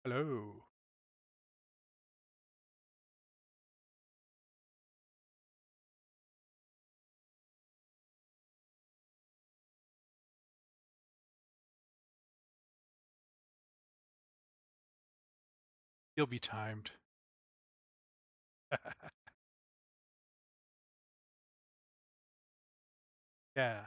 Hello. You'll be timed. Yeah,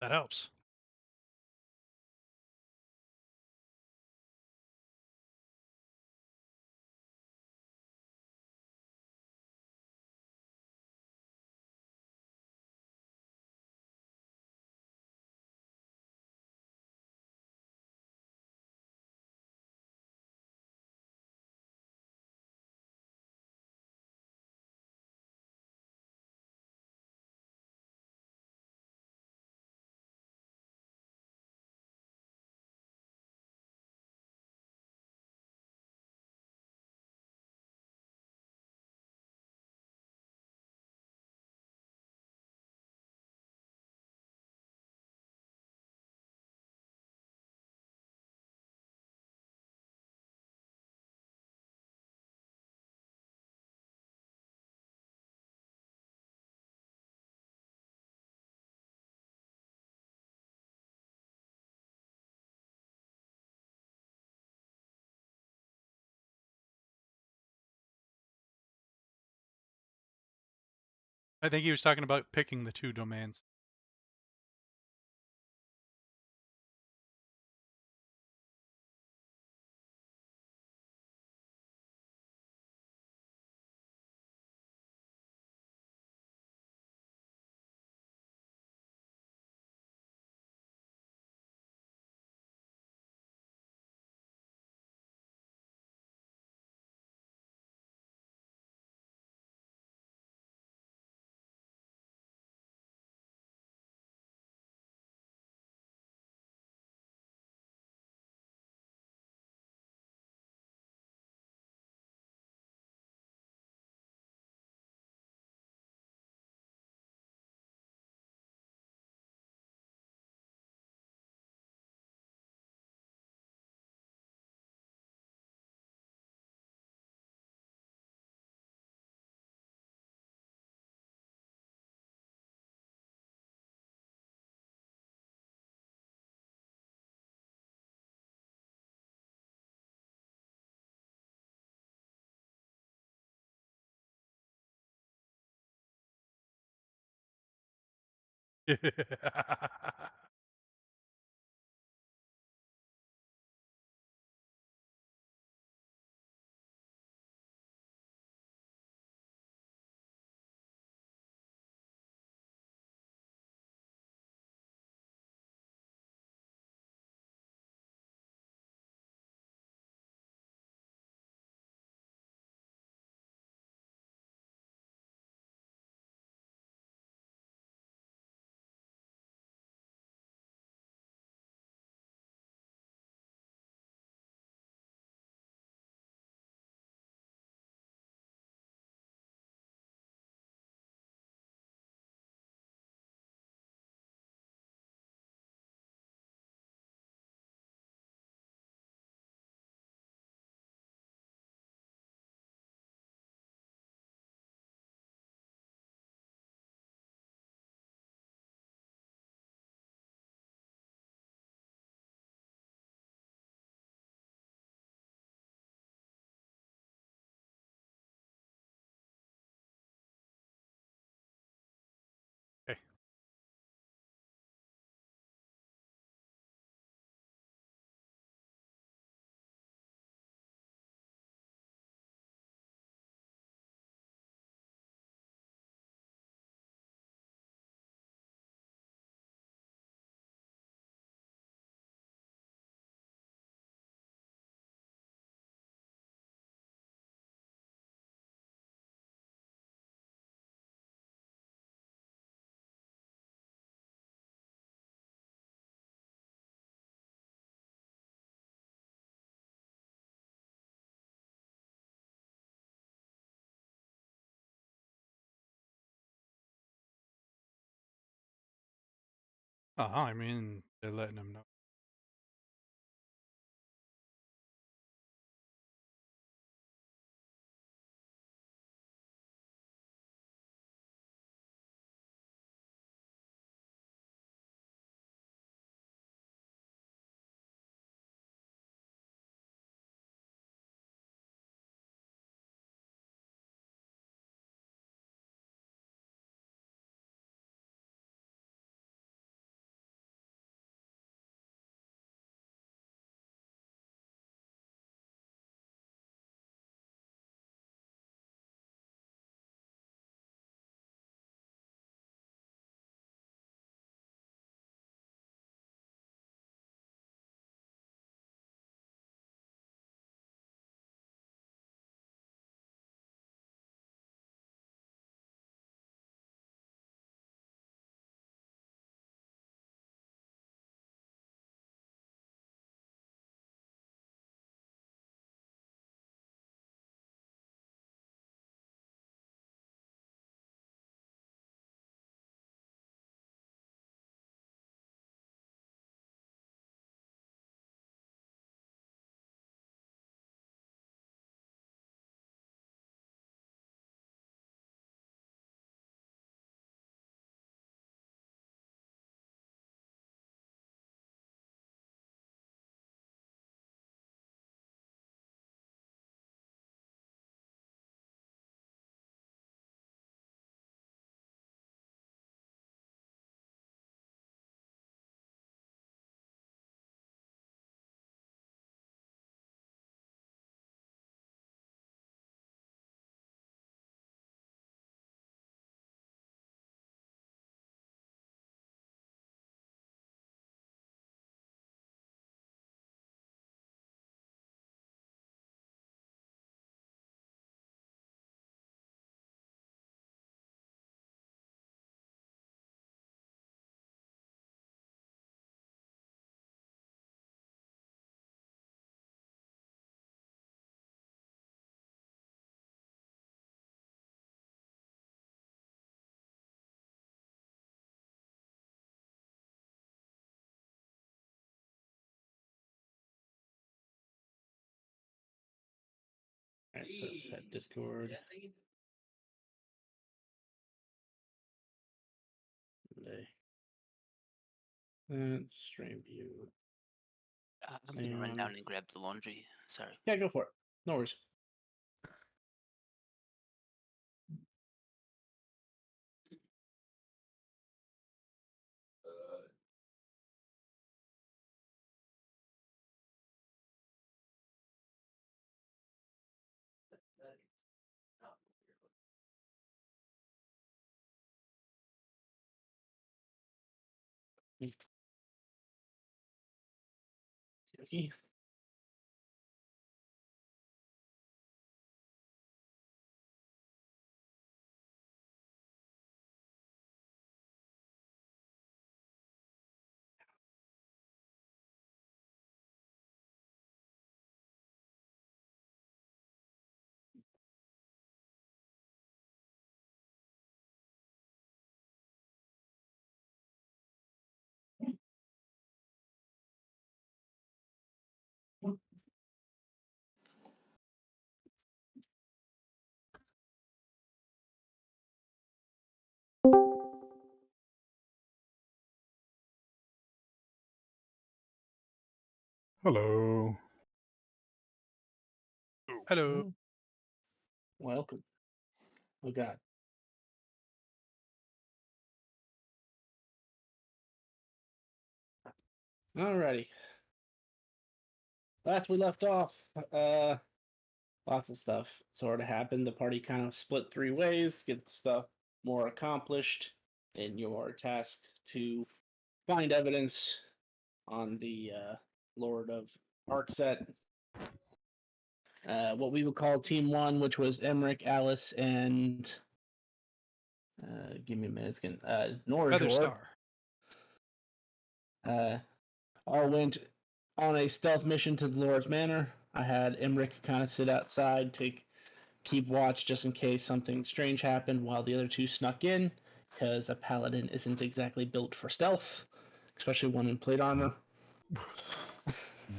that helps. I think he was talking about picking the two domains. I mean, they're letting him know. Alright, so set Discord. Stream view. I'm gonna run down and grab the laundry. Sorry. Yeah, go for it. No worries. Okay. Hello. Hello. Welcome. Oh God. Alrighty. Last we left off, lots of stuff sort of happened. The party kind of split three ways to get stuff more accomplished, and you're tasked to find evidence on the Lord of Arkset. What we would call Team One, which was Emmerich, Alice, and give me a minute again. Feather Norzor. Star. All went on a stealth mission to the Lord's Manor. I had Emmerich kind of sit outside to keep watch just in case something strange happened while the other two snuck in, because a paladin isn't exactly built for stealth. especially one in plate armor.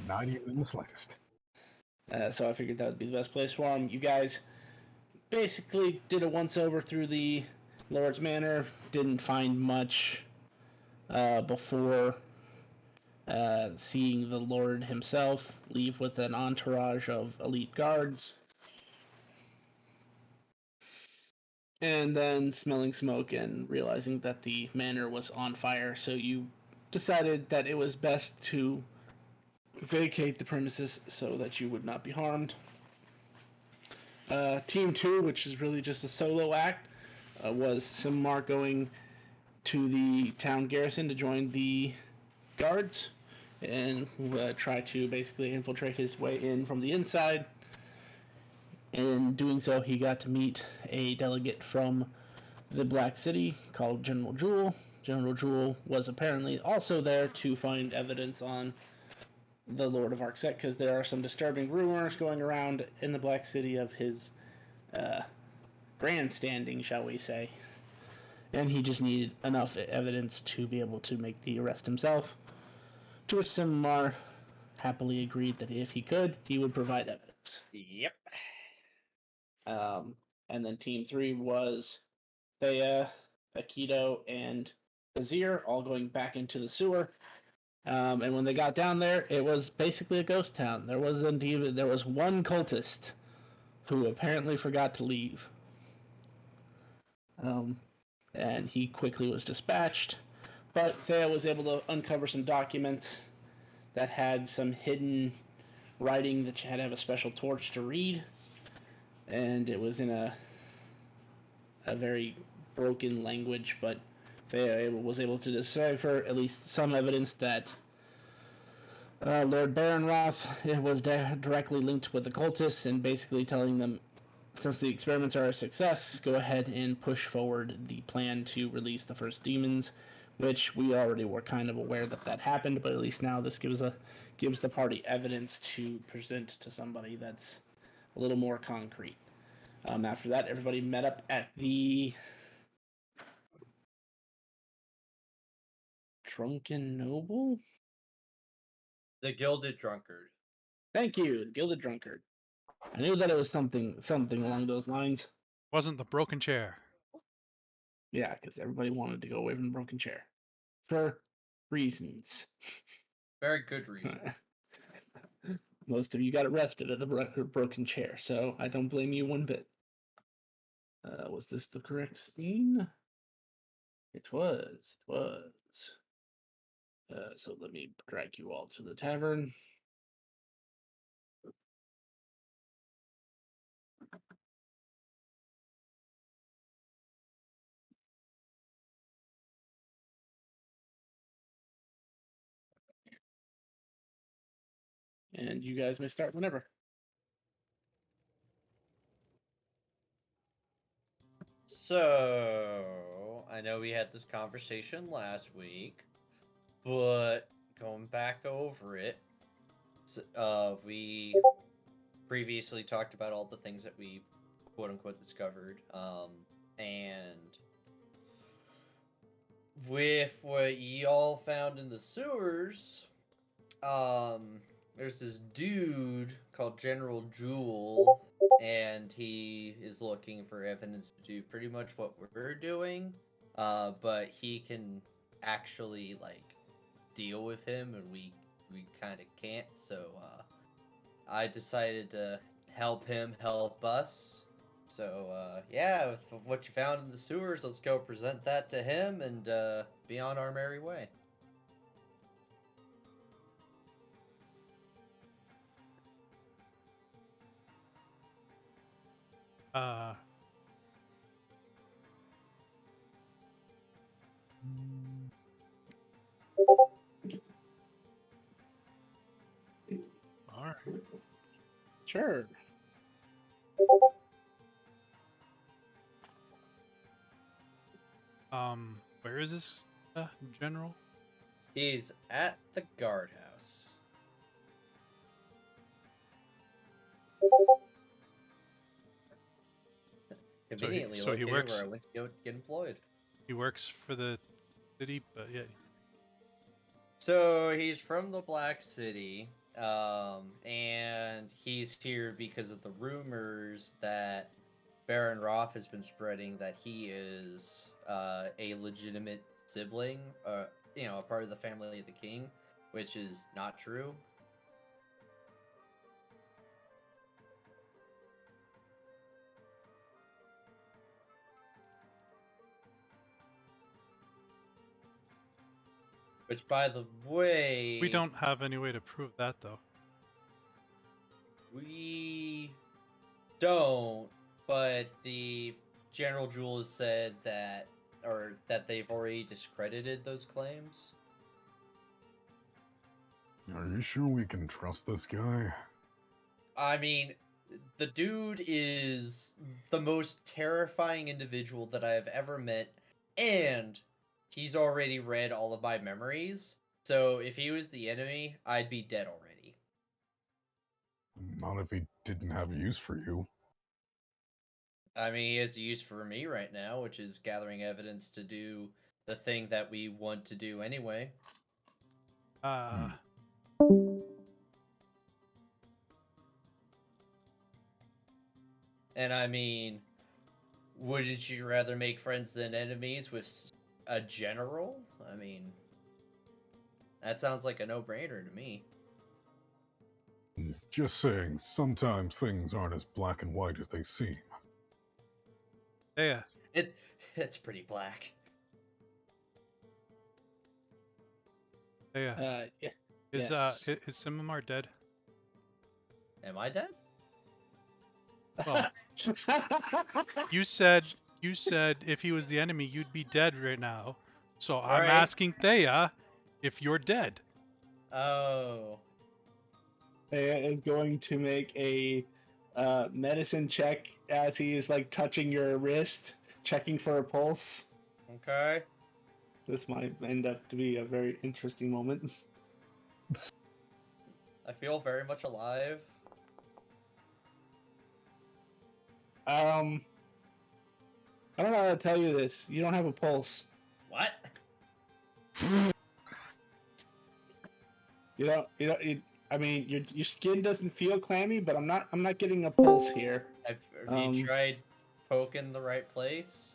Not even in the slightest. So I figured that would be the best place for him. You guys basically did a once over through the Lord's Manor. Didn't find much before seeing the Lord himself leave with an entourage of elite guards. And then smelling smoke and realizing that the manor was on fire, so you decided that it was best to vacate the premises so that you would not be harmed. Team 2, which is really just a solo act, was Simar going to the town garrison to join the guards and try to basically infiltrate his way in from the inside. In doing so, he got to meet a delegate from the Black City called General Jewel. General Jewel was apparently also there to find evidence on the Lord of Arksec, because there are some disturbing rumors going around in the Black City of his grandstanding, shall we say. And he just needed enough evidence to be able to make the arrest himself. To which Simar happily agreed that if he could, he would provide evidence. Yep. And then Team 3 was Thea, Akito, and Azir all going back into the sewer. And when they got down there, it was basically a ghost town. There was one cultist who apparently forgot to leave. And he quickly was dispatched. But Thea was able to uncover some documents that had some hidden writing that you had to have a special torch to read. And it was in a very broken language, but Thea was able to decipher at least some evidence that Lord Baronroth was directly linked with the cultists, and basically telling them, since the experiments are a success, go ahead and push forward the plan to release the first demons, which we already were kind of aware that happened, but at least now this gives the party evidence to present to somebody that's a little more concrete. After that, everybody met up at the Drunken Noble? The Gilded Drunkard. Thank you, the Gilded Drunkard. I knew that it was something along those lines. Wasn't the broken chair. Yeah, because everybody wanted to go away from the broken chair. For reasons. Very good reason. Most of you got arrested at the broken chair, so I don't blame you one bit. Was this the correct scene? It was. So let me drag you all to the tavern. And you guys may start whenever. So, I know we had this conversation last week, but going back over it, we previously talked about all the things that we quote-unquote discovered, and with what y'all found in the sewers, there's this dude called General Jewel, and he is looking for evidence to do pretty much what we're doing, but he can actually, like, deal with him, and we kind of can't, so, I decided to help him help us. So, yeah, with what you found in the sewers, let's go present that to him and be on our merry way. All right. Sure. Where is this general? He's at the guardhouse. Conveniently so he located works. where I went to go get employed. He works for the city, but yeah. So he's from the Black City, and he's here because of the rumors that Baron Roth has been spreading that he is a legitimate sibling, a part of the family of the king, which is not true. Which, by the way, We don't have any way to prove that, though. We don't, but the General Jewel has said that, or that they've already discredited those claims. Are you sure we can trust this guy? I mean, the dude is the most terrifying individual that I have ever met, and he's already read all of my memories. So if he was the enemy, I'd be dead already. Not if he didn't have use for you. I mean, he has a use for me right now, which is gathering evidence to do the thing that we want to do anyway. And I mean, wouldn't you rather make friends than enemies with a general? I mean, that sounds like a no-brainer to me. Just saying, sometimes things aren't as black and white as they seem. Yeah. It's pretty black. Yeah. Yeah. Is Yes. is Simamar dead? Am I dead? Well, you said if he was the enemy, you'd be dead right now. So I'm Alright. asking Thea if you're dead. Oh. Thea is going to make a medicine check as he is like touching your wrist, checking for a pulse. Okay. This might end up to be a very interesting moment. I feel very much alive. I don't know how to tell you this. You don't have a pulse. What? You don't. I mean, your skin doesn't feel clammy, but I'm not getting a pulse here. Have you tried poking the right place?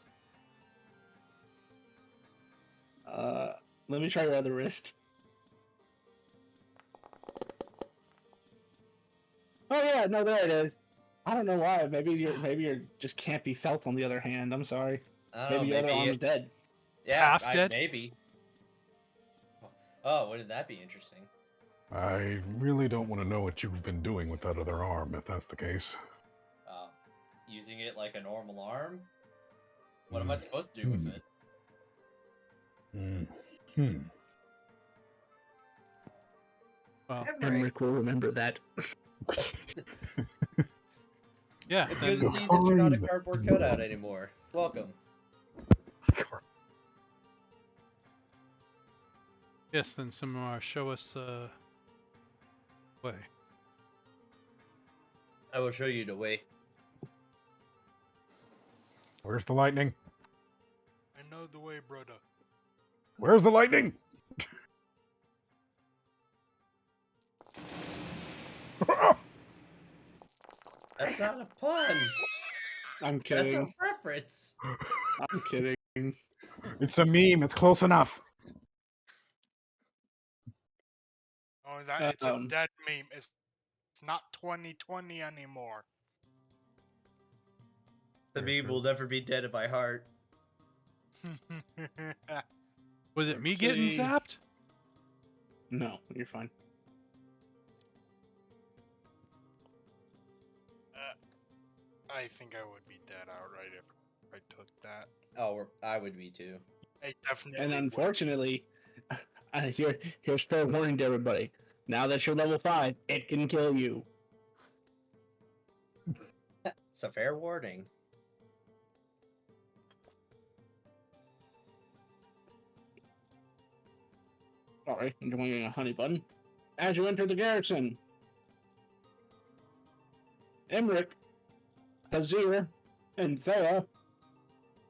Let me try your other wrist. Oh yeah, no, there it is. I don't know why. Maybe you're just can't be felt. On the other hand, I'm sorry. I don't Maybe know, your other arm's dead. Yeah, Half dead? maybe. Oh, wouldn't that be interesting? I really don't want to know what you've been doing with that other arm, if that's the case. Using it like a normal arm? What am I supposed to do with it? Well, Henrik will remember that. yeah. It's then- good to see that you're not a cardboard cutout anymore. Welcome. Yes, then Simamar, show us way. I will show you the way. Where's the lightning? I know the way, brother. Where's the lightning? That's not a pun. I'm That's kidding. a reference. I'm kidding. It's a meme. It's close enough. Oh, it's a Um, dead meme. It's not 2020 anymore. The meme will never be dead in my heart. Was it me getting Oopsie. zapped? No, you're fine. I think I would be dead outright if I took that. Oh, I would be too. I definitely And would. unfortunately, here's fair warning to everybody. Now that you're level 5, it can kill you. It's a fair warning. Sorry, I'm doing a honey bun. As you enter the garrison, Emmerich, Hazir, and Thea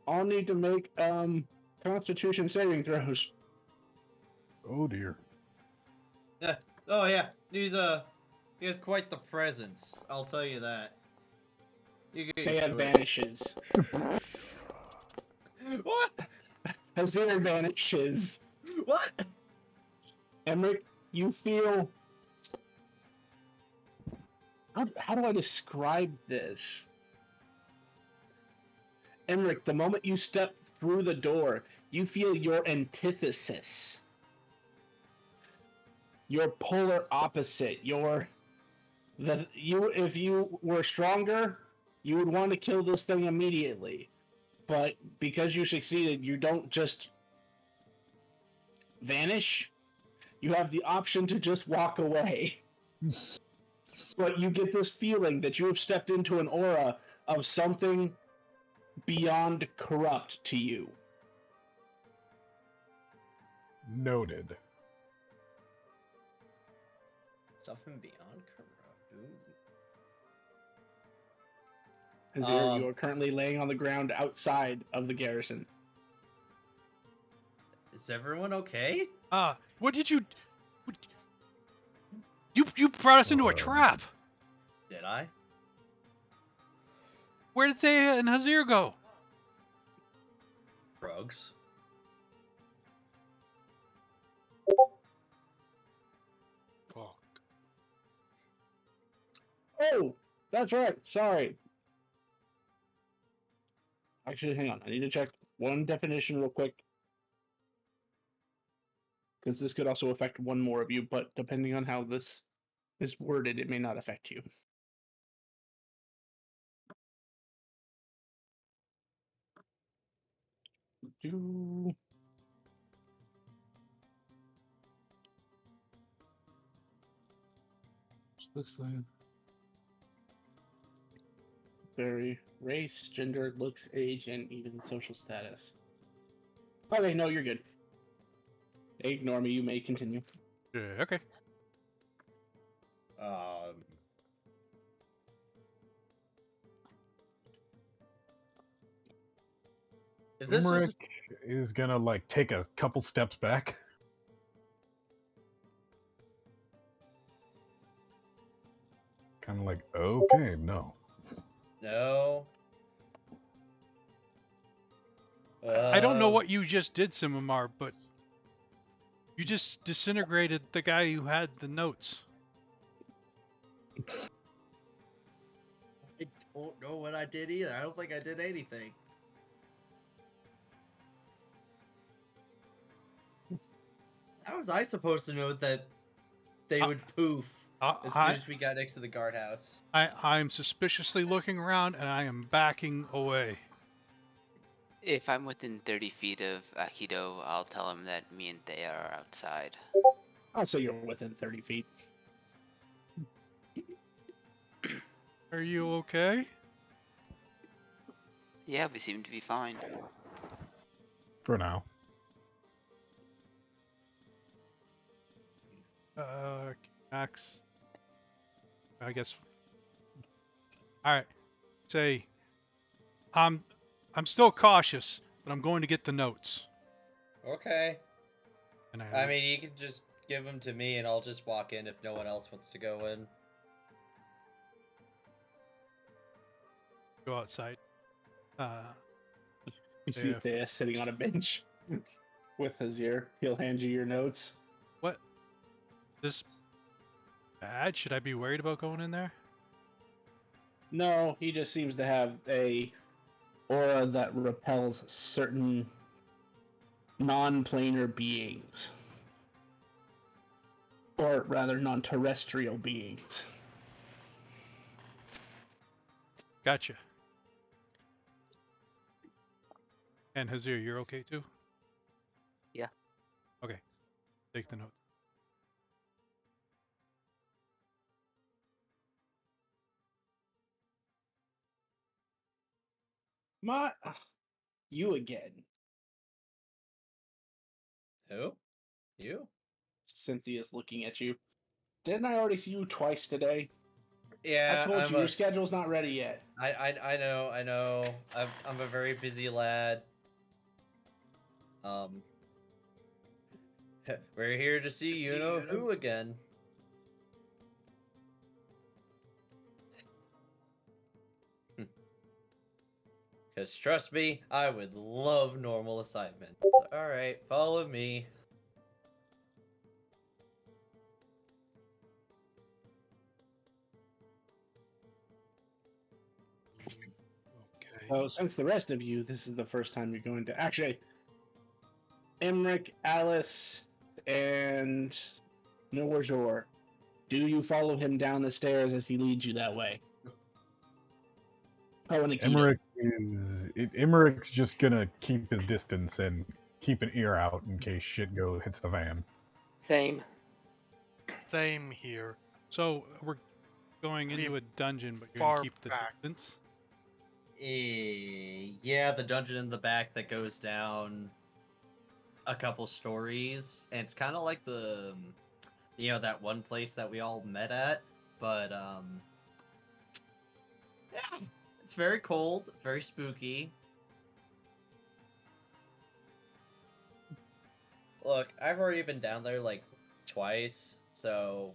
all need to make Constitution saving throws. Oh dear. Yeah. Oh yeah, he has quite the presence. I'll tell you that. You get used Thea to it. vanishes. What? Hazir vanishes. What? Emmerich, you feel. How do I describe this? Emmerich, the moment you step through the door, you feel your antithesis. Your polar opposite. If you were stronger, you would want to kill this thing immediately. But because you succeeded, you don't just vanish. You have the option to just walk away. But you get this feeling that you have stepped into an aura of something beyond corrupt to you. Noted. Something beyond corrupt. Ooh. Hazir, you are currently laying on the ground outside of the garrison. Is everyone okay? What did you? You brought us into a Um, trap. Did I? Where did Thea and Hazir go? Drugs. Fuck. Oh, that's right. Sorry. Actually, hang on. I need to check one definition real quick. Because this could also affect one more of you, but depending on how this is worded, it may not affect you. Do looks like very race, gender, looks, age, and even social status. Okay, no, you're good. Ignore me. You may continue. Yeah, okay. If this was Emmerich is gonna like take a couple steps back. Kind of like, okay, no. no. I don't know what you just did, Simamar, but you just disintegrated the guy who had the notes. I don't know what I did either. I don't think I did anything. How was I supposed to know that they would poof as soon as we got next to the guardhouse? I'm suspiciously looking around and I am backing away. If I'm within 30 feet of Akido, I'll tell him that me and Thea are outside. I'll say you're within 30 feet. Are you okay? Yeah, we seem to be fine. For now. Max. I guess. All right. Say, I'm still cautious, but I'm going to get the notes. Okay. And I mean, you can just give them to me and I'll just walk in if no one else wants to go in. go outside. You see Thea sitting on a bench with Hazir. He'll hand you your notes. What? This bad? Should I be worried about going in there? No, he just seems to have a aura that repels certain non-planar beings. Or rather, non-terrestrial beings. Gotcha. And Hazir, you're okay too? Yeah. Okay. Take the notes. You again. Who? You? Cynthia's looking at you. Didn't I already see you twice today? Yeah, I told you, your schedule's not ready yet. I know. I'm a very busy lad. We're here to see you know who again. Because trust me, I would love normal assignment. Alright, follow me. Okay. So since the rest of you, this is the first time you're going to actually Emmerich, Alice, and Norjor. Do you follow him down the stairs as he leads you that way? Oh, and Akita. Emmerich's just gonna keep his distance and keep an ear out in case shit hits the fan. Same. Same here. So we're going Be into a dungeon, but you're gonna far keep the back. distance. Yeah, the dungeon in the back that goes down a couple stories. And it's kind of like the, that one place that we all met at. But, yeah, it's very cold, very spooky. Look, I've already been down there like twice, so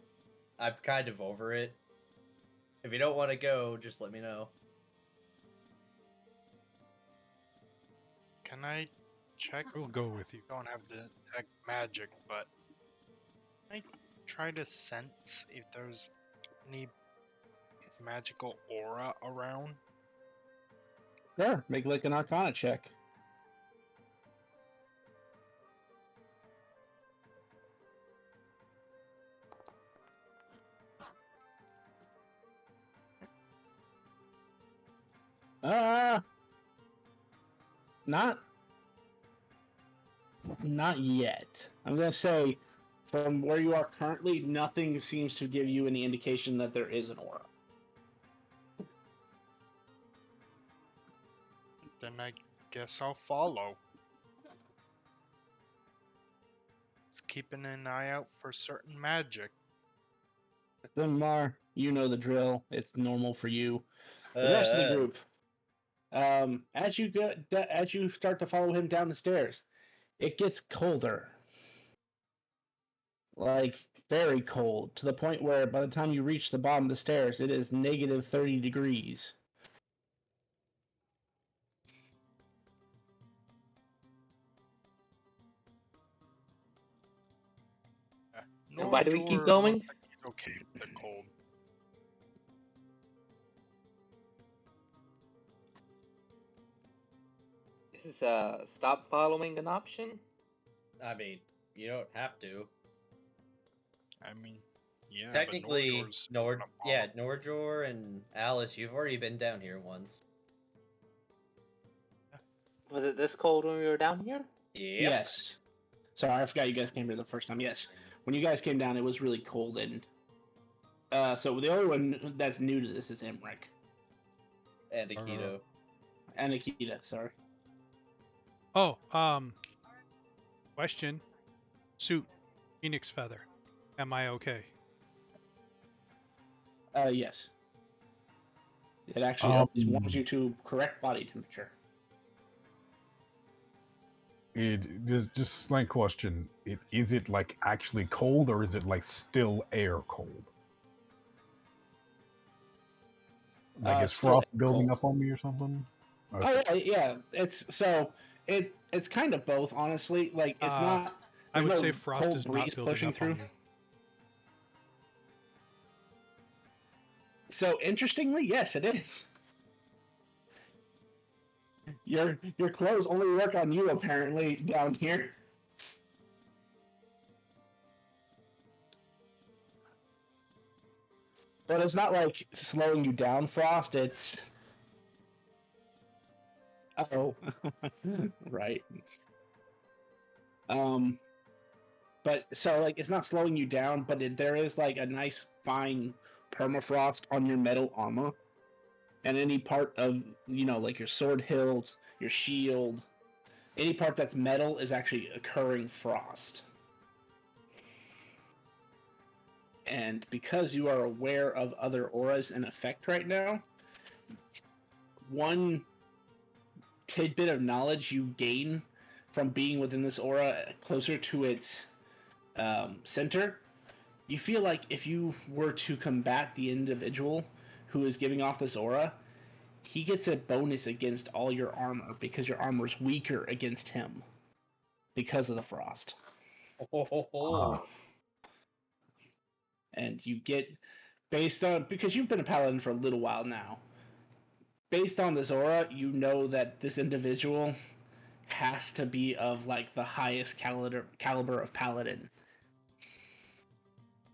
I'm kind of over it. If you don't want to go, just let me know. Can I check? I will go with you. Don't have the detect magic, but can I try to sense if there's any magical aura around? Sure, make like an Arcana check. Not yet. I'm gonna say, from where you are currently, nothing seems to give you any indication that there is an aura. Then I guess I'll follow. Just keeping an eye out for certain magic. Then Mar, you know the drill. It's normal for you. The rest of the group, as you start to follow him down the stairs, it gets colder, like very cold, to the point where by the time you reach the bottom of the stairs, it is negative 30 degrees. And why do we keep Norjor going? looks like he's okay with the cold. Is stop following an option? I mean, you don't have to. I mean, yeah, Technically, but Norjor's gonna follow. Norjor and Alice, you've already been down here once. Was it this cold when we were down here? Yep. Yes. Sorry, I forgot you guys came here the first time. Yes. When you guys came down, it was really cold, and so the only one that's new to this is Emmerich. And Akito. And Akita, sorry. Oh, question. Suit, Phoenix feather. Am I okay? Yes. It actually always warms you to correct body temperature. Just slight question. Is it like actually cold or is it like still air cold? Like is Still frost air building cold. up on me or something? Oh yeah. It's kind of both, honestly. Like it's not. I would no say frost cold is breeze not building pushing up through. on you. So interestingly, yes, it is. Your clothes only work on you apparently down here. But it's not like slowing you down, Frost. It's right. But so like it's not slowing you down, but there is like a nice fine permafrost on your metal armor, and any part of like your sword hilts, your shield, any part that's metal is actually occurring frost. And because you are aware of other auras in effect right now, one tidbit of knowledge you gain from being within this aura closer to its center, you feel like if you were to combat the individual who is giving off this aura, he gets a bonus against all your armor because your armor is weaker against him because of the frost. And you get, based on, because you've been a paladin for a little while now, based on this aura, you know that this individual has to be of like the highest caliber of paladin.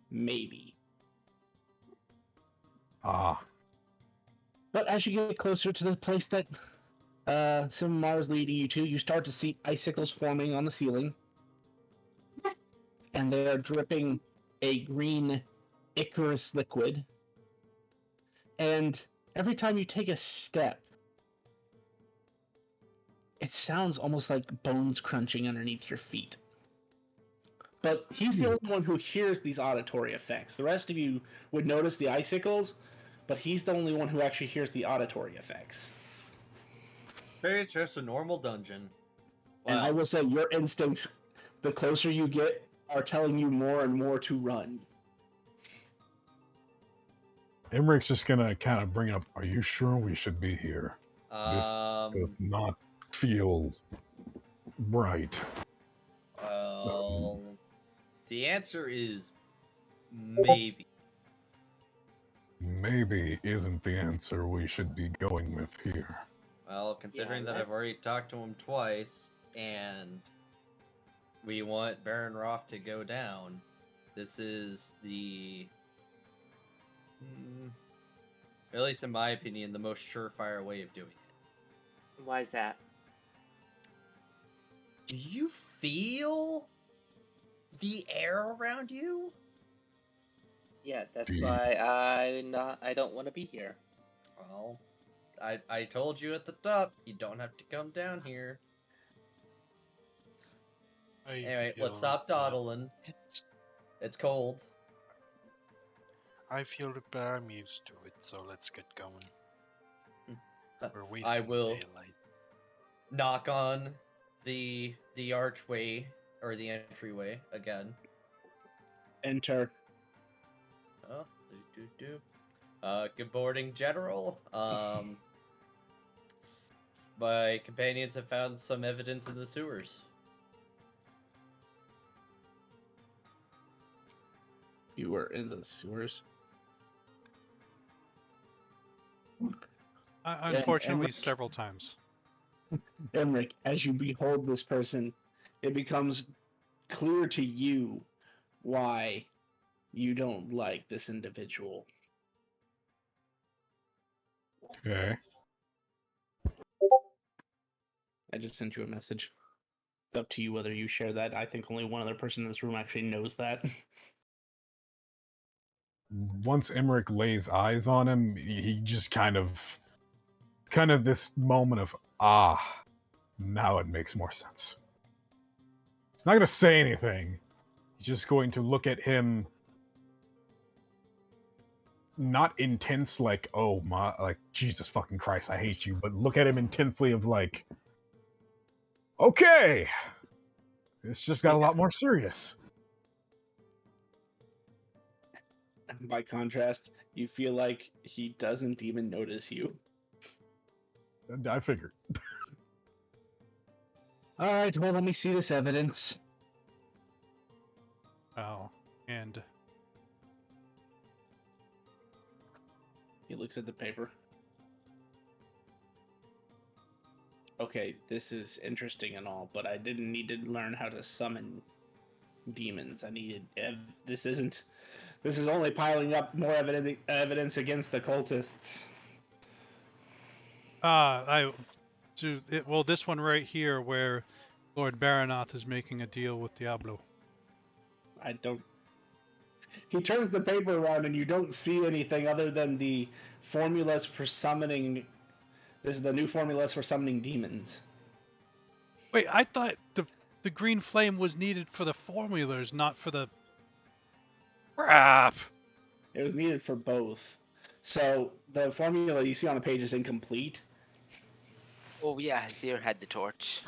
Maybe. Ah, But as you get closer to the place that Simamar is leading you to, you start to see icicles forming on the ceiling. And they are dripping a green Icarus liquid. And every time you take a step, it sounds almost like bones crunching underneath your feet. But he's the only one who hears these auditory effects. The rest of you would notice the icicles, but he's the only one who actually hears the auditory effects. It's just a normal dungeon. And I will say, your instincts, the closer you get, are telling you more and more to run. Emmerich's just gonna kind of bring up, are you sure we should be here? This does Um, not feel right. well, the answer is maybe. Maybe isn't the answer we should be going with here. Well, considering that that- I've already talked to him twice, and we want Baron Roth to go down, this is the, at least in my opinion, the most surefire way of doing it. Why is that? Do you feel the air around you? Yeah, that's Gee. why I don't want to be here. Well, I told you at the top, you don't have to come down here. Anyway, let's stop dawdling. It's cold. I feel that I'm used to it, so let's get going. We're wasting I will daylight. knock on the archway or the entryway again. Enter. Oh, good morning, General. My companions have found some evidence in the sewers. You were in the sewers. Unfortunately, Emmerich. several times. Emmerich, as you behold this person, it becomes clear to you why you don't like this individual. Okay. I just sent you a message. It's up to you whether you share that. I think only one other person in this room actually knows that. Once Emmerich lays eyes on him, he just kind of this moment of, now it makes more sense. He's not going to say anything. He's just going to look at him, not intense like, oh my, like, Jesus fucking Christ, I hate you, but look at him intensely of like, okay, it's just got a lot more serious. By contrast, you feel like he doesn't even notice you. I figured. All right, well, let me see this evidence. Oh, and He looks at the paper. Okay, this is interesting and all, but I didn't need to learn how to summon demons. I needed this is only piling up more evidence against the cultists. well, this one right here, where Lord Baranoth is making a deal with Diablo. I don't. He turns the paper around, and you don't see anything other than the formulas for summoning. This is the new formulas for summoning demons. Wait, I thought the green flame was needed for the formulas, not for the crap. It was needed for both. So the formula you see on the page is incomplete. Oh yeah, Zir had the torch.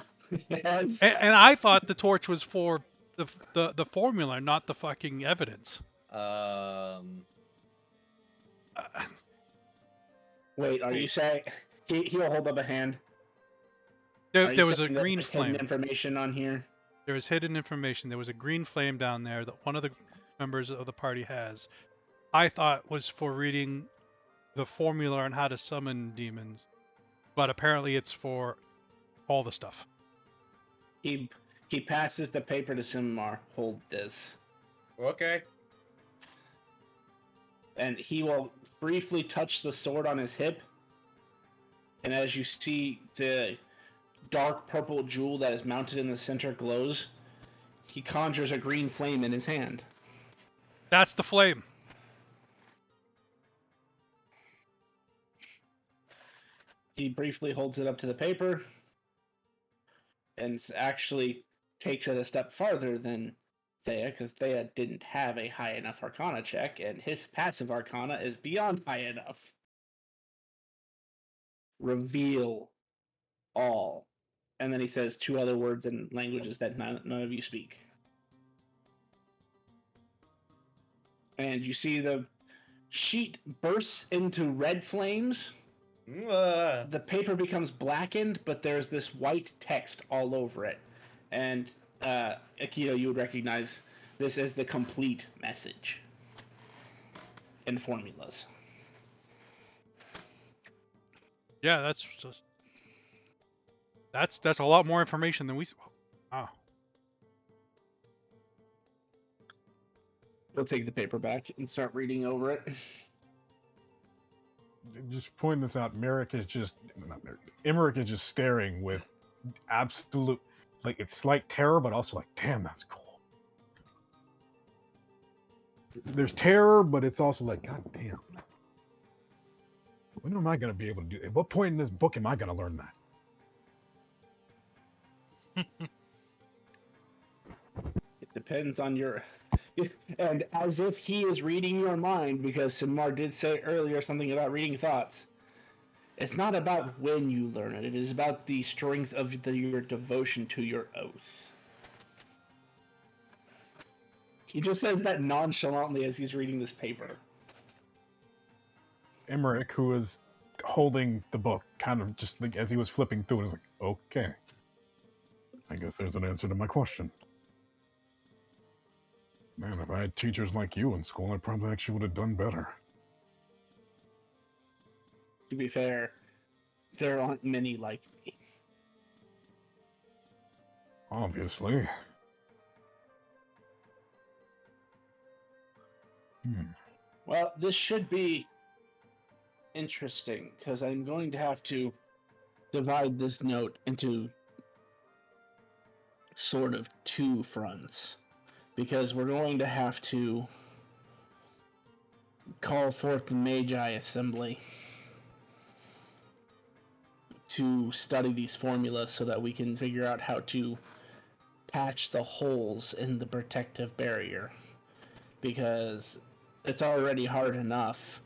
Yes. And I thought the torch was for the formula, not the fucking evidence. Wait, are you saying he'll hold up a hand? There, Are you there was a saying that green there's hidden flame. information on here? There was hidden information. There was a green flame down there that one of the members of the party has. I thought was for reading the formula on how to summon demons, but apparently it's for all the stuff. He passes the paper to Simar. Hold this. Okay. And he will briefly touch the sword on his hip. And as you see the dark purple jewel that is mounted in the center glows, he conjures a green flame in his hand. That's the flame. He briefly holds it up to the paper and actually takes it a step farther than Thea, because Thea didn't have a high enough Arcana check, and his passive Arcana is beyond high enough. Reveal all. And then he says two other words in languages that none of you speak. And you see the sheet bursts into red flames. The paper becomes blackened, but there's this white text all over it. And Akito, you would recognize this as the complete message in formulas. Yeah, that's a lot more information than we. Wow. We'll take the paper back and start reading over it. Just pointing this out, Merrick is just not Merrick. Emmerich is just staring with absolute, like, it's like terror, but also like, damn, that's cool. There's terror, but it's also like, god damn. When am I going to be able to do it? At what point in this book am I going to learn that? It depends on your... And as if he is reading your mind, because Sinmar did say earlier something about reading thoughts. It's not about when you learn it. It is about the strength of your devotion to your oath. He just says that nonchalantly as he's reading this paper. Emmerich, who was holding the book, kind of just like as he was flipping through it, was like, okay. I guess there's an answer to my question. Man, if I had teachers like you in school, I probably actually would have done better. To be fair, there aren't many like me. Obviously. Well, this should be interesting, because I'm going to have to divide this note into sort of two fronts. Because we're going to have to call forth the Magi Assembly to study these formulas so that we can figure out how to patch the holes in the protective barrier. Because it's already hard enough,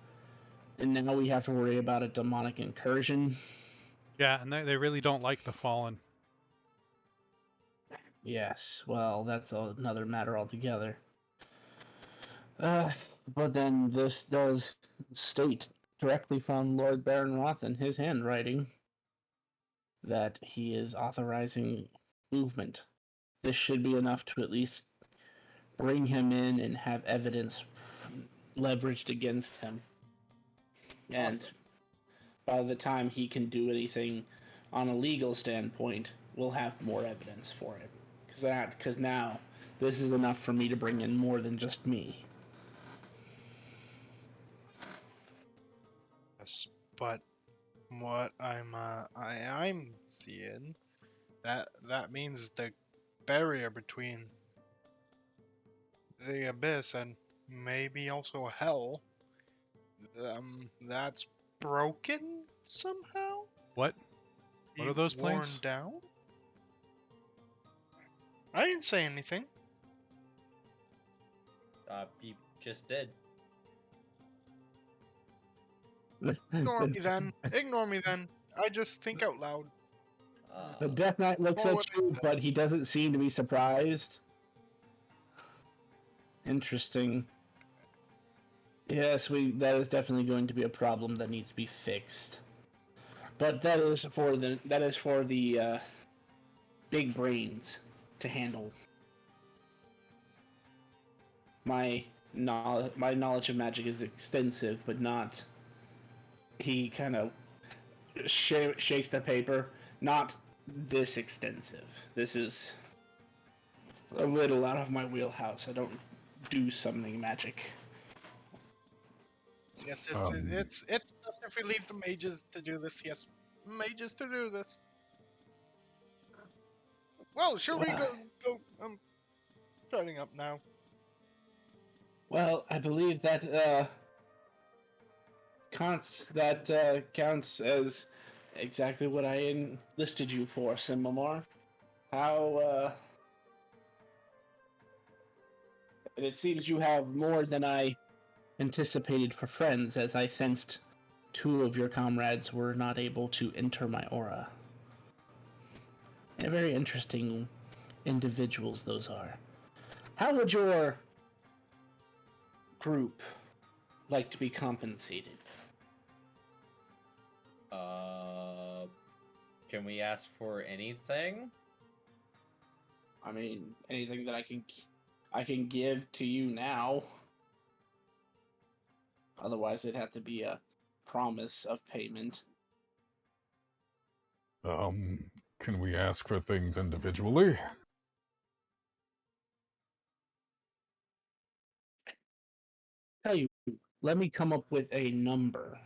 and now we have to worry about a demonic incursion. Yeah, and they really don't like the fallen. Yes, well, that's another matter altogether. But then this does state directly from Lord Baron Roth in his handwriting that he is authorizing movement. This should be enough to at least bring him in and have evidence leveraged against him. And Awesome. by the time he can do anything on a legal standpoint, we'll have more evidence for it. Because now this is enough for me to bring in more than just me. Yes, but what I'm seeing, that means the barrier between the abyss and maybe also hell, that's broken somehow. What? What are those Worn planes? down. I didn't say anything. You just did. Ignore me then. Ignore me then. I just think out loud. The Death Knight looks Oh, at what you, but he doesn't seem to be surprised. Interesting. Yes, that is definitely going to be a problem that needs to be fixed. But that is for the big brains to handle. My knowledge of magic is extensive, but not. He kind of shakes the paper. Not this extensive. This is a little out of my wheelhouse. I don't do summoning magic. Yes, Um, it's best if we leave the mages to do this. Yes, mages to do this. Well, should we go? I'm turning up now. Well, I believe that counts as exactly what I enlisted you for, Simamar. How and it seems you have more than I anticipated for friends, as I sensed two of your comrades were not able to enter my aura. And very interesting individuals those are. How would your group like to be compensated? Can we ask for anything? I mean, anything that I can give to you now. Otherwise, it'd have to be a promise of payment. Can we ask for things individually? Tell you, let me come up with a number,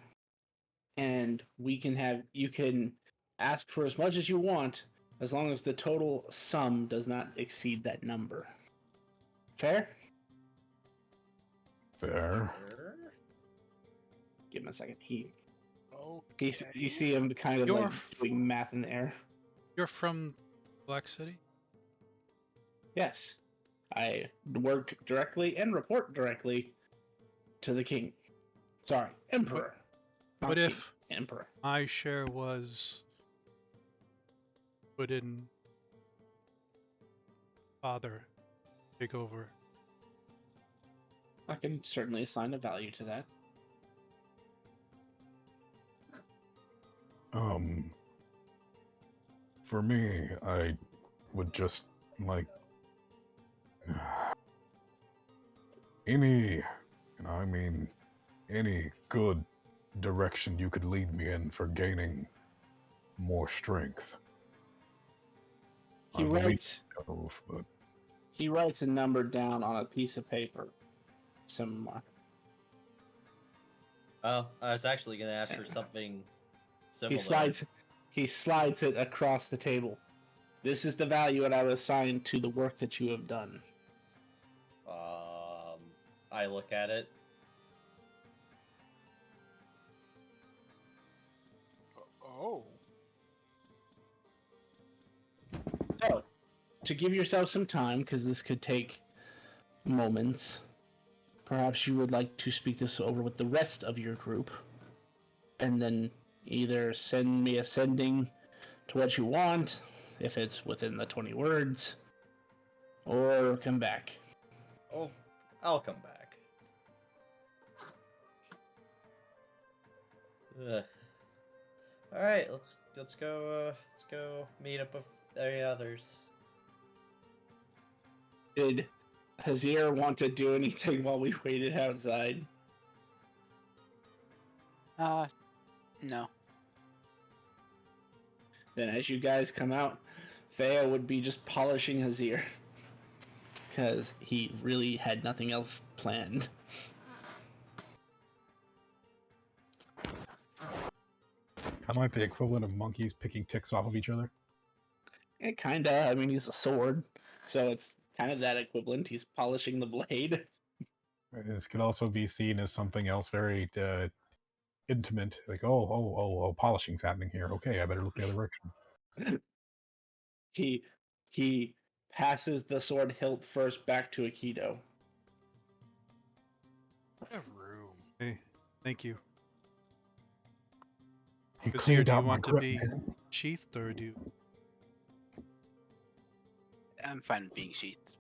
and you can ask for as much as you want, as long as the total sum does not exceed that number. Fair? Fair. Sure. Give him a second. You Okay. see him kind of You're like doing math in the air. You're from Black City? Yes, I work directly and report directly to the king. Sorry, emperor. Not What king, if emperor? my share was put in father take over? I can certainly assign a value to that. For me, I would just like any, and I mean any good direction you could lead me in for gaining more strength. He I believe writes but he writes a number down on a piece of paper. Some Oh, I was actually gonna ask for something he similar. slides it across the table. This is the value that I would assign to the work that you have done. I look at it. Oh. So, to give yourself some time, because this could take moments, perhaps you would like to speak this over with the rest of your group, and then either send me a sending to what you want, if it's within the 20 words, or come back. Oh, I'll come back. Ugh. All right, let's go meet up with the others. Did Hazir want to do anything while we waited outside? No. Then as you guys come out, Thea would be just polishing Hazir. Because he really had nothing else planned. kind of like the equivalent of monkeys picking ticks off of each other. Kinda. I mean, he's a sword. So it's kind of that equivalent. He's polishing the blade. This could also be seen as something else very intimate, like polishing's happening here. Okay, I better look the other direction. He passes the sword hilt first back to Aikido. What a room. Hey, thank you. He Azir, cleaned do you out my want to grip, be man. sheathed or do you? I'm fine with being sheathed.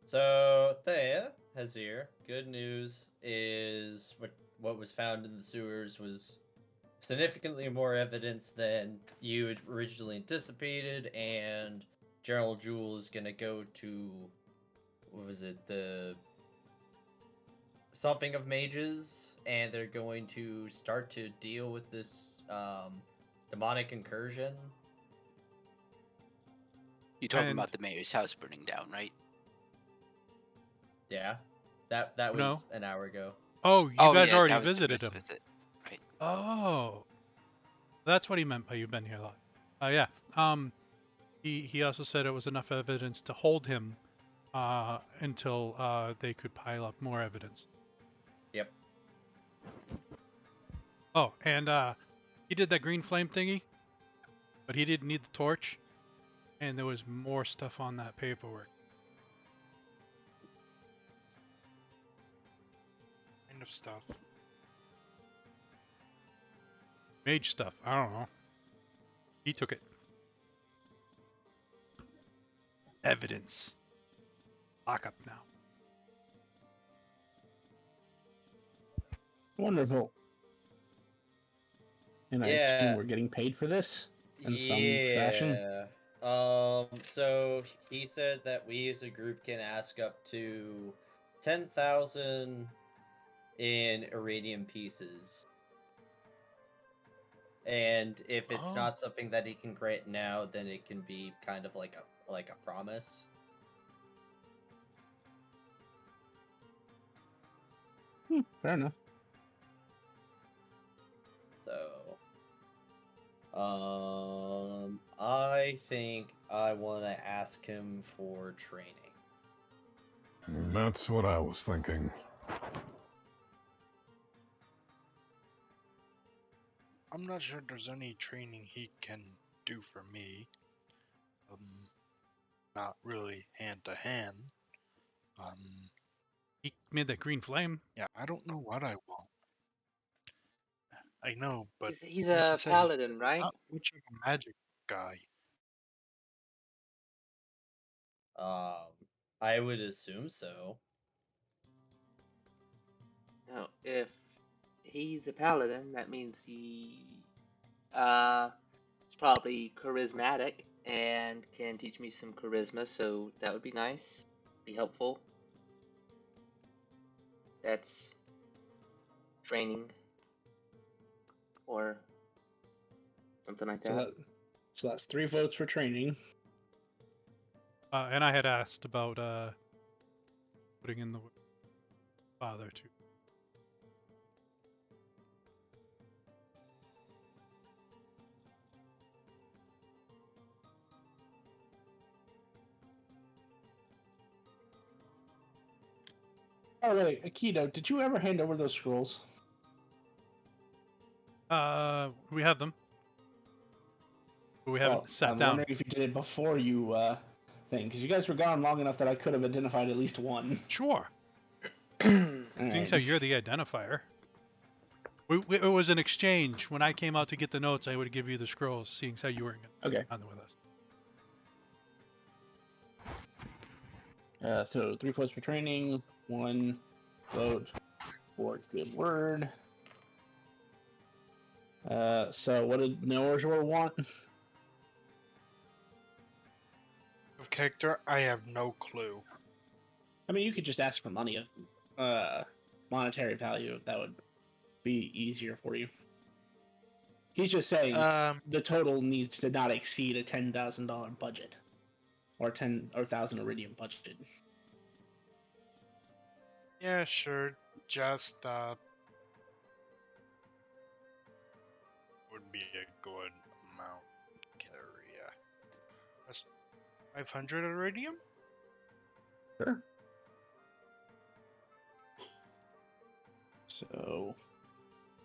So, Thea, Hazir, good news is what was found in the sewers was significantly more evidence than you had originally anticipated, and General Jewel is going to go to, what was it, the Something of Mages, and they're going to start to deal with this demonic incursion. You talking And about the mayor's house burning down, right? Yeah, that was No. an hour ago. oh, you Oh guys yeah, already that was the visited first him. visit. Right. Oh, that's what he meant by you've been here a lot. Yeah. He also said it was enough evidence to hold him until they could pile up more evidence. Yep. Oh, and he did that green flame thingy, but he didn't need the torch, and there was more stuff on that paperwork. Kind of stuff. Mage stuff. I don't know. He took it. Evidence. Lock up now. Wonderful. And I assume Yeah. we're getting paid for this in some fashion. Yeah. So he said that we as a group can ask up to 10,000 in iridium pieces. And if it's Oh. not something that he can grant now, then it can be kind of like a promise. Fair enough. So I think I want to ask him for training. That's what I was thinking. I'm not sure there's any training he can do for me. Not really hand to hand. He made that green flame. Yeah, I don't know what I want. I know, but He's like I a said, he's paladin, right? not much of a magic guy. I would assume so. No, if he's a paladin, that means he is probably charismatic and can teach me some charisma, so that would be nice. Be helpful. That's training or something like So that. that's 3 votes for training. And I had asked about putting in the father too. Oh wait, Aikido, did you ever hand over those scrolls? We have them, but we haven't sat I'm down. wondering if you did it before you thing, because you guys were gone long enough that I could have identified at least one. Sure. All Seeing right. how you're the identifier. It was an exchange. When I came out to get the notes, I would give you the scrolls, seeing how you weren't Okay. on with us. So 3 votes for training, 1 vote for good word. So what did Norzor want? Of character, I have no clue. I mean, you could just ask for money of monetary value if that would be easier for you. He's just saying the total needs to not exceed a $10,000 budget, or 1,000 iridium budget. Yeah, sure. Just would be a good amount to carry. Yeah. That's 500 iridium? Sure. So,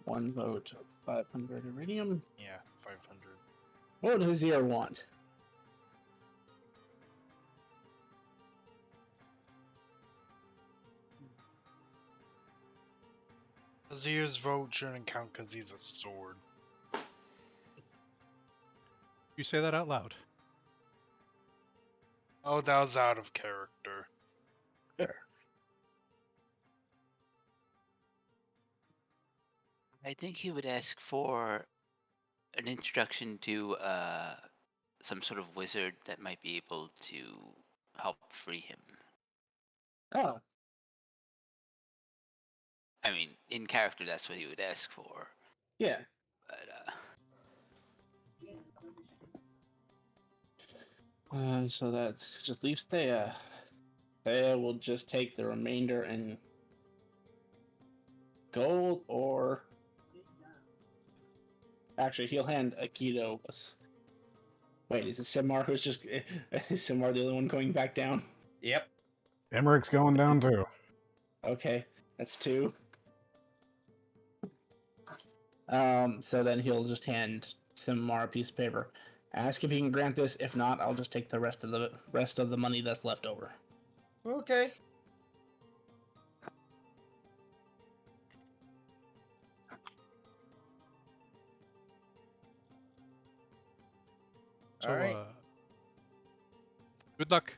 1 vote of 500 iridium. Yeah, 500. What would Hazir want? Azir's vote shouldn't count because he's a sword. You say that out loud. Oh, that was out of character. I think he would ask for an introduction to some sort of wizard that might be able to help free him. Oh, I mean, in character, that's what he would ask for. yeah. But So that just leaves Thea. Thea will just take the remainder in gold, or actually, he'll hand Aikido. Wait, is it Simar who's just is Simar the only one going back down? Yep. Emmerich's going down too. Okay, that's 2. So then he'll just hand Simar a piece of paper. Ask if he can grant this. If not, I'll just take the rest of the money that's left over. Okay. So, All right. Good luck.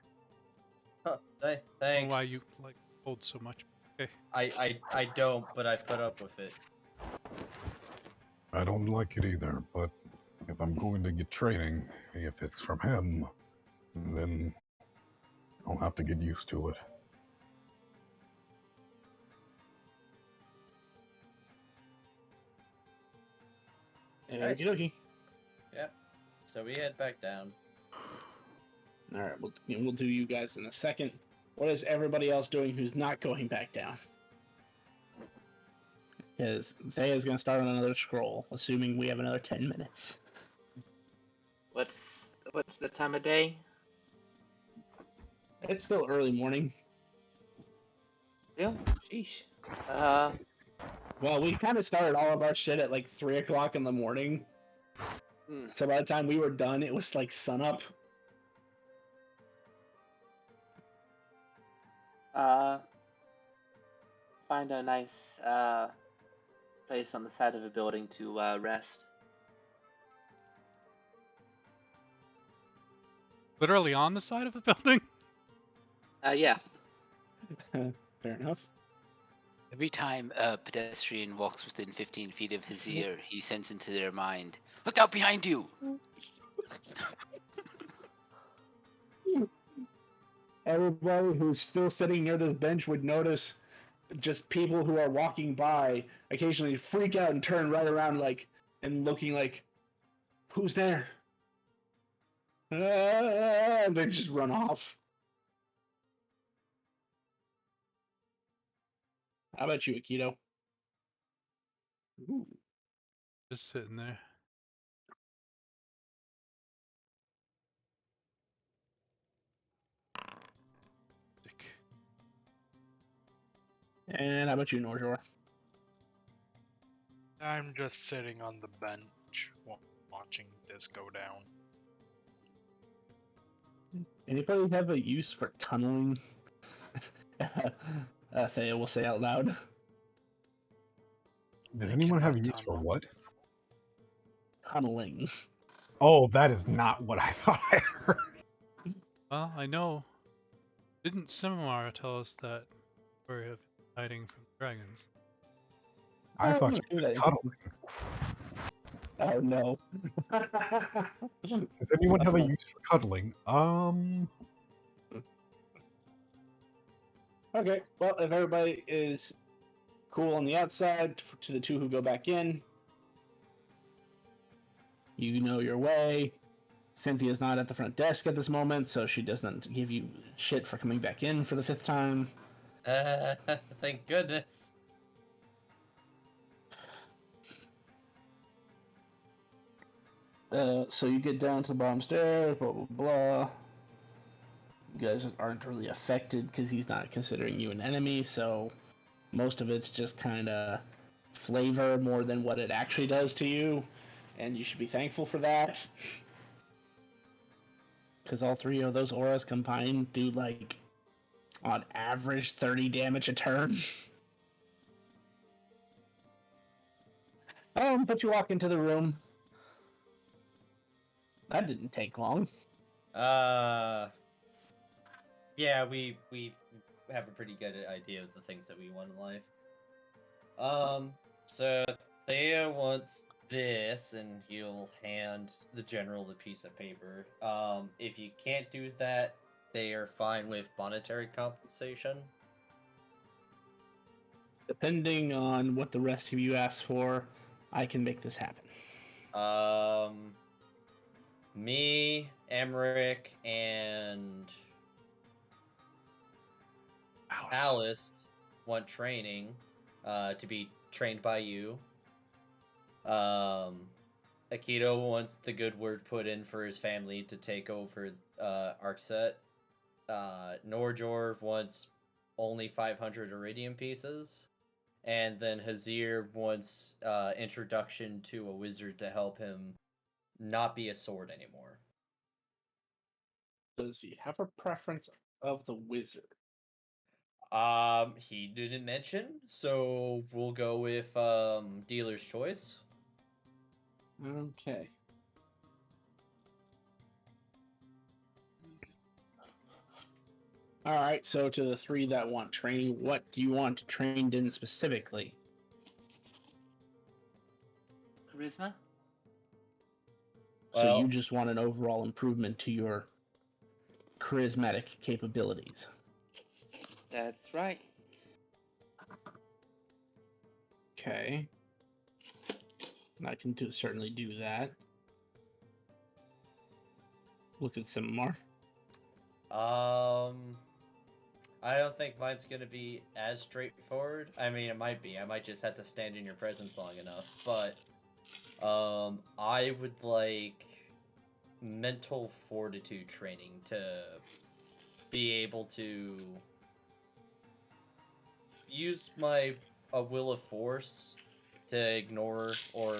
Huh, I don't thanks. know why you like hold so much. Okay. I don't, but I put up with it. I don't like it either, but if I'm going to get training, if it's from him, then I'll have to get used to it. Okie dokie. Yep. So we head back down. All right, we'll do you guys in a second. What is everybody else doing who's not going back down? Because Thea's going to start on another scroll, assuming we have another 10 minutes. What's the time of day? It's still early morning. Still? Sheesh. Well, we kind of started all of our shit at like 3 o'clock in the morning. Hmm. So by the time we were done, it was like sunup. Find a nice place on the side of a building to rest. Literally on the side of the building? Yeah. Fair enough. every time a pedestrian walks within 15 feet of his ear, he sends into their mind, "Look out behind you!" Everybody who's still sitting near this bench would notice just people who are walking by occasionally freak out and turn right around and looking like, who's there? And they just run off. How about you, Aikido? Ooh. Just sitting there. Dick. And how about you, Norjor? I'm just sitting on the bench watching this go down. Anybody have a use for tunneling? Thea will say out loud. Does I anyone have cannot use for tunnel. what? Tunneling. Oh, that is not what I thought I heard. Well, I know. Didn't Simar tell us that story of hiding from dragons? I Oh, thought no, you do meant that. cuddling. Oh no. Does anyone have a use for cuddling? Okay, well, if everybody is cool on the outside, to the 2 who go back in, you know your way. Cynthia's not at the front desk at this moment, so she doesn't give you shit for coming back in for the 5th time. Thank goodness. So you get down to the bottom stairs, blah, blah, blah. You guys aren't really affected because he's not considering you an enemy, so most of it's just kind of flavor more than what it actually does to you, and you should be thankful for that. Because all 3 of those auras combined do, like, on average, 30 damage a turn. But you walk into the room. That didn't take long. Yeah, we have a pretty good idea of the things that we want in life. So Thea wants this, and he'll hand the general the piece of paper. If you can't do that, they are fine with monetary compensation. Depending on what the rest of you ask for, I can make this happen. Me, Emmerich, and Alice want training, to be trained by you. Akito wants the good word put in for his family to take over Arcset. Norjor wants only 500 iridium pieces. And then Hazir wants introduction to a wizard to help him not be a sword anymore. Does he have a preference of the wizard? He didn't mention, so we'll go with dealer's choice. Okay. All right, so to the three that want training, what do you want trained in specifically? Charisma? So you Well, just want an overall improvement to your charismatic capabilities. That's right. Okay. I can certainly do that. Look at some more. I don't think mine's gonna be as straightforward. I mean, it might be. I might just have to stand in your presence long enough. But I would like mental fortitude training to be able to use my will of force to ignore or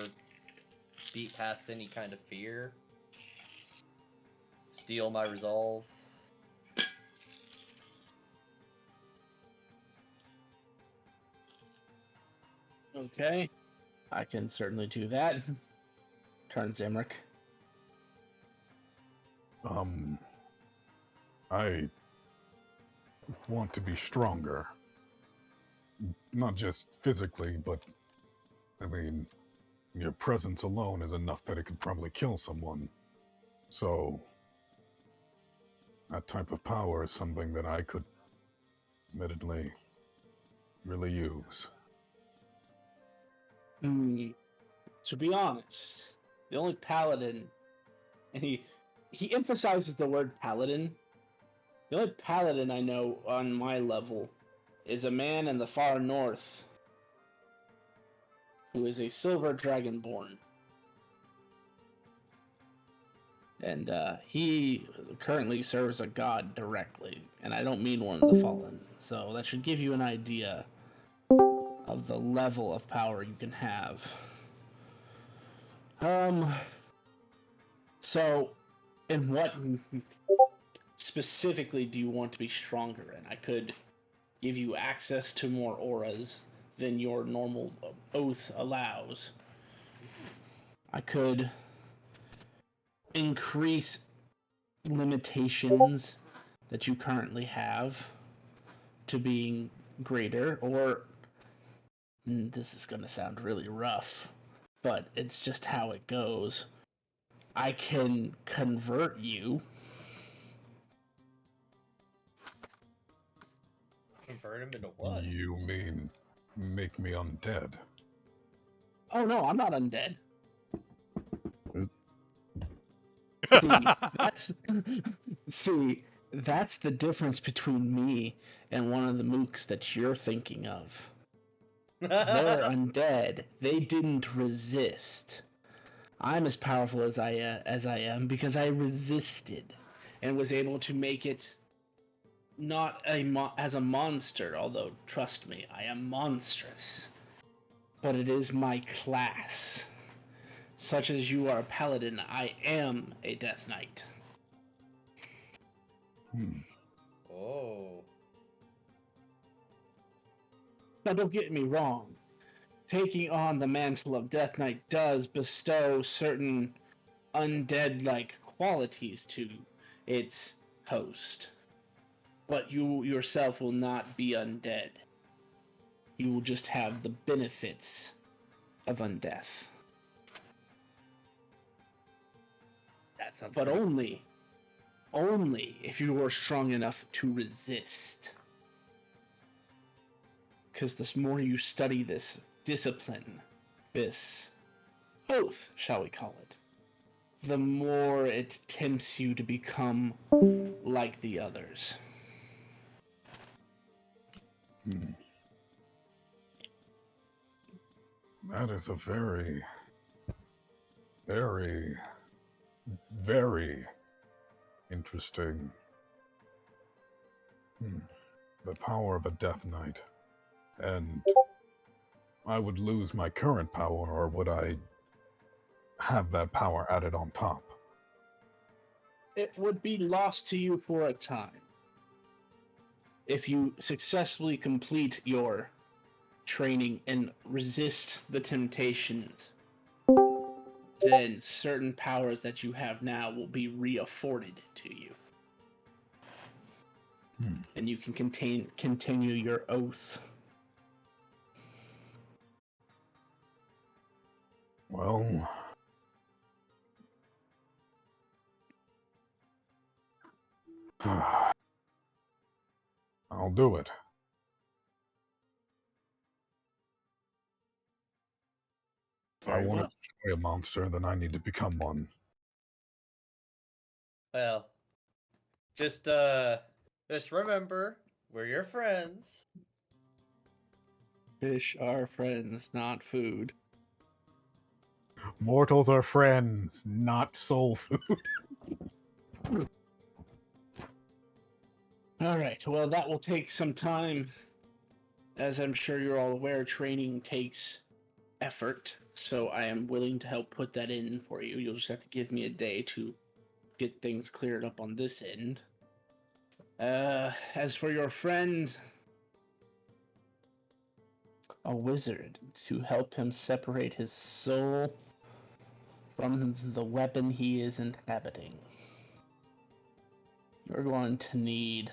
beat past any kind of fear. Steal my resolve. Okay. I can certainly do that. Turns Emmerich. I want to be stronger. Not just physically, but I mean, your presence alone is enough that it could probably kill someone. So, that type of power is something that I could, admittedly, really use. To be honest, the only paladin, and he emphasizes the word paladin. The only paladin I know on my level is a man in the far north who is a silver dragonborn. And he currently serves a god directly, and I don't mean one of the fallen. So that should give you an idea of the level of power you can have. So, in what specifically do you want to be stronger in? I could give you access to more auras than your normal oath allows. I could increase limitations that you currently have to being greater, or this is going to sound really rough, but it's just how it goes. I can convert you. Convert him into what? You mean make me undead? Oh no, I'm not undead. See, that's the difference between me and one of the mooks that you're thinking of. They're undead. They didn't resist. I'm as powerful as I am because I resisted and was able to make it not as a monster, although trust me, I am monstrous. But it is my class. Such as you are a paladin, I am a death knight. Oh. Now don't get me wrong. Taking on the mantle of Death Knight does bestow certain undead-like qualities to its host. But you yourself will not be undead. You will just have the benefits of undeath. That sounds But pretty. only if you are strong enough to resist. Because the more you study this discipline, this oath, shall we call it, the more it tempts you to become like the others. Hmm. That is a very, very, very interesting. The power of a Death Knight. And I would lose my current power, or would I have that power added on top? It would be lost to you for a time. If you successfully complete your training and resist the temptations, then certain powers that you have now will be reafforded to you. And you can continue your oath. Well, I'll do it. If I Very want well. to destroy a monster, then I need to become one. Well, just remember, we're your friends. Fish are friends, not food. Mortals are friends, not soul food. All right, well, that will take some time. As I'm sure you're all aware, training takes effort, so I am willing to help put that in for you. You'll just have to give me a day to get things cleared up on this end. As for your friend, a wizard, to help him separate his soul from the weapon he is inhabiting, you're going to need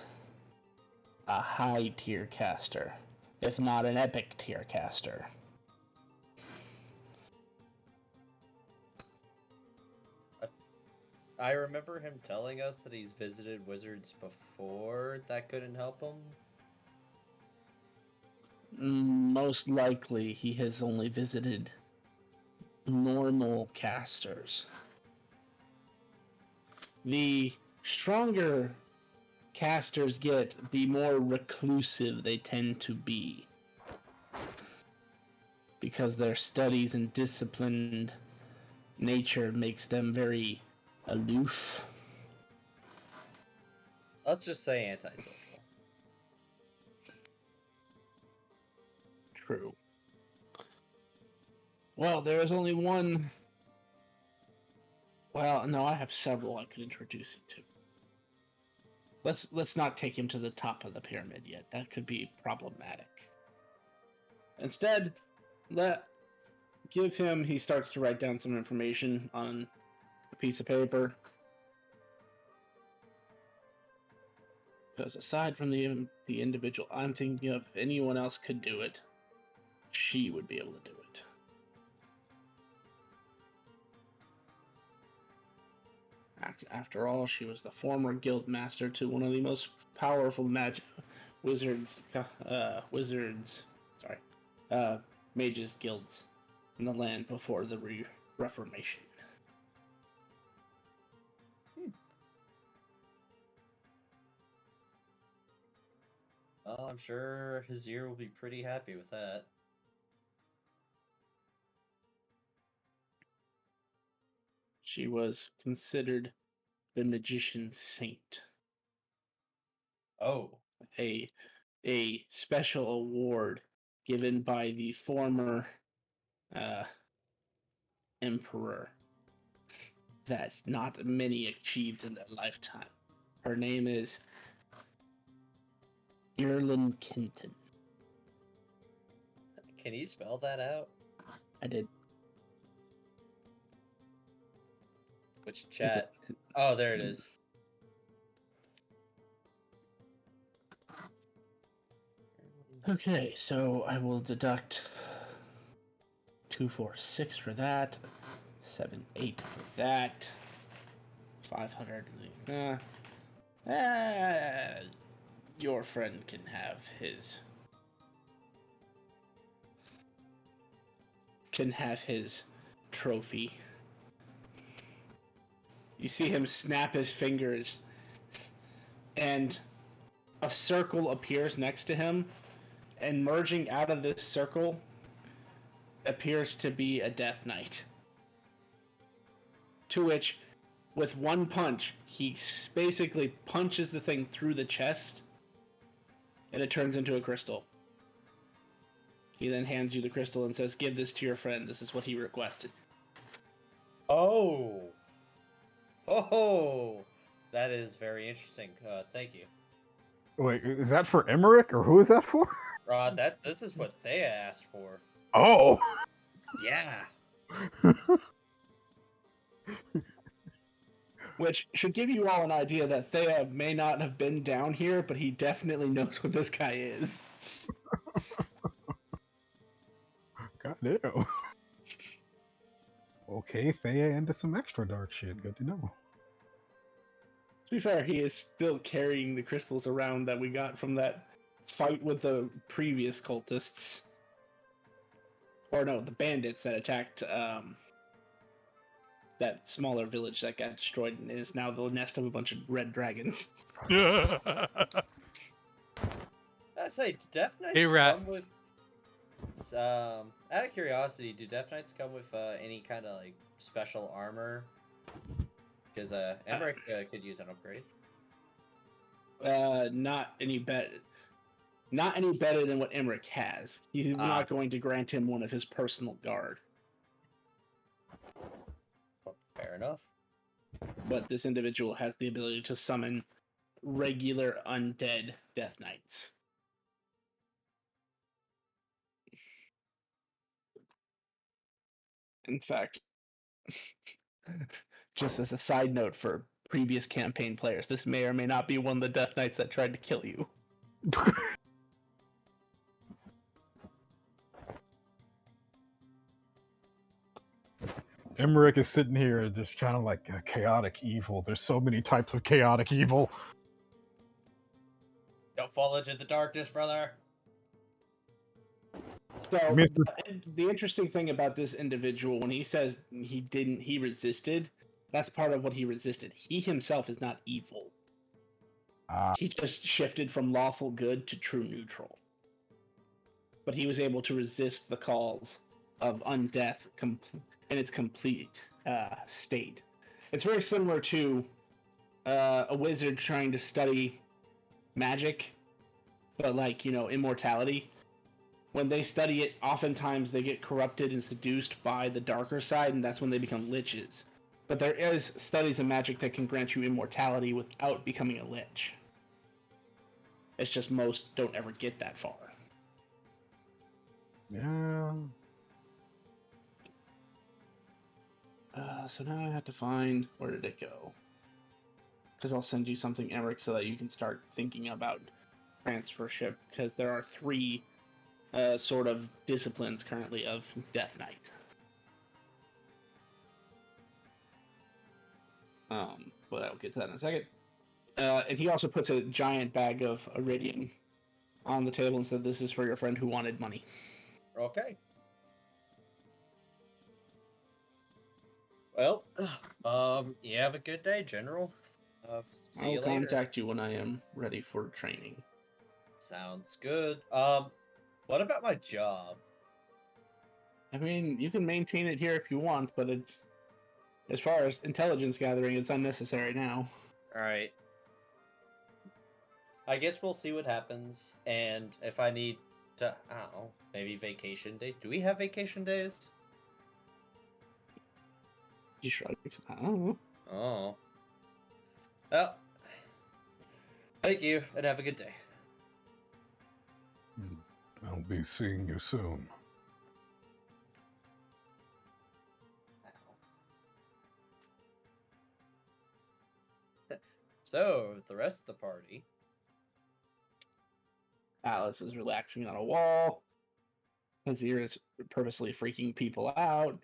a high tier caster, if not an epic tier caster. I remember him telling us that he's visited wizards before that couldn't help him. Most likely, he has only visited normal casters. The stronger casters get, the more reclusive they tend to be, because their studies and disciplined nature makes them very aloof. Let's just say antisocial. True. Well, there is only one. Well, no, I have several I could introduce you to. Let's not take him to the top of the pyramid yet. That could be problematic. Instead, give him. He starts to write down some information on a piece of paper. Because aside from the individual I'm thinking of, if anyone else could do it, she would be able to do it. After all, she was the former guild master to one of the most powerful mages guilds in the land before the Reformation. Well, I'm sure his ear will be pretty happy with that. She was considered the magician's saint. Oh. A special award given by the former emperor that not many achieved in their lifetime. Her name is Irlin Kenton. Can you spell that out? I did. Which chat? Oh, there it is. Okay, so I will deduct 2, 4, 6 for that, 7, 8 for that, 500. Your friend can have his trophy. You see him snap his fingers, and a circle appears next to him, and merging out of this circle appears to be a Death Knight. To which, with one punch, he basically punches the thing through the chest, and it turns into a crystal. He then hands you the crystal and says, "Give this to your friend. This is what he requested." Oh. Oh, that is very interesting. Thank you. Wait, is that for Emmerich, or who is that for? This is what Thea asked for. Oh! Yeah. Which should give you all an idea that Thea may not have been down here, but he definitely knows what this guy is. Goddamn. Okay, Thea into some extra dark shit. Good to know. To be fair, he is still carrying the crystals around that we got from that fight with the previous cultists. Or no, the bandits that attacked that smaller village that got destroyed and is now the nest of a bunch of red dragons. I say, do Death Knights Hey, Rat. come with... out of curiosity, do Death Knights come with any kind of like special armor? Because Emmerich could use an upgrade. Not any better. Not any better than what Emmerich has. He's not going to grant him one of his personal guard. Fair enough. But this individual has the ability to summon regular undead Death Knights. In fact, just as a side note for previous campaign players, this may or may not be one of the Death Knights that tried to kill you. Emmerich is sitting here just kind of like chaotic evil. There's so many types of chaotic evil. Don't fall into the darkness, brother. So Mr. the interesting thing about this individual, when he says he resisted, that's part of what he resisted. He himself is not evil. He just shifted from lawful good to true neutral. But he was able to resist the calls of undeath in its complete state. It's very similar to a wizard trying to study magic, but like, immortality. When they study it, oftentimes they get corrupted and seduced by the darker side, and that's when they become liches. But there is studies of magic that can grant you immortality without becoming a lich. It's just most don't ever get that far. Yeah. So now I have to find, where did it go? Because I'll send you something, Emmerich, so that you can start thinking about transfership, because there are 3 sort of disciplines currently of Death Knight. But I'll get to that in a second. And he also puts a giant bag of iridium on the table and said, "This is for your friend who wanted money." Okay. Well, you have a good day, General. See you I'll later. contact you when I am ready for training. Sounds good. What about my job? I mean, you can maintain it here if you want, but it's, as far as intelligence gathering, it's unnecessary now. Alright. I guess we'll see what happens, and if I need to, I don't know, maybe vacation days. Do we have vacation days? He shrugs. I don't know. Oh. Well, thank you, and have a good day. I'll be seeing you soon. So, the rest of the party. Alice is relaxing on a wall. Azir is purposely freaking people out.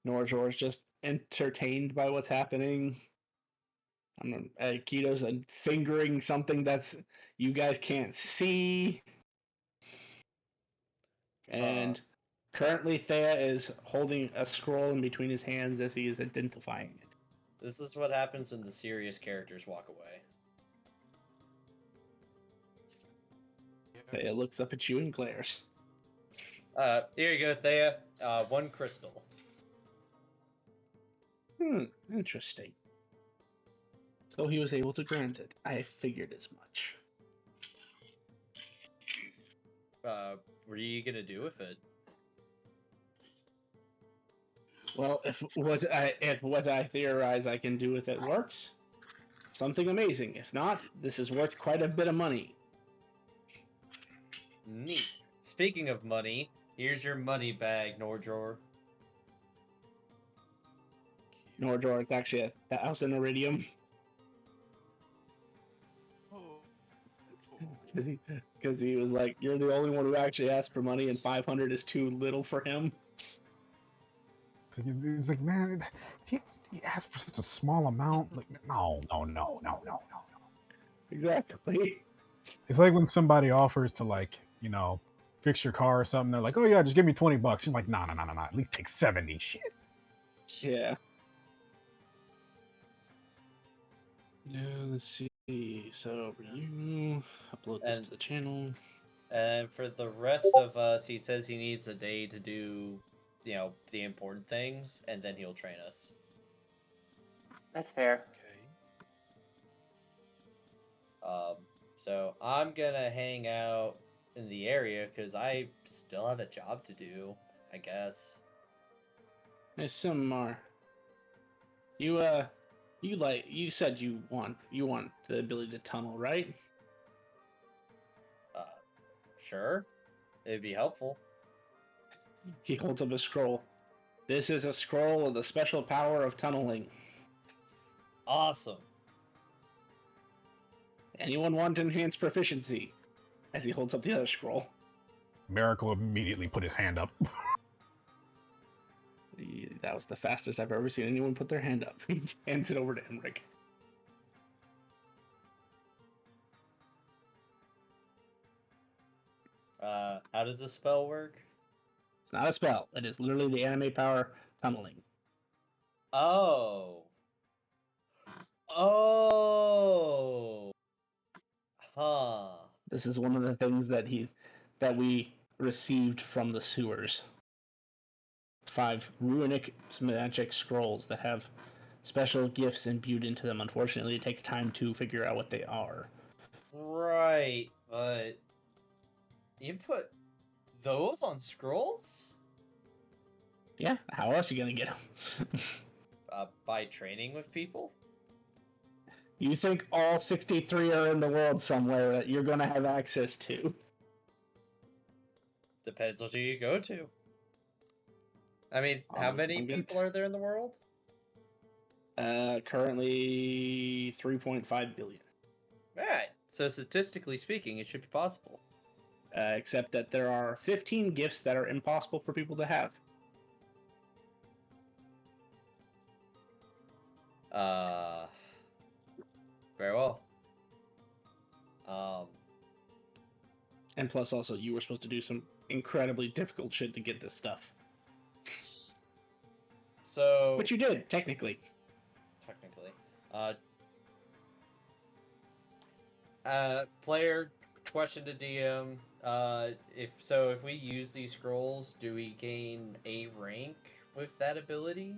Norjor is just entertained by what's happening. Keto's fingering something that's you guys can't see. And currently Thea is holding a scroll in between his hands as he is identifying it. This is what happens when the serious characters walk away. Thea looks up at you and glares. Here you go, Thea. 1 crystal. Interesting. So he was able to grant it. I figured as much. What are you gonna do with it? Well, if what I theorize I can do with it works, something amazing. If not, this is worth quite a bit of money. Neat. Speaking of money, here's your money bag, Norjor. Nordor, it's actually 1,000 iridium. Because he was like, you're the only one who actually asked for money, and 500 is too little for him. He's like, man, he asked for such a small amount. Like, no. Exactly. It's like when somebody offers to, like, fix your car or something. They're like, oh yeah, just give me $20. You're like, no. At least take 70. Shit. Yeah. Let's see. So you upload this to the channel. And for the rest of us, he says he needs a day to do, the important things, and then he'll train us. That's fair. So I'm gonna hang out in the area because I still have a job to do, I guess. Hey, Simar. You said you want the ability to tunnel, right? Sure. It'd be helpful. He holds up a scroll. This is a scroll of the special power of tunneling. Awesome. Anyone want enhanced proficiency? As he holds up the other scroll. Miracle immediately put his hand up. That was the fastest I've ever seen anyone put their hand up. He hands it over to Emric. How does the spell work? It's not a spell. It is literally the anime power tunneling. Oh. Oh. Huh. This is one of the things that we received from the sewers. 5 runic magic scrolls that have special gifts imbued into them. Unfortunately, it takes time to figure out what they are. Right, but you put those on scrolls? Yeah, how else are you gonna get them? By training with people? You think all 63 are in the world somewhere that you're gonna have access to? Depends on who you go to. I mean, how many people are there in the world? Currently 3.5 billion. Alright, so statistically speaking, it should be possible. Except that there are 15 gifts that are impossible for people to have. Very well. And plus, also, you were supposed to do some incredibly difficult shit to get this stuff. So... Which you did, technically. Player question to DM. If we use these scrolls, do we gain a rank with that ability?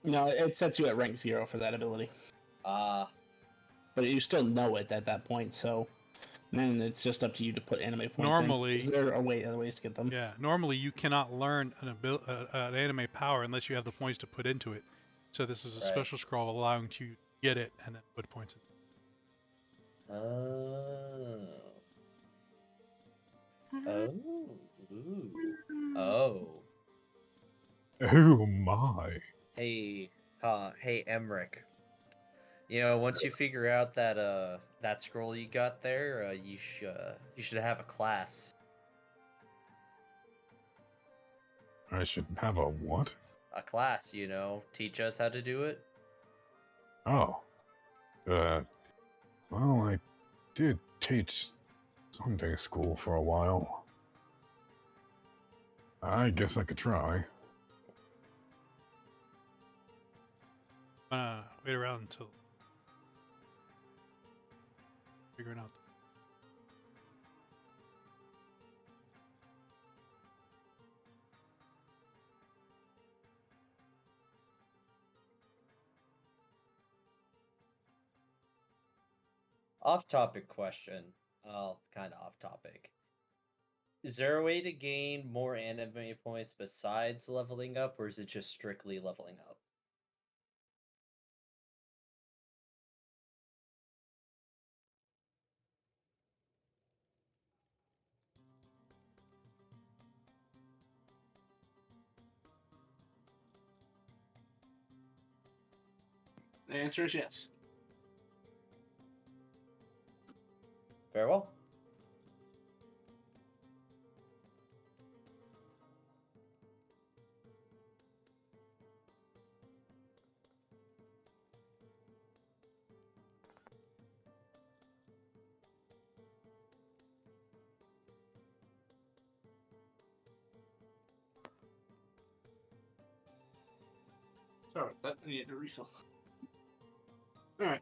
No, it sets you at rank 0 for that ability. But you still know it at that point, so then it's just up to you to put anime points Normally, in. There are other ways to get them. Yeah, normally you cannot learn an anime power unless you have the points to put into it. So this is a special scroll allowing you to get it and then put points in. Oh Oh my. Hey Emric. You know, once you figure out that that scroll you got there, you should have a class. I should have a what? A class, you know, teach us how to do it. Oh. Well, I did teach Sunday school for a while. I guess I could try. Wait around until figuring out. Off-topic question. Kind of off-topic. Is there a way to gain more anime points besides leveling up, or is it just strictly leveling up? The answer is yes. Very well. Sorry, that I need to refill. All right.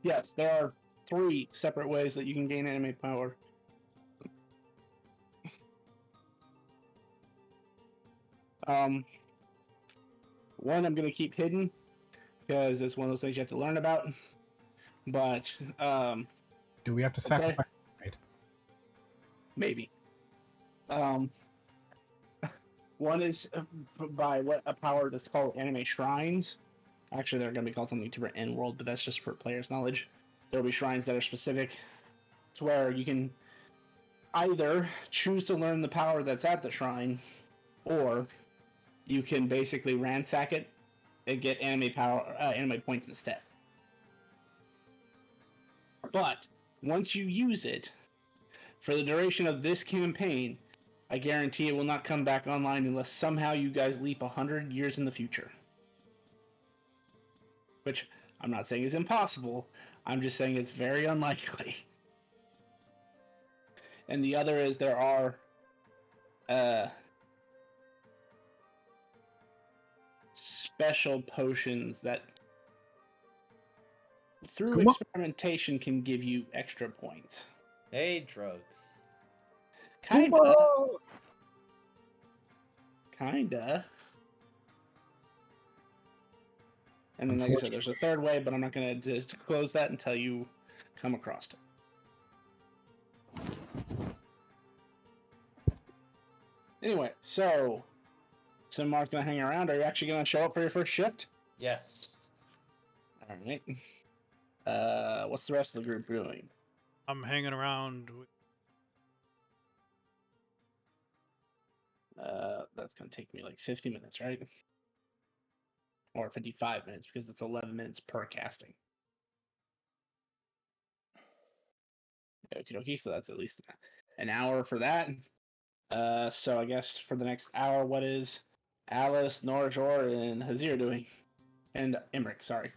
Yes, there are 3 separate ways that you can gain anime power. One I'm gonna keep hidden because it's one of those things you have to learn about. But Do we have to okay, sacrifice? maybe. One is by what a power that's called anime shrines. Actually, they're going to be called something different in world, but that's just for players' knowledge. There will be shrines that are specific to where you can either choose to learn the power that's at the shrine, or you can basically ransack it and get anime power, anime points instead. But once you use it, for the duration of this campaign, I guarantee it will not come back online unless somehow you guys leap 100 years in the future. Which I'm not saying is impossible, I'm just saying it's very unlikely. And the other is there are special potions that through Come on. experimentation can give you extra points. Hey, drugs. Kinda. And then, like I said, there's a third way, but I'm not going to disclose that until you come across it. Anyway, so Mark's going to hang around. Are you actually going to show up for your first shift? Yes. All right. What's the rest of the group doing? I'm hanging around. That's going to take me like 50 minutes, right? Or 55 minutes because it's 11 minutes per casting. Okie dokie, so that's at least an hour for that. So I guess for the next hour, what is Alice, Norjor, and Hazir doing? And Emmerich, sorry.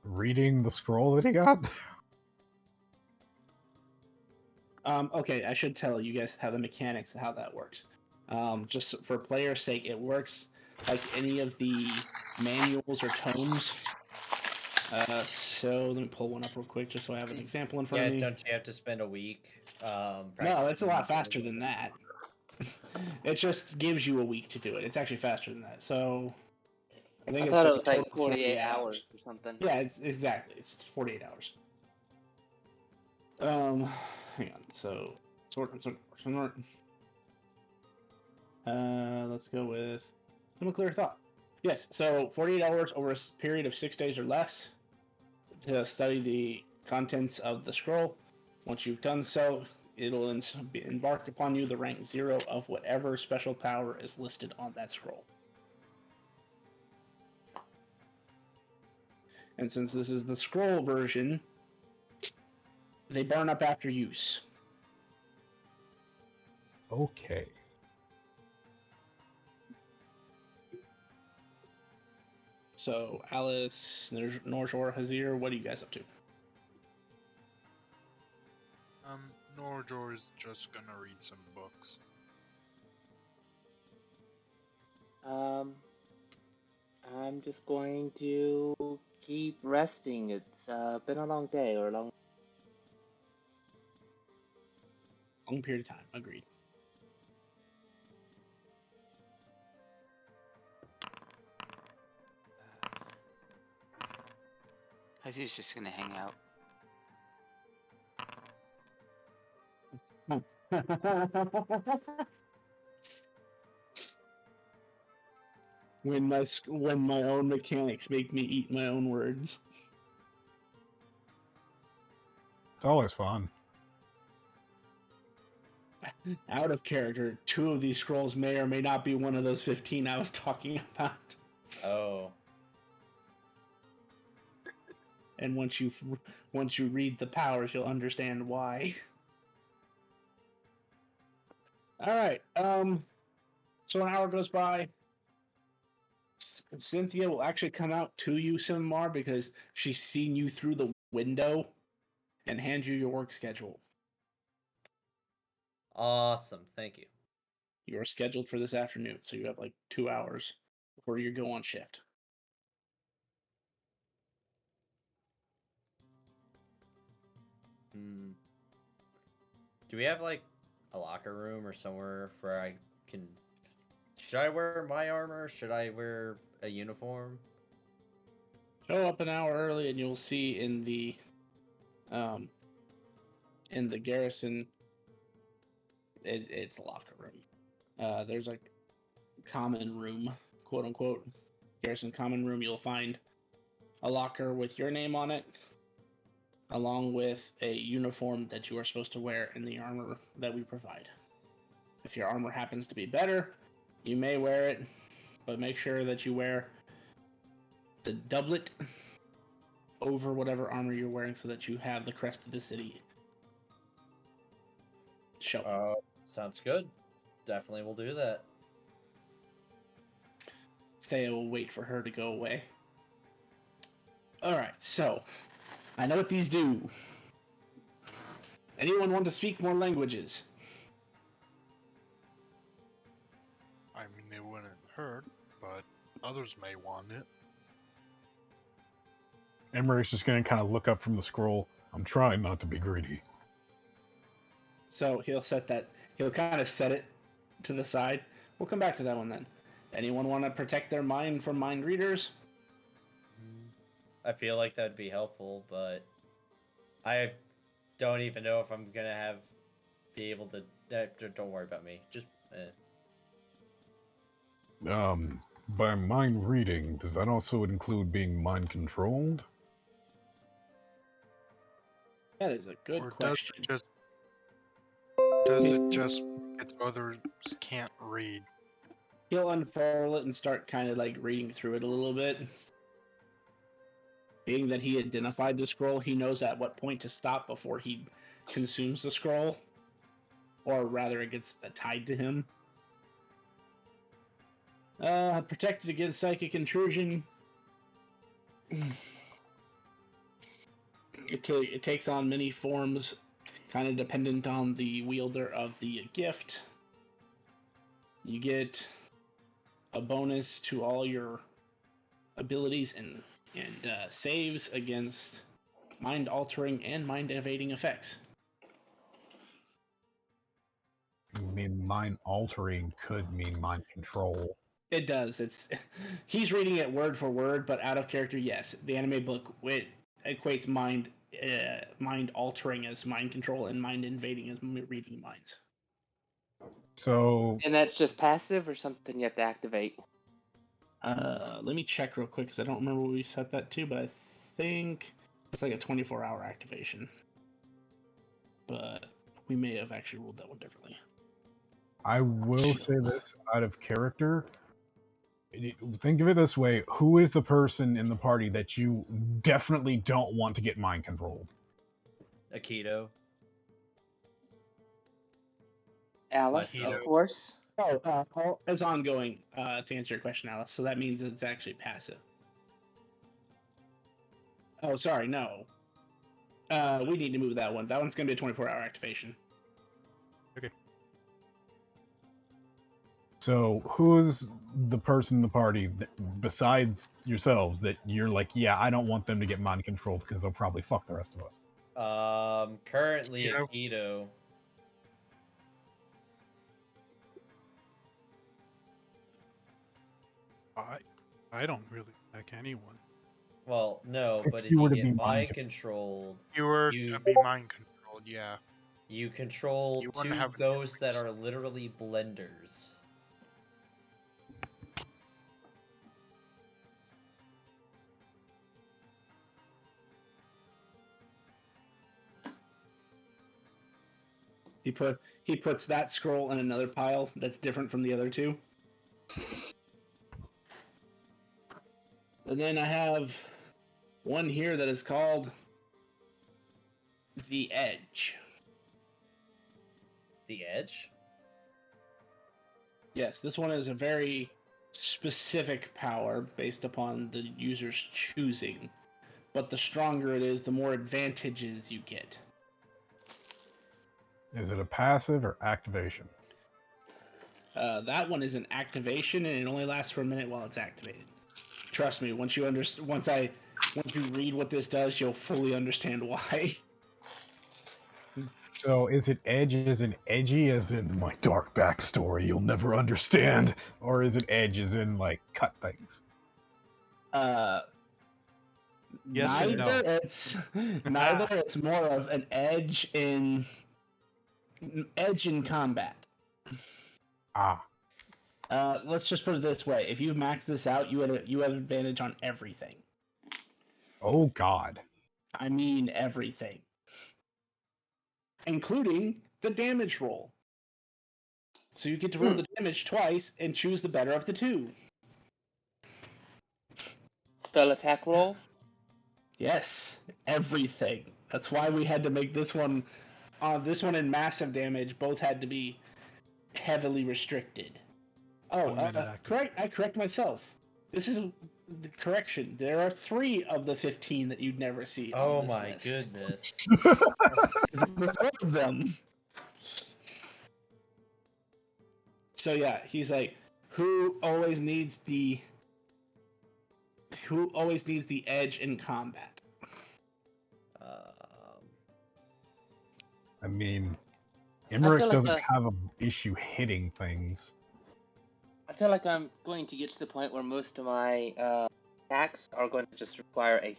Reading the scroll that he got? Okay, I should tell you guys how the mechanics of how that works. Just for player's sake, it works like any of the manuals or tomes. So let me pull one up real quick just so I have an example in front of me. Don't you have to spend a week? No, that's a lot faster than that. It just gives you a week to do it. It's actually faster than that. So I think I it's thought a it was like total of 48 hours or something. Yeah, exactly. It's 48 hours. Hang on. So sort. Let's go with some clear thought. Yes. So 48 hours over a period of 6 days or less to study the contents of the scroll. Once you've done so, it'll embark upon you the rank 0 of whatever special power is listed on that scroll. And since this is the scroll version, they burn up after use. Okay. So, Alice, Norshore, Hazir, what are you guys up to? Norjor's just gonna read some books. I'm just going to keep resting. It's been a long day or a long. Long period of time. Agreed. Hazir's just gonna hang out. when my own mechanics make me eat my own words. It's always fun. Out of character, 2 of these scrolls may or may not be one of those 15 I was talking about. Oh. And once you read the powers, you'll understand why. All right. So an hour goes by. Cynthia will actually come out to you, Simar, because she's seen you through the window, and hand you your work schedule. Awesome. Thank you. You are scheduled for this afternoon, so you have like 2 hours before you go on shift. Hmm. Do we have like a locker room or somewhere where I can? Should I wear my armor? Should I wear a uniform? Show up an hour early, and you'll see in the garrison. It's a locker room. There's like common room, quote unquote, garrison common room. You'll find a locker with your name on it, along with a uniform that you are supposed to wear in the armor that we provide. If your armor happens to be better, you may wear it, but make sure that you wear the doublet over whatever armor you're wearing so that you have the crest of the city show. Sounds good. Definitely will do that. Thea will wait for her to go away. Alright, so I know what these do. Anyone want to speak more languages? I mean, it wouldn't hurt, but others may want it. Emery's just gonna kind of look up from the scroll. I'm trying not to be greedy. So he'll kind of set it to the side. We'll come back to that one then. Anyone want to protect their mind from mind readers? I feel like that would be helpful, but I don't even know if I'm gonna be able to. Don't worry about me. Just. By mind reading, does that also include being mind controlled? That is a good Or question. does it just it's others can't read? He'll unfurl it and start kind of like reading through it a little bit. Being that he identified the scroll, he knows at what point to stop before he consumes the scroll. Or rather, it gets tied to him. Protected against psychic intrusion. It takes on many forms, kind of dependent on the wielder of the gift. You get a bonus to all your abilities and saves against mind altering and mind evading effects. I mean, mind altering could mean mind control. It does. He's reading it word for word, but out of character, yes. The anime book equates mind altering as mind control and mind invading as reading minds. So, And that's just passive or something you have to activate? Let me check real quick because I don't remember what we set that to, but I think it's like a 24-hour activation. But we may have actually ruled that one differently. I will say this out of character. Think of it this way: who is the person in the party that you definitely don't want to get mind controlled? Aikido. Alice, Myself. of course. It's ongoing, to answer your question, Alice. So that means it's actually passive. Oh, sorry, no. We need to move that one. That one's going to be a 24-hour activation. So, who's the person in the party that, besides yourselves that you're like, yeah, I don't want them to get mind controlled because they'll probably fuck the rest of us? Currently Aikido. Aikido. I don't really like anyone. Well, no, If but if you you were to get be mind mind controlled, You were You- to be mind controlled, yeah. you control You wouldn't two have a ghosts that choice. are literally blenders. He puts that scroll in another pile that's different from the other two. And then I have one here that is called the Edge. The Edge? Yes, this one is a very specific power based upon the user's choosing. But the stronger it is, the more advantages you get. Is it a passive or activation? That one is an activation, and it only lasts for a minute while it's activated. Trust me, once you read what this does, you'll fully understand why. So, is it edge as in edgy, as in my dark backstory you'll never understand? Or is it edge as in, like, cut things? Yes and neither. no. Neither. It's more of an edge in combat. Ah, Let's just put it this way: if you max this out, you have advantage on everything. oh god. I mean everything, including the damage roll. So you get to roll the damage twice and choose the better of the two. Spell attack roll. Yes, everything. That's why we had to make this one. This one and massive damage both had to be heavily restricted. Oh, 1 minute active. correct. I correct myself. This is the correction. There are 3 of the 15 that you'd never see. Oh on this my list. goodness. There's 4 of them. So yeah, he's like, who always needs the edge in combat? I mean, feel Emmerich like doesn't have an issue hitting things. I feel like I'm going to get to the point where most of my attacks are going to just require a.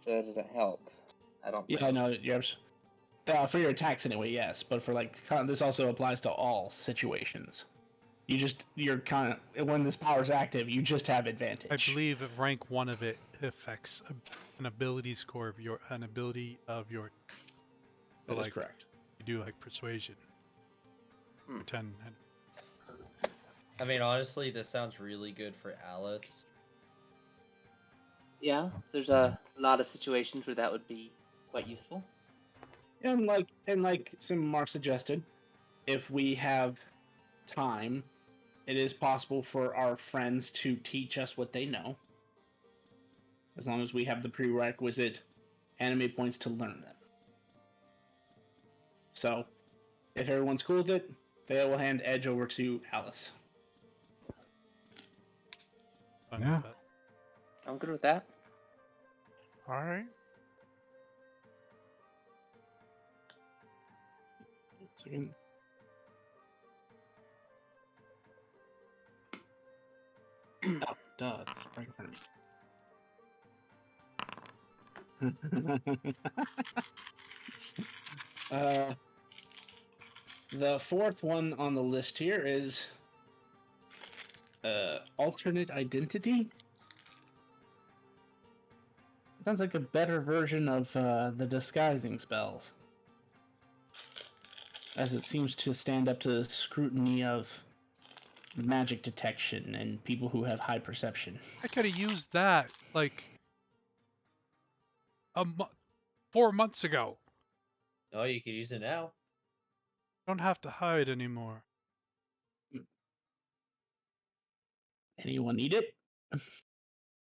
So that doesn't help. I don't. Yeah, think. no, for your attacks anyway, yes, but for this also applies to all situations. You're kind of, when this power's active, you just have advantage. I believe rank 1 of it affects an ability score of your that is like, correct. You do like persuasion. Hmm. 10. I mean, honestly, this sounds really good for Alice. Yeah, there's a lot of situations where that would be quite useful. And like some Mark suggested, if we have time, it is possible for our friends to teach us what they know, as long as we have the prerequisite anime points to learn them. So, if everyone's cool with it, they will hand Edge over to Alice. Fine Yeah. with that. I'm good with that. Alright. Second. Oh, duh, it's right in front of me. The 4th one on the list here is alternate identity. Sounds like a better version of the disguising spells, as it seems to stand up to the scrutiny of magic detection and people who have high perception. I could have used that like 4 months ago. Oh, you could use it now. Don't have to hide anymore. Anyone need it?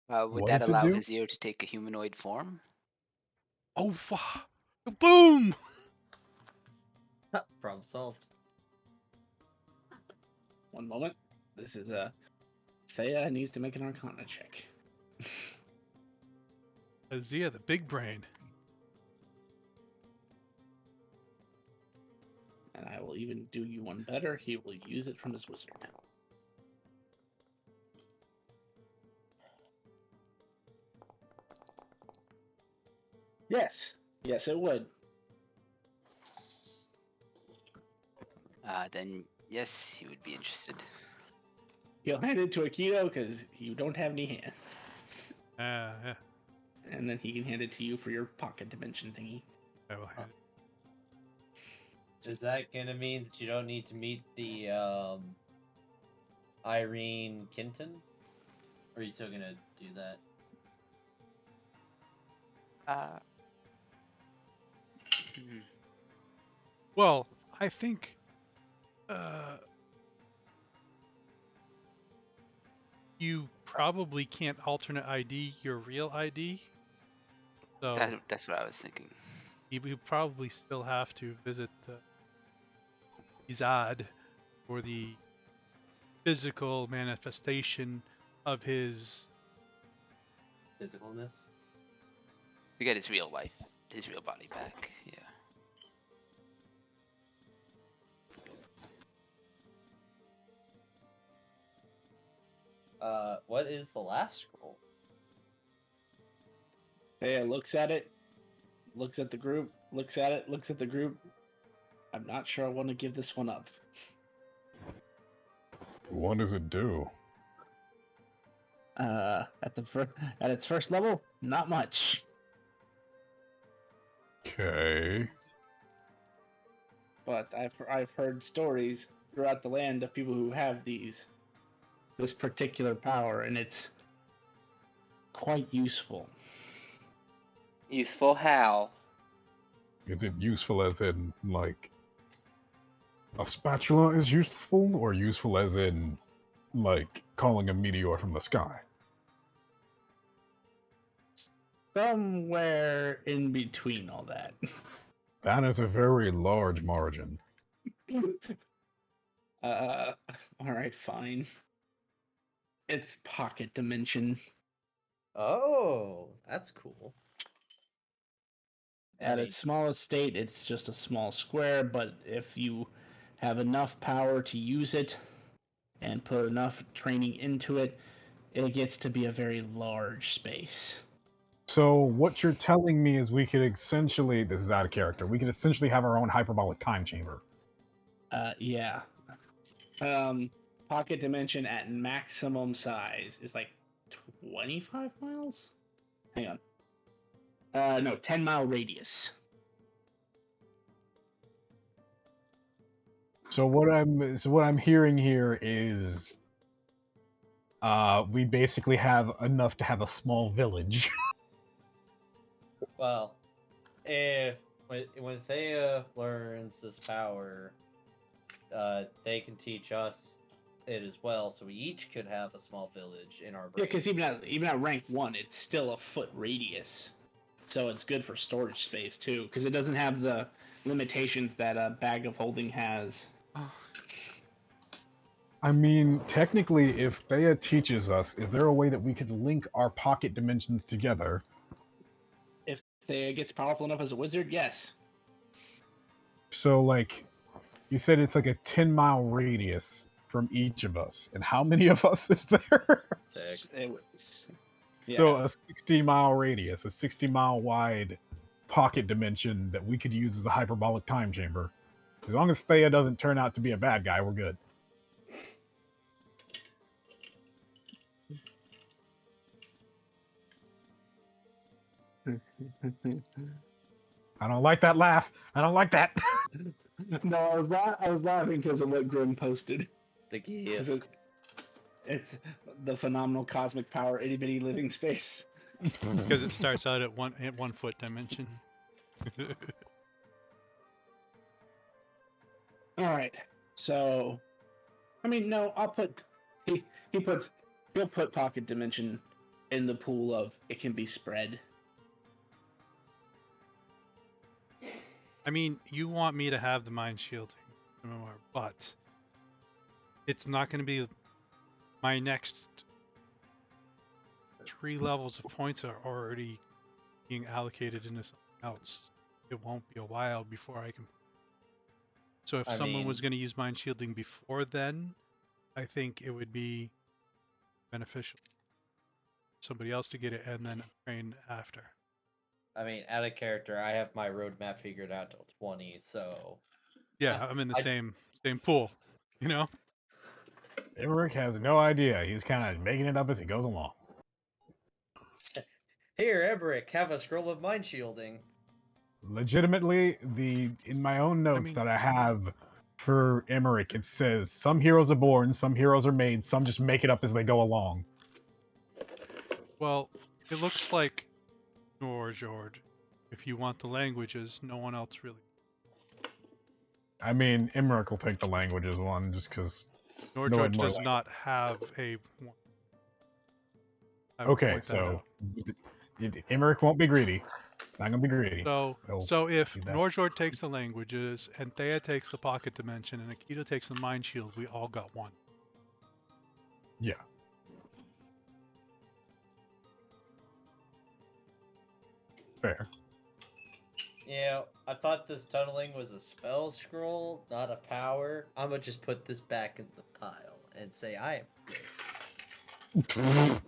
Would What that does it allow do? Hazir to take a humanoid form? Oh, boom! Problem solved. One moment. This is Thea needs to make an Arcana check. Azia, the big brain. And I will even do you one better. He will use it from his wizard now. Yes. Yes, it would. Then yes, he would be interested. He'll hand it to Akito because you don't have any hands. Yeah. And then he can hand it to you for your pocket dimension thingy. I will hand Is that gonna mean that you don't need to meet the Irene Kinton? Or are you still gonna do that? Hmm. Well, I think you probably can't alternate ID your real ID. So That's what I was thinking. you probably still have to visit Izad for the physical manifestation of his. Physicalness? To get his real life, his real body back. Yeah. What is the last scroll? Thea looks at it, looks at the group, looks at it, looks at the group. I'm not sure I want to give this one up. What does it do? At its first level, not much. Okay. But I've heard stories throughout the land of people who have this particular power, and it's quite useful. Useful how? Is it useful as in, like, a spatula is useful, or useful as in, like, calling a meteor from the sky? Somewhere in between all that. That is a very large margin. All right, fine. It's pocket dimension. Oh, that's cool. I At mean, its smallest state, it's just a small square, but if you have enough power to use it and put enough training into it, it gets to be a very large space. So what you're telling me is we could essentially, this is out of character, we could essentially have our own hyperbolic time chamber. Yeah. Pocket dimension at maximum size is like 25 miles? Hang on. No, 10-mile radius. So what I'm hearing here is we basically have enough to have a small village. well, when Thea learns this power, they can teach us it as well, so we each could have a small village in our Yeah, brain. because even at rank 1, it's still a foot radius. So it's good for storage space, too, because it doesn't have the limitations that a bag of holding has. I mean, technically, if Thea teaches us, is there a way that we could link our pocket dimensions together? If Thea gets powerful enough as a wizard, yes. So, like, you said it's like a 10-mile radius from each of us. And how many of us is there? 6. Yeah. So a 60-mile radius, a 60-mile wide pocket dimension that we could use as a hyperbolic time chamber. As long as Thea doesn't turn out to be a bad guy, we're good. I don't like that laugh. I don't like that. No, I was laughing because of what Grim posted. The gift. It's the phenomenal cosmic power itty bitty living space. Because it starts out at 1 foot dimension. All right. So, I mean, no, I'll put he'll put pocket dimension in the pool of it can be spread. I mean, you want me to have the mind shielding, but it's not going to be my next 3 levels of points are already being allocated into something else. It won't be a while before I can. So if someone was going to use mind shielding before then, I think it would be beneficial. Somebody else to get it and then train after. I mean, out of character, I have my roadmap figured out till 20, so Yeah, I'm in the same pool, you know? Emmerich has no idea. He's kind of making it up as he goes along. here, Emmerich, have a scroll of mind shielding. Legitimately, in my own notes that I have for Emmerich, it says some heroes are born, some heroes are made, some just make it up as they go along. Well, it looks like Norjord. If you want the languages, no one else really. I mean, Emmerich will take the languages one just because. Norjord does not have a. Okay, so Emmerich won't be greedy. It's not gonna be greedy. So if Norjord takes the languages and Thea takes the pocket dimension and Akita takes the mind shield, we all got one. Yeah. Fair. Yeah, I thought this tunneling was a spell scroll, not a power. I'm gonna just put this back in the pile and say I am good.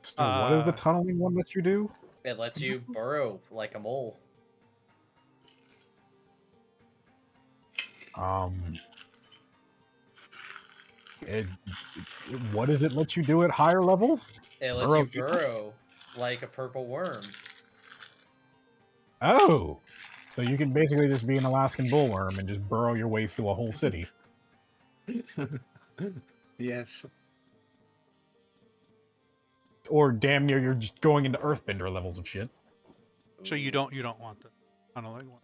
So what does the tunneling one let you do? It lets you burrow like a mole. What does it let you do at higher levels? It lets you burrow like a purple worm. Oh, so you can basically just be an Alaskan bullworm and just burrow your way through a whole city. Yes. Or damn near you're just going into Earthbender levels of shit. So you don't want the tunneling one.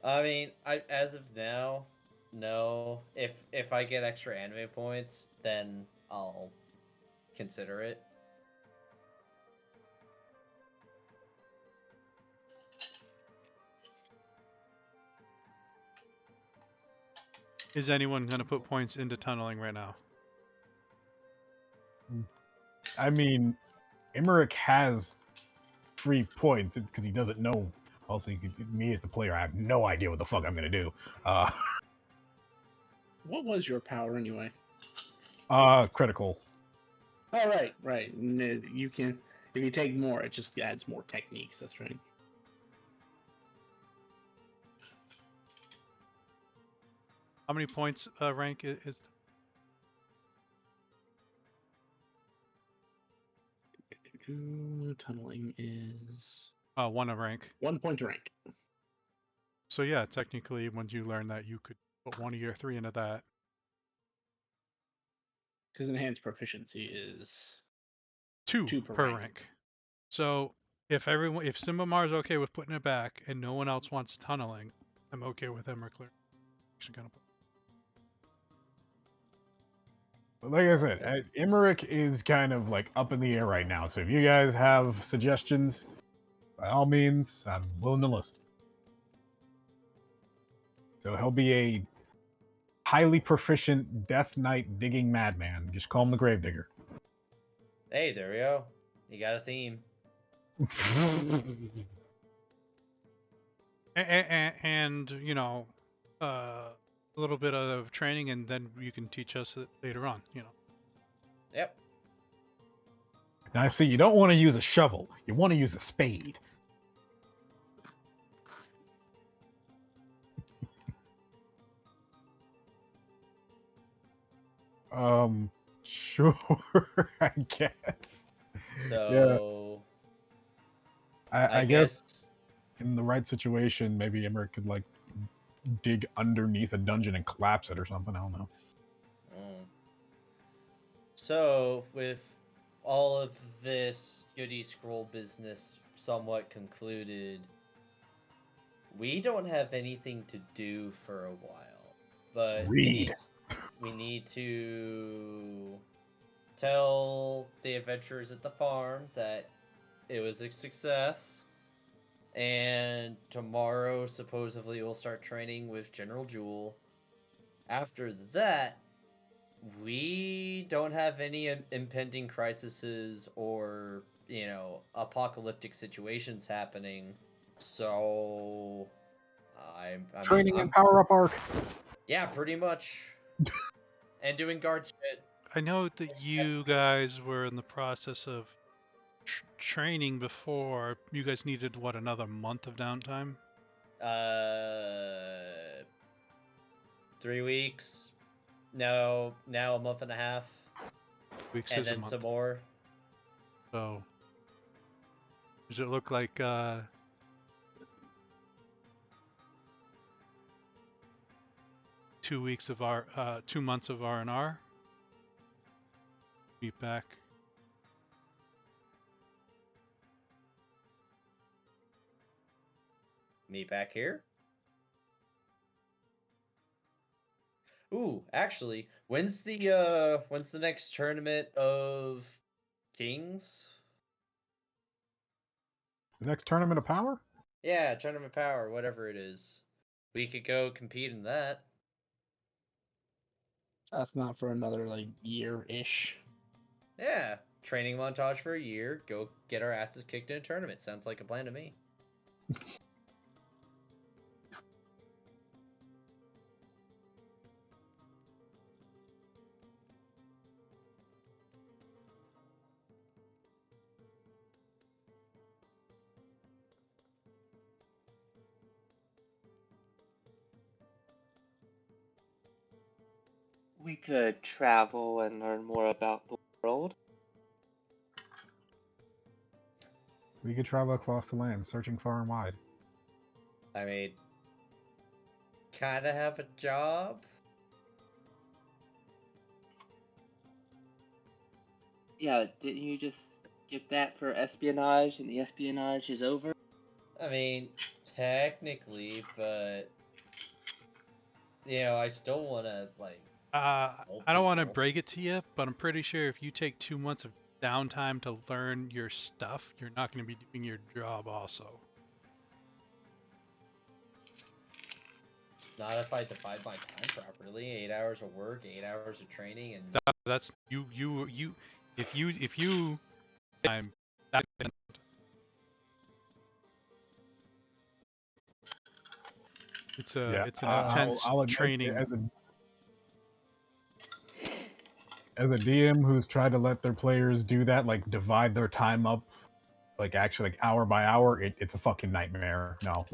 I mean, as of now, no. If I get extra anime points, then I'll consider it. Is anyone going to put points into tunneling right now? I mean, Emmerich has 3 points because he doesn't know. Also, me as the player, I have no idea what the fuck I'm gonna do. What was your power anyway? Critical. Oh, right. You can, if you take more, it just adds more techniques. That's right. How many points rank is? Tunneling is 1 a rank. 1 point rank. So yeah, technically, once you learn that, you could put 1 of your 3 into that. Because enhanced proficiency is 2 per rank. So if Simba Mar's okay with putting it back and no one else wants tunneling, I'm okay with Emmerich gonna put. Like I said, Emmerich is kind of like up in the air right now. So if you guys have suggestions, by all means, I'm willing to listen. So he'll be a highly proficient Death Knight digging madman. Just call him the Gravedigger. Hey, there we go. You got a theme. And you know, a little bit of training, and then you can teach us it later on. You know. Yep. Now, I see you don't want to use a shovel. You want to use a spade. Sure, I guess. So, yeah. I guess in the right situation, maybe Emmerich could like dig underneath a dungeon and collapse it or something. I don't know. Mm. So, with all of this goody scroll business somewhat concluded, we don't have anything to do for a while. But Read. we need to tell the adventurers at the farm that it was a success. And tomorrow, supposedly, we'll start training with General Jewel. After that, we don't have any impending crises or, apocalyptic situations happening. So, Training and power up arc. Yeah, pretty much. And doing guard shit. I know that you guys were in the process of training before. You guys needed, what, another month of downtime? 3 weeks. No, now a month and a half. Weeks And is a then month. some more. So, does it look like 2 weeks of 2 months of R&R? Meet back. Meet back here. Ooh, actually, when's the next tournament of Kings? The next tournament of power? Yeah, tournament power, whatever it is. We could go compete in that. That's not for another like year-ish. Yeah, training montage for a year. Go get our asses kicked in a tournament. Sounds like a plan to me. We could travel and learn more about the world. We could travel across the land, searching far and wide. I mean, kinda have a job. Yeah, didn't you just get that for espionage and the espionage is over? I mean, technically, but I still want to I help don't want to people. break it to you, but I'm pretty sure if you take 2 months of downtime to learn your stuff, you're not going to be doing your job also. Not if I divide my time properly. 8 hours of work, 8 hours of training, and That's if you time that it's an intense I'll admit, training. as a DM who's tried to let their players do that, like divide their time up, like actually like hour by hour, it's a fucking nightmare. No.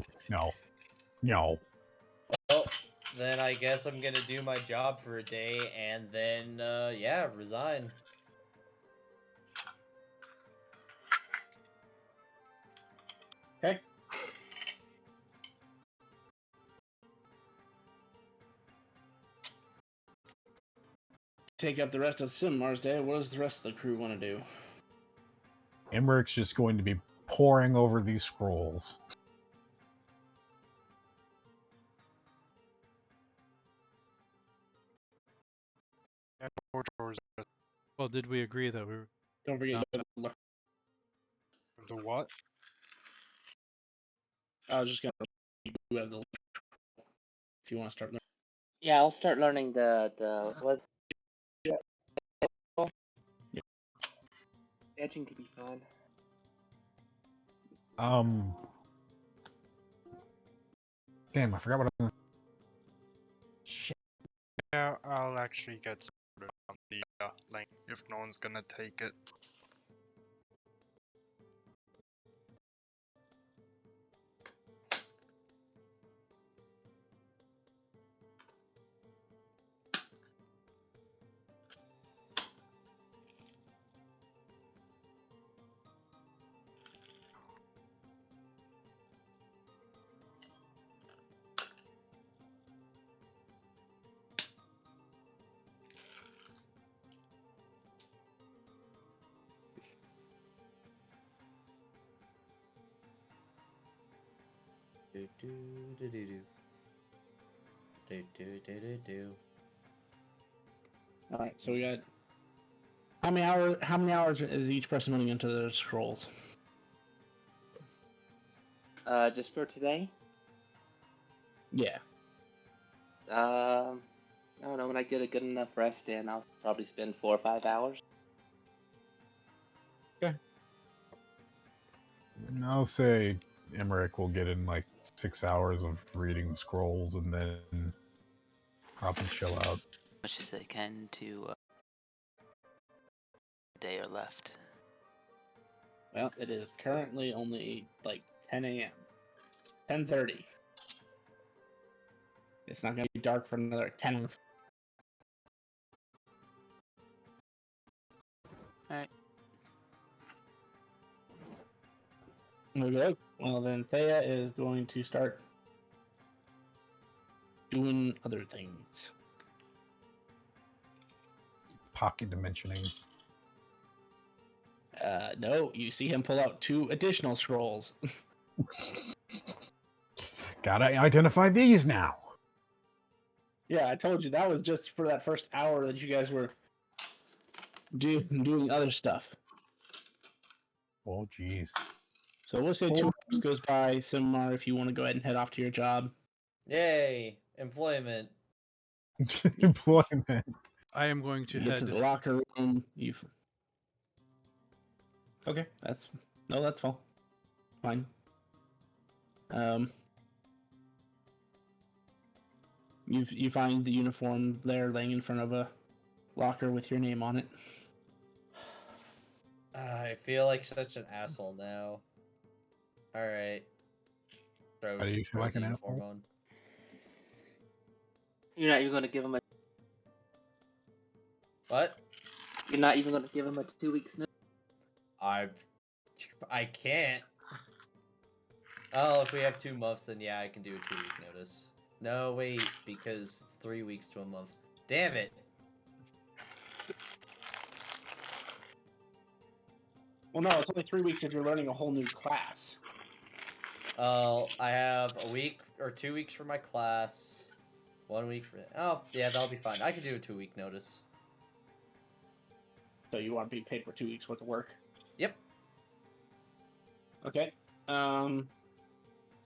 well, then I guess I'm gonna do my job for a day and then resign. Okay. Take up the rest of Cinmar's day. What does the rest of the crew want to do? Emmerich's just going to be poring over these scrolls. Well, did we agree that we were Don't forget. The what? I was just gonna. You have the link if you want to start. Yeah, I'll start learning the was edging could be fun. Damn, I forgot what I was. Shit. Yeah, I'll actually get started on the link if no one's gonna take it. Do do do do do. Do do do do do. All right, so we got how many hours is each person running into the scrolls? Just for today. Yeah. I don't know. When I get a good enough rest in, I'll probably spend 4 or 5 hours. And I'll say Emmerich will get in like 6 hours of reading the scrolls and then probably chill out. Much as they can to a day or left. Well, it is currently only like 10 a.m. 10:30. It's not going to be dark for another 10. Alright. Okay. Well, then Thea is going to start doing other things. Pocket dimensioning. No, you see him pull out 2 additional scrolls. Gotta identify these now. Yeah, I told you that was just for that first hour that you guys were doing other stuff. Oh, jeez. So we'll say 2 hours goes by. Simar, if you want to go ahead and head off to your job. Yay! Employment. Employment. I am going to You get to head. the locker room. Okay, that's fine. Fine. You find the uniform there laying in front of a locker with your name on it. I feel like such an asshole now. Alright. How do you feel like the an uniform asshole? on. You're not even going to give him a. What? You're not even going to give him a 2 weeks notice. I can't. Oh, if we have 2 months, then yeah, I can do a 2-week notice. No, wait, because it's 3 weeks to a month. Damn it! Well, no, it's only 3 weeks if you're learning a whole new class. I have a week or 2 weeks for my class. 1 week for. Oh, yeah, that'll be fine. I can do a 2-week notice. So you want to be paid for 2 weeks worth of work. Yep. Okay. So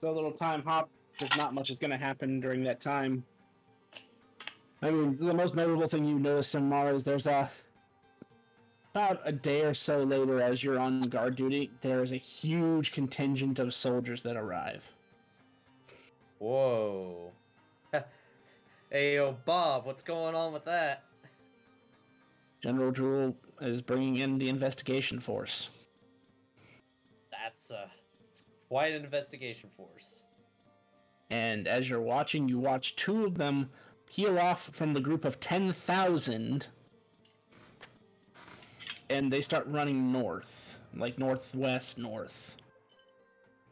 a little time hop, because not much is going to happen during that time. I mean, the most notable thing you notice in Mara is there's about a day or so later, as you're on guard duty, there is a huge contingent of soldiers that arrive. Whoa. Hey, yo, Bob, what's going on with that? General Jewel is bringing in the investigation force. It's quite an investigation force. And as you're watching, you watch 2 of them peel off from the group of 10,000, and they start running north, like northwest north.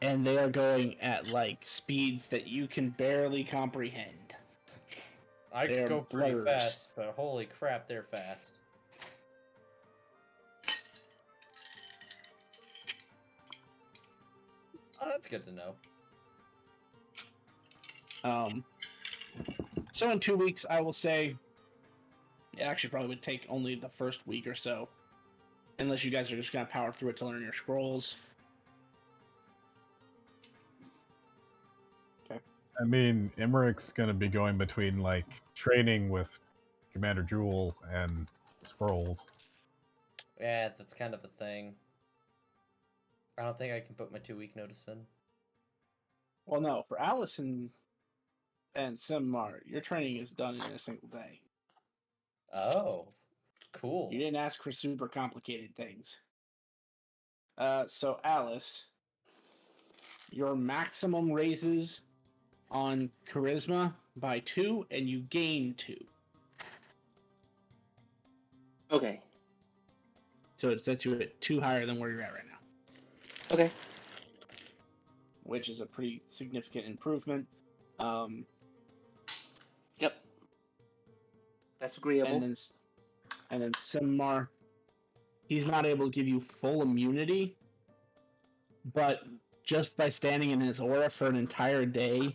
And they are going at like speeds that you can barely comprehend. I They're could go pretty blurs. fast, but holy crap, they're fast. Oh, that's good to know. So in 2 weeks, I will say, it actually probably would take only the first week or so, unless you guys are just gonna power through it to learn your scrolls. Okay. I mean, Emmerich's gonna be going between like training with Commander Jewel and scrolls. Yeah, that's kind of a thing. I don't think I can put my 2-week notice in. Well, no, for Allison and Simar, your training is done in a single day. Oh, cool. You didn't ask for super complicated things. So Alice, your maximum raises on charisma by 2, and you gain 2. Okay. So it sets you at 2 higher than where you're at right now, Okay. which is a pretty significant improvement. Yep. That's agreeable. And then Simar, he's not able to give you full immunity, but just by standing in his aura for an entire day,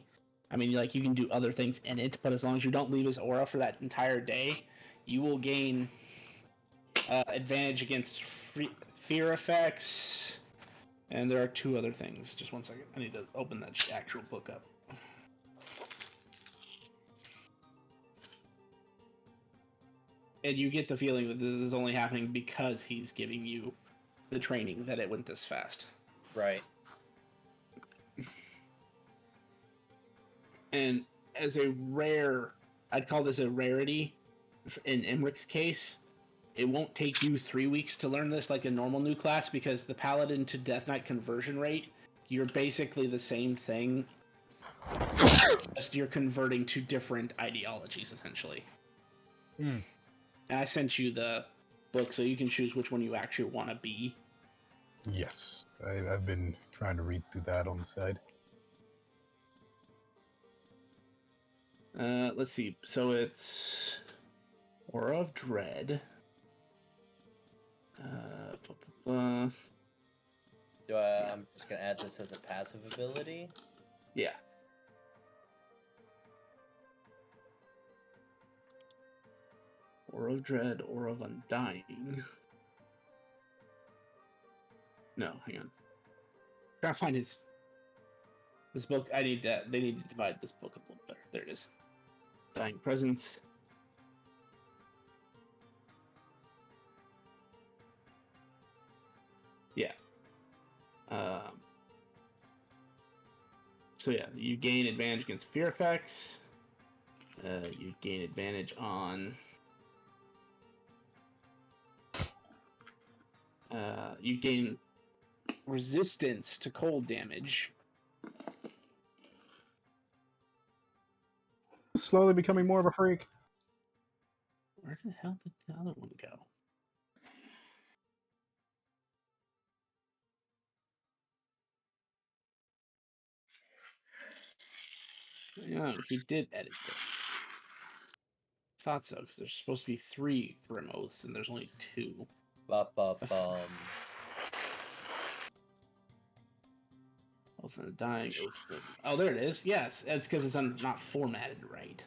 I mean, like, you can do other things in it, but as long as you don't leave his aura for that entire day, you will gain advantage against fear effects, and there are 2 other things. Just one second. I need to open that actual book up. And you get the feeling that this is only happening because he's giving you the training that it went this fast. Right. And as a rare, I'd call this a rarity in Emrich's case. It won't take you 3 weeks to learn this like a normal new class, because the Paladin to Death Knight conversion rate, you're basically the same thing. Just you're converting to different ideologies, essentially. Mm. And I sent you the book, so you can choose which one you actually want to be. Yes, I've been trying to read through that on the side. Let's see. So it's Aura of Dread. I'm just gonna add this as a passive ability. Yeah. Aura of Dread, Aura of Undying. No, hang on. Trying to find this book. They need to divide this book up a little better. There it is. Dying Presence. Yeah. So yeah, you gain advantage against fear effects. You gain advantage on. You gain resistance to cold damage. Slowly becoming more of a freak. Where the hell did the other one go? Yeah, he did edit this. Thought so, because there's supposed to be 3 Grim Oaths, and there's only 2. Oath Oath of the Dying, Oath of... Oh, there it is. Yes, it's because it's not formatted right.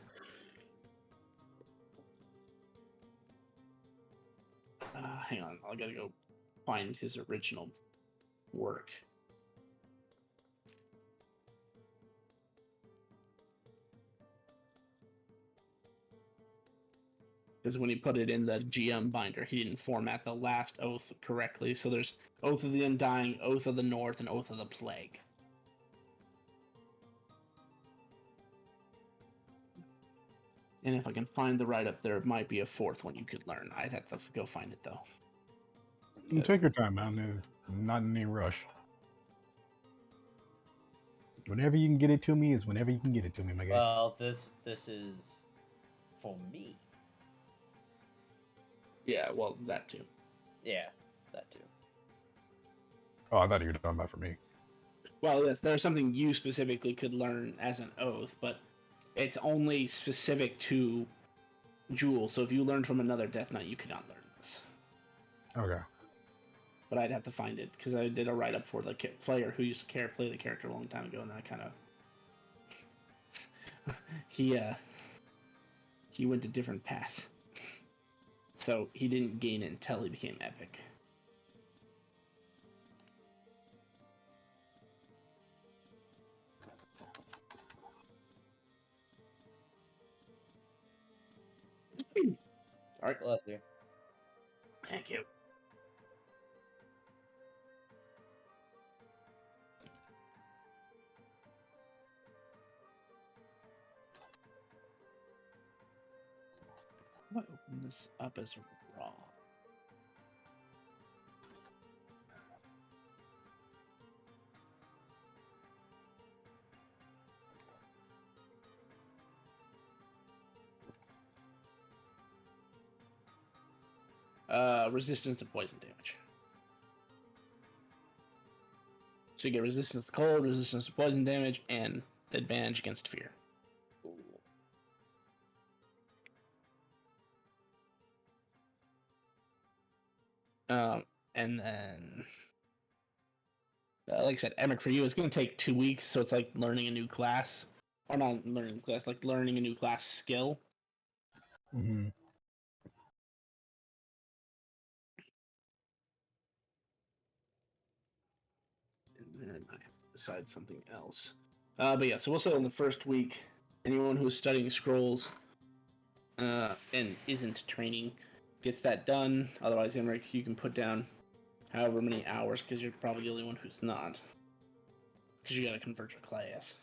Hang on, I gotta go find his original work. Because when he put it in the GM binder, he didn't format the last oath correctly. So there's Oath of the Undying, Oath of the North, and Oath of the Plague. And if I can find the write-up, there might be a 4th one you could learn. I'd have to go find it, though. Take your time, man. It's not in any rush. Whenever you can get it to me is whenever you can get it to me, my guy. Well, this is for me. Yeah, well, that too. Yeah, that too. Oh, I thought you were talking about for me. Well, yes, there's something you specifically could learn as an oath, but it's only specific to Jewel. So if you learned from another Death Knight, you cannot learn this. Okay. But I'd have to find it, because I did a write-up for the player who used to play the character a long time ago, and then I kind of... he went a different path. So he didn't gain it until he became epic. Alright. Bless you. Thank you. How do I open this up as raw? Resistance to poison damage. So you get resistance to cold, resistance to poison damage, and advantage against fear. And then like I said, Emmerich, for you, it's going to take 2 weeks, so it's like learning a new class. Or not learning a new class, like learning a new class skill. Mhm. And then I have to decide something else. But yeah, so we'll say in the first week, anyone who's studying scrolls and isn't training gets that done. Otherwise, Emmerich, you can put down however many hours, because you're probably the only one who's not. Because you got to convert your class.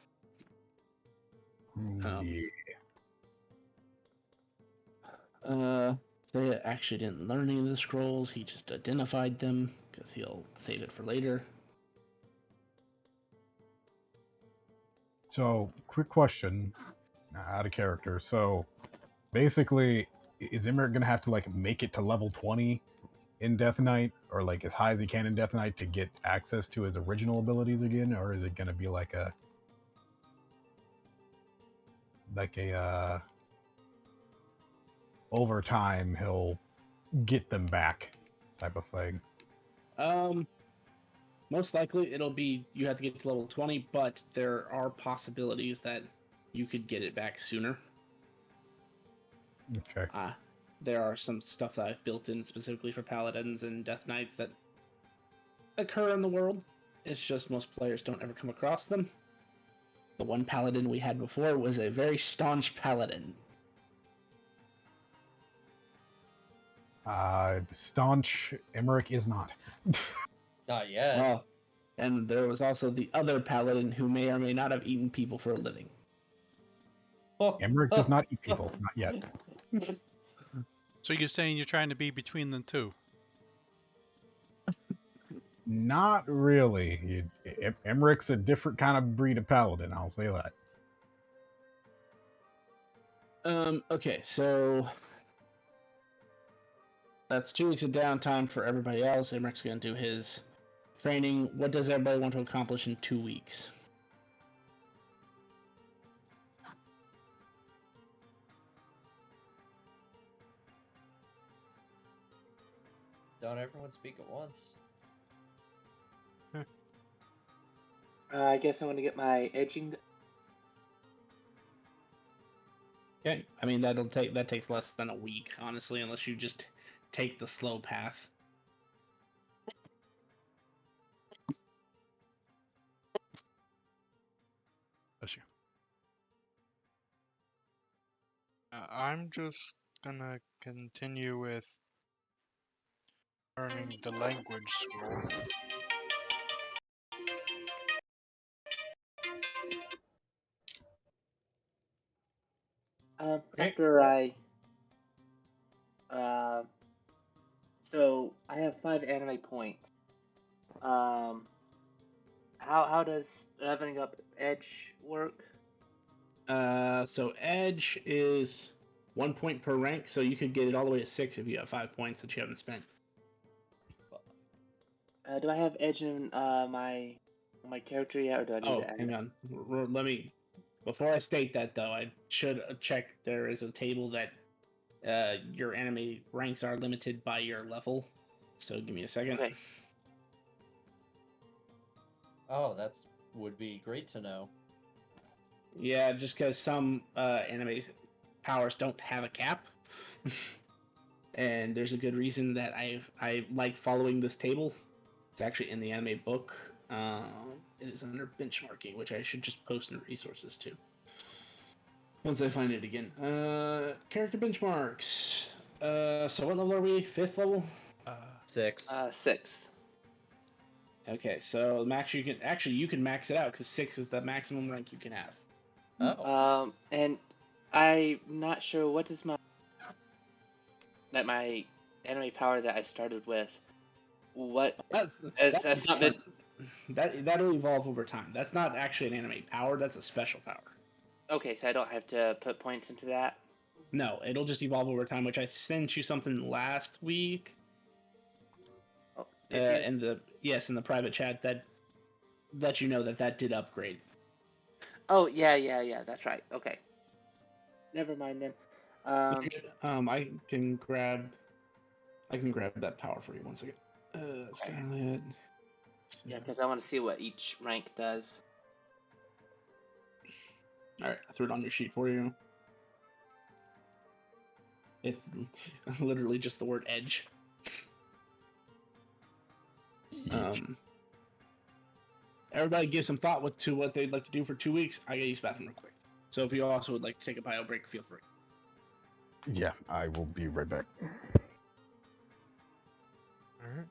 Yeah. They actually didn't learn any of the scrolls. He just identified them because he'll save it for later. So, quick question, out of character. So, basically, is Emmerich gonna have to like make it to level 20 in Death Knight, or like as high as he can in Death Knight to get access to his original abilities again, or is it gonna be like a over time he'll get them back type of thing? Most likely it'll be you have to get to level 20, but there are possibilities that you could get it back sooner. Okay. There are some stuff that I've built in specifically for paladins and death knights that occur in the world. It's just most players don't ever come across them. The one paladin we had before was a very staunch paladin. Staunch Emmerich is not. Not yet. Well, and there was also the other paladin who may or may not have eaten people for a living. Emmerich does not eat people, not yet. So you're saying you're trying to be between the two? Not really. Emmerich's a different kind of breed of paladin, I'll say that. Okay, so that's 2 weeks of downtime for everybody else. Emmerich going to do his training. What does everybody want to accomplish in 2 weeks? Don't everyone speak at once. I guess I want to get my edging. Okay, I mean that takes less than a week, honestly, unless you just take the slow path. Bless you. I'm just gonna continue with learning the language scroll. Okay. After I, so I have 5 anime points. How does leveling up edge work? So edge is 1 point per rank, so you could get it all the way to 6 if you have 5 points that you haven't spent. Do I have edge in my character yet, or do I need to add Hang it? on. Let me. Before I state that, though, I should check. There is a table that your anime ranks are limited by your level. So give me a second. Okay. Oh, that's would be great to know. Yeah, just because some anime powers don't have a cap, and there's a good reason that I like following this table. It's actually in the anime book. It is under benchmarking, which I should just post in resources too. Once I find it again. Character benchmarks. So what level are we? 5th level? 6. 6. Okay, so max you can max it out because 6 is the maximum rank you can have. Oh. And I'm not sure what is my anime power that I started with. What That's not different. That'll evolve over time. That's not actually an anime power. That's a special power. Okay, so I don't have to put points into that. No, it'll just evolve over time. Which I sent you something last week. Oh, In the private chat that let you know that did upgrade. Oh yeah. That's right. Okay. Never mind then. I can grab that power for you. 1 second. Scarlet. Yeah, because I want to see what each rank does. All right, I threw it on your sheet for you. It's literally just the word edge. Everybody give some thought to what they'd like to do for 2 weeks. I gotta use the bathroom real quick. So if you also would like to take a bio break, feel free. Yeah, I will be right back. Alright.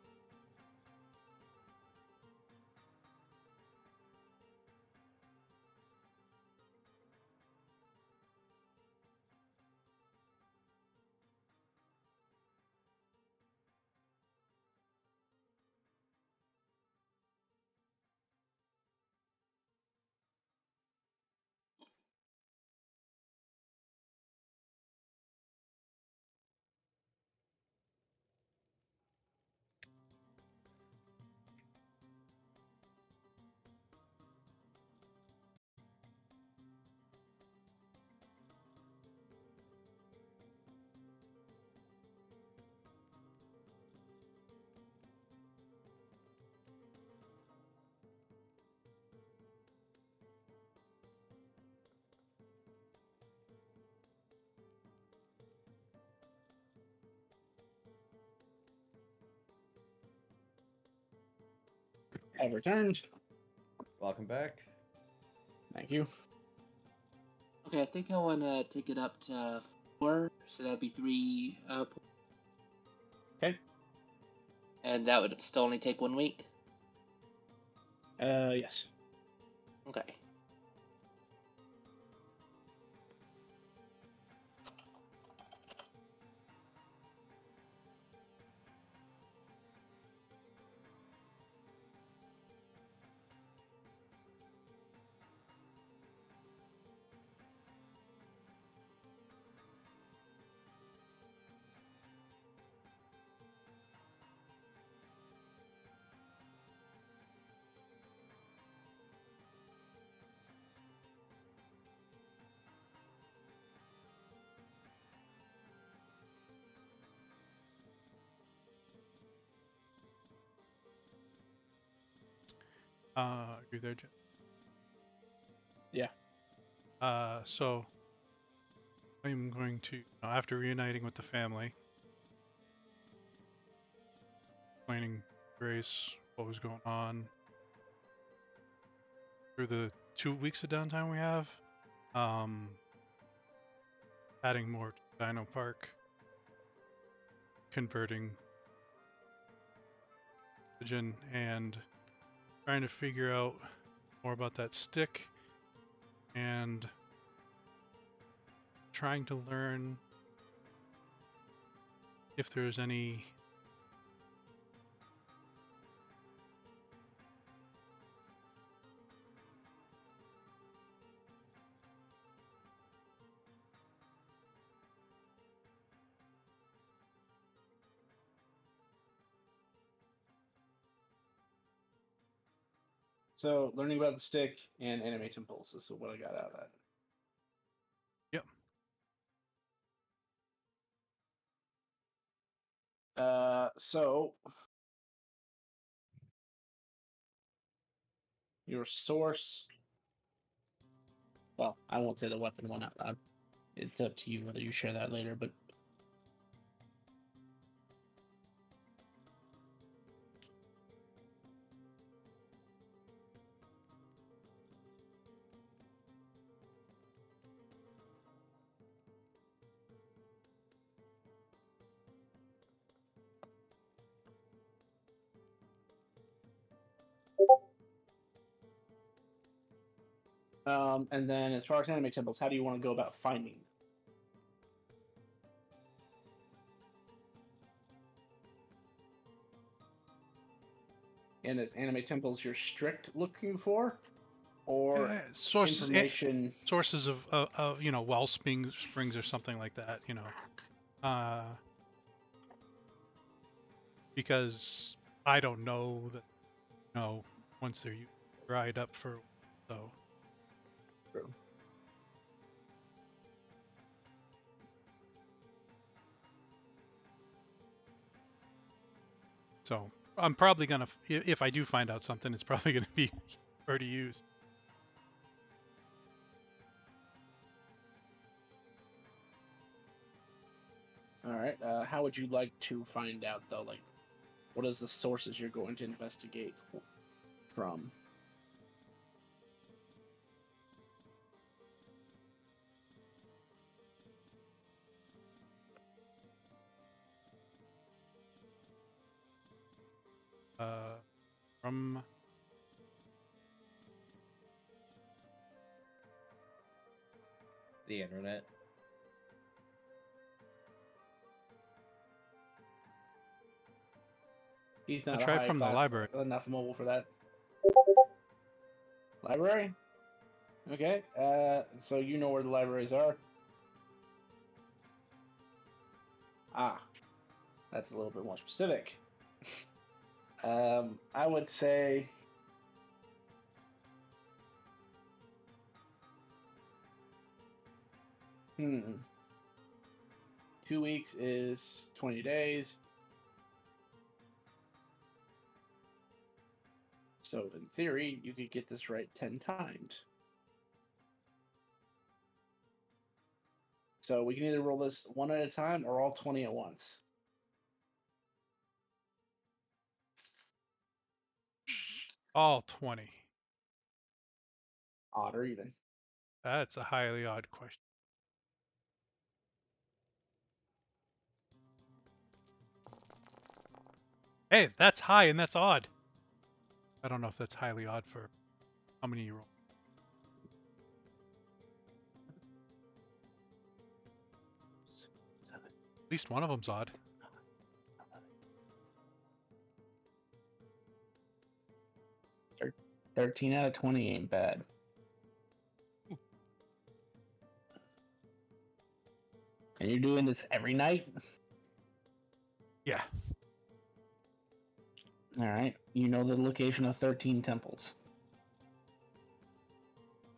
Have returned. Welcome back. Thank you. Okay, I think I want to take it up to 4, so that'd be 3. Okay. And that would still only take 1 week. Yes. Okay. You there, Jim? Yeah. So I'm going to, after reuniting with the family, explaining to Grace what was going on through the 2 weeks of downtime we have, adding more to Dino Park, converting religion, and trying to figure out more about that stick, and trying to learn if there's any So learning about the stick and animate impulses. So what I got out of that. Yep. So your source. Well, I won't say the weapon one out loud. It's up to you whether you share that later, but and then as far as animate symbols, how do you want to go about finding them? And is anime temples you're strict looking for, or sources information? sources of well springs or something like that, because I don't know that once they're dried up for so. True. So I'm probably gonna, if I do find out something, it's probably gonna be already used. All right. How would you like to find out though? Like, what is the sources you're going to investigate from? From The internet. He's I'll not a try high from the class library. enough mobile for that. Library? Okay. So you know where the libraries are? Ah, that's a little bit more specific. I would say. Hmm. 2 weeks is 20 days. So in theory, you could get this right 10 times. So we can either roll this one at a time or all 20 at once. All 20. Odd or even. That's a highly odd question. Hey, that's high and that's odd. I don't know if that's highly odd for how many you roll. At least one of them's odd. 13 out of 20 ain't bad. And you're doing this every night? Yeah. All right. You know the location of 13 temples.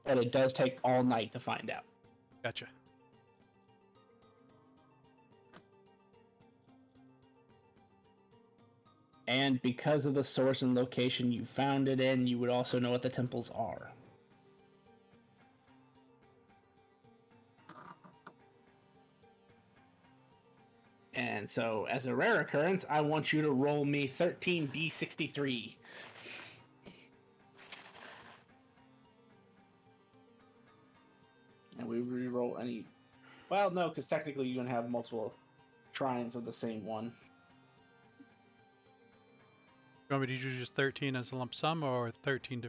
But it does take all night to find out. Gotcha. And because of the source and location you found it in, you would also know what the temples are. And so, as a rare occurrence, I want you to roll me 13d63. And we re-roll any... Well, no, because technically you're going to have multiple shrines of the same one. You want me to do just 13 as a lump sum or 13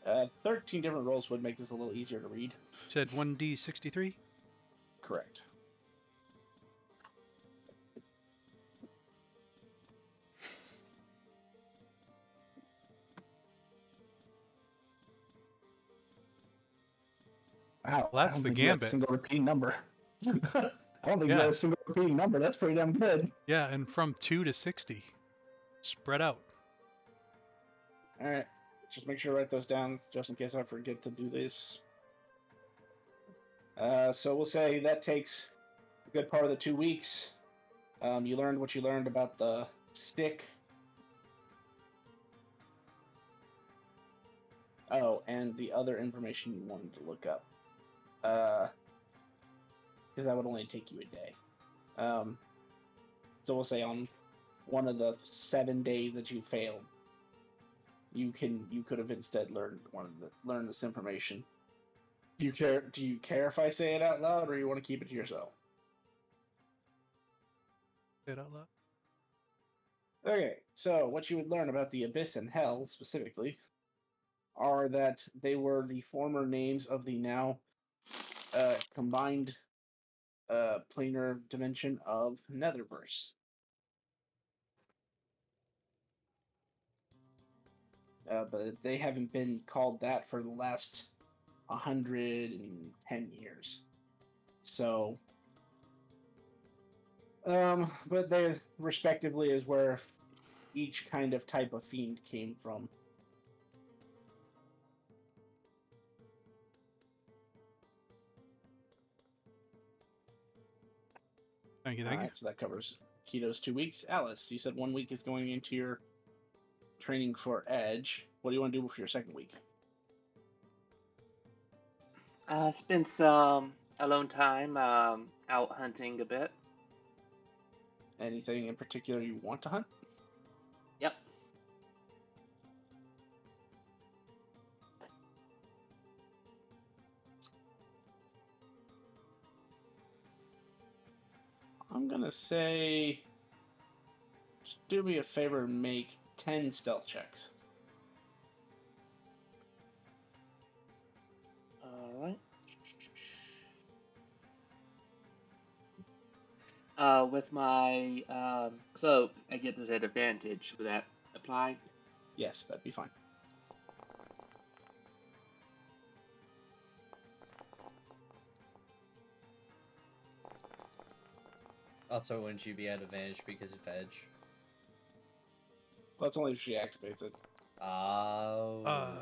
different? 13 different rolls would make this a little easier to read. You said 1d63? Correct. Wow, Well, I that's don't the think you had a gambit. single repeating number. I don't think you Yeah. had a single repeating number. That's pretty damn good. Yeah, and from 2 to 60. Spread out. All right, just make sure to write those down just in case I forget to do this. So we'll say that takes a good part of the 2 weeks. You learned what you learned about the stick. Oh, and the other information you wanted to look up. Because that would only take you a day. So we'll say on one of the 7 days that you failed, you could have instead learned this information. Do you care if I say it out loud, or you want to keep it to yourself? Say it out loud. Okay, so what you would learn about the Abyss and Hell specifically are that they were the former names of the now combined planar dimension of Netherverse. But they haven't been called that for the last 110 years. So, but they respectively is where each kind of type of fiend came from. Thank you, All thank you. right, so that covers Keto's 2 weeks. Alice, you said 1 week is going into your training for Edge. What do you want to do for your second week? Spend some alone time out hunting a bit. Anything in particular you want to hunt? Yep. I'm gonna say, just do me a favor and make 10 stealth checks. Alright. With my cloak, I get this at advantage. Would that apply? Yes, that'd be fine. Also, wouldn't you be at advantage because of Edge? Well, that's only if she activates it. Oh.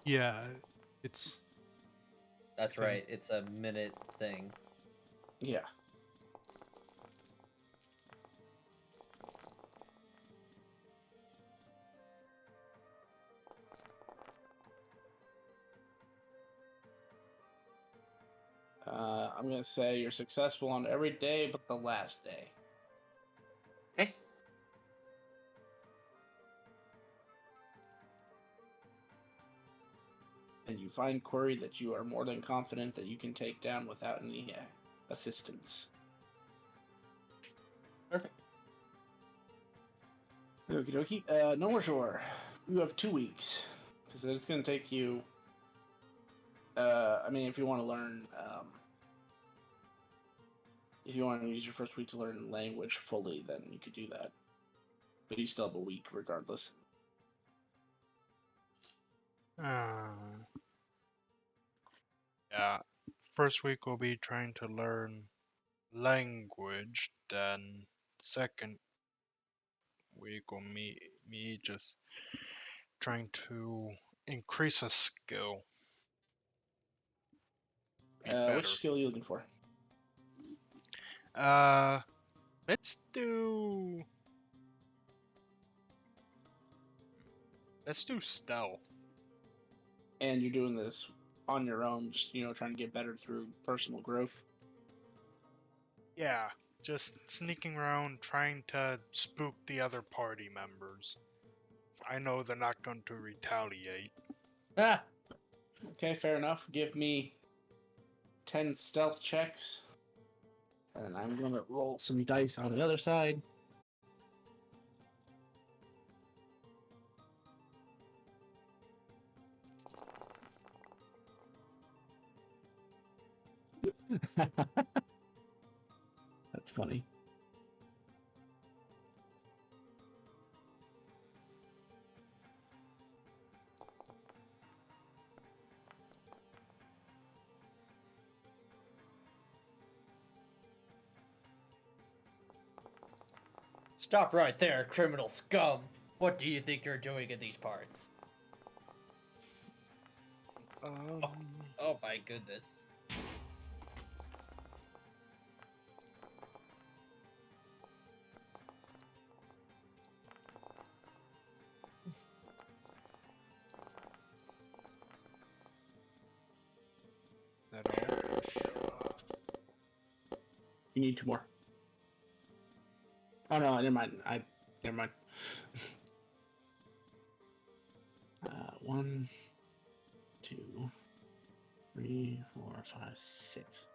Yeah, it's That's thing. right. It's a minute thing. Yeah. I'm gonna say you're successful on every day but the last day. Okay. And you find Query that you are more than confident that you can take down without any assistance. Perfect. Okie dokie. North Shore, you have 2 weeks because it's going to take you. I mean, if you want to learn, if you want to use your first week to learn language fully, then you could do that. But you still have a week regardless. Yeah. First week will be trying to learn language. Then second week will me just trying to increase a skill. Be better. Which skill are you looking for? Let's do stealth. And you're doing this on your own, just trying to get better through personal growth. Yeah, just sneaking around trying to spook the other party members. I know they're not going to retaliate. Ah! Okay, fair enough. Give me 10 stealth checks. And I'm going to roll some dice on the other side. That's funny. Stop right there, criminal scum! What do you think you're doing in these parts? Oh my goodness. That all? You need 2 more. Oh no, never mind. Never mind. 1, 2, 3, 4, 5, 6.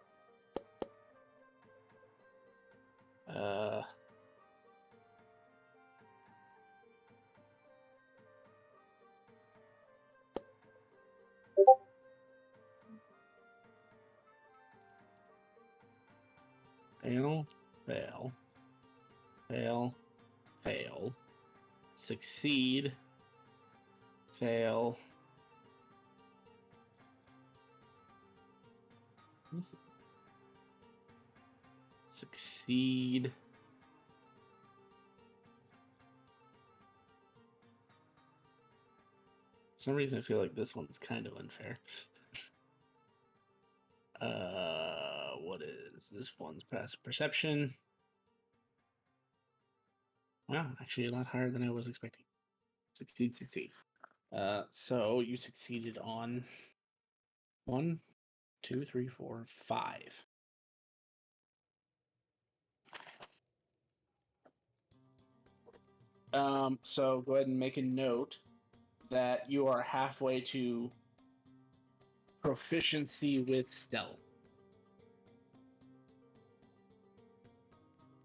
Fail, fail, fail, fail, succeed, fail. Succeed. For some reason, I feel like this one's kind of unfair. What is this one's passive perception? Wow, actually a lot higher than I was expecting. Succeed. So you succeeded on 1, 2, 3, 4, 5. So go ahead and make a note that you are halfway to proficiency with stealth.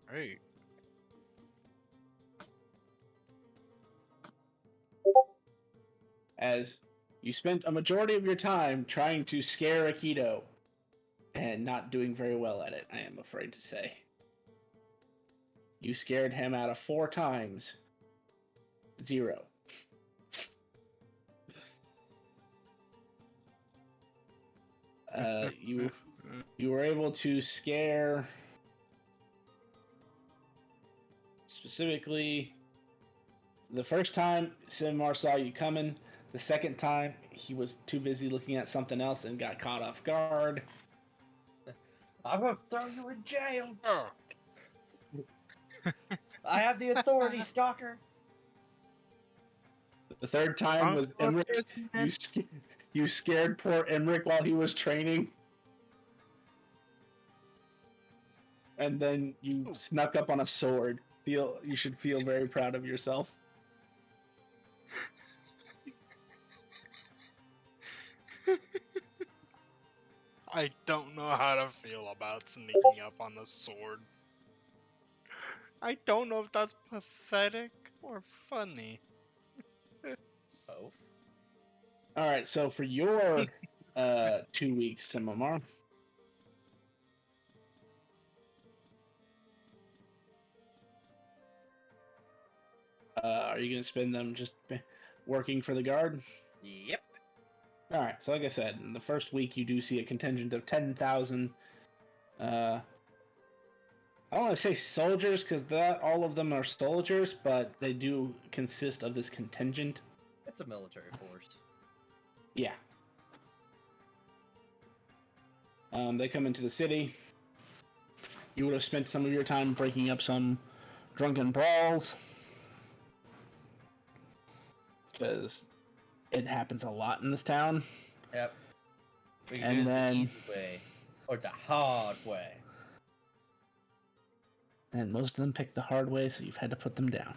Right. As you spent a majority of your time trying to scare Aikido and not doing very well at it, I am afraid to say. You scared him out of 4 times. 0. You were able to scare specifically the first time Simar saw you coming. The second time he was too busy looking at something else and got caught off guard. I'm gonna throw you in jail. Oh. I have the authority, stalker. The third time was Emmerich. You scared poor Emmerich while he was training. And then you snuck up on a sword. You should feel very proud of yourself. I don't know how to feel about sneaking up on the sword. I don't know if that's pathetic or funny. Both. All right, so for your 2 weeks, Simamar, are you going to spend them just working for the guard? Yep. All right, so like I said, in the first week you do see a contingent of 10,000. I don't want to say soldiers because all of them are soldiers, but they do consist of this contingent. It's a military force. Yeah. They come into the city. You would have spent some of your time breaking up some drunken brawls, because it happens a lot in this town. Yep. We can And do this then- the easy way or the hard way. And most of them pick the hard way, so you've had to put them down.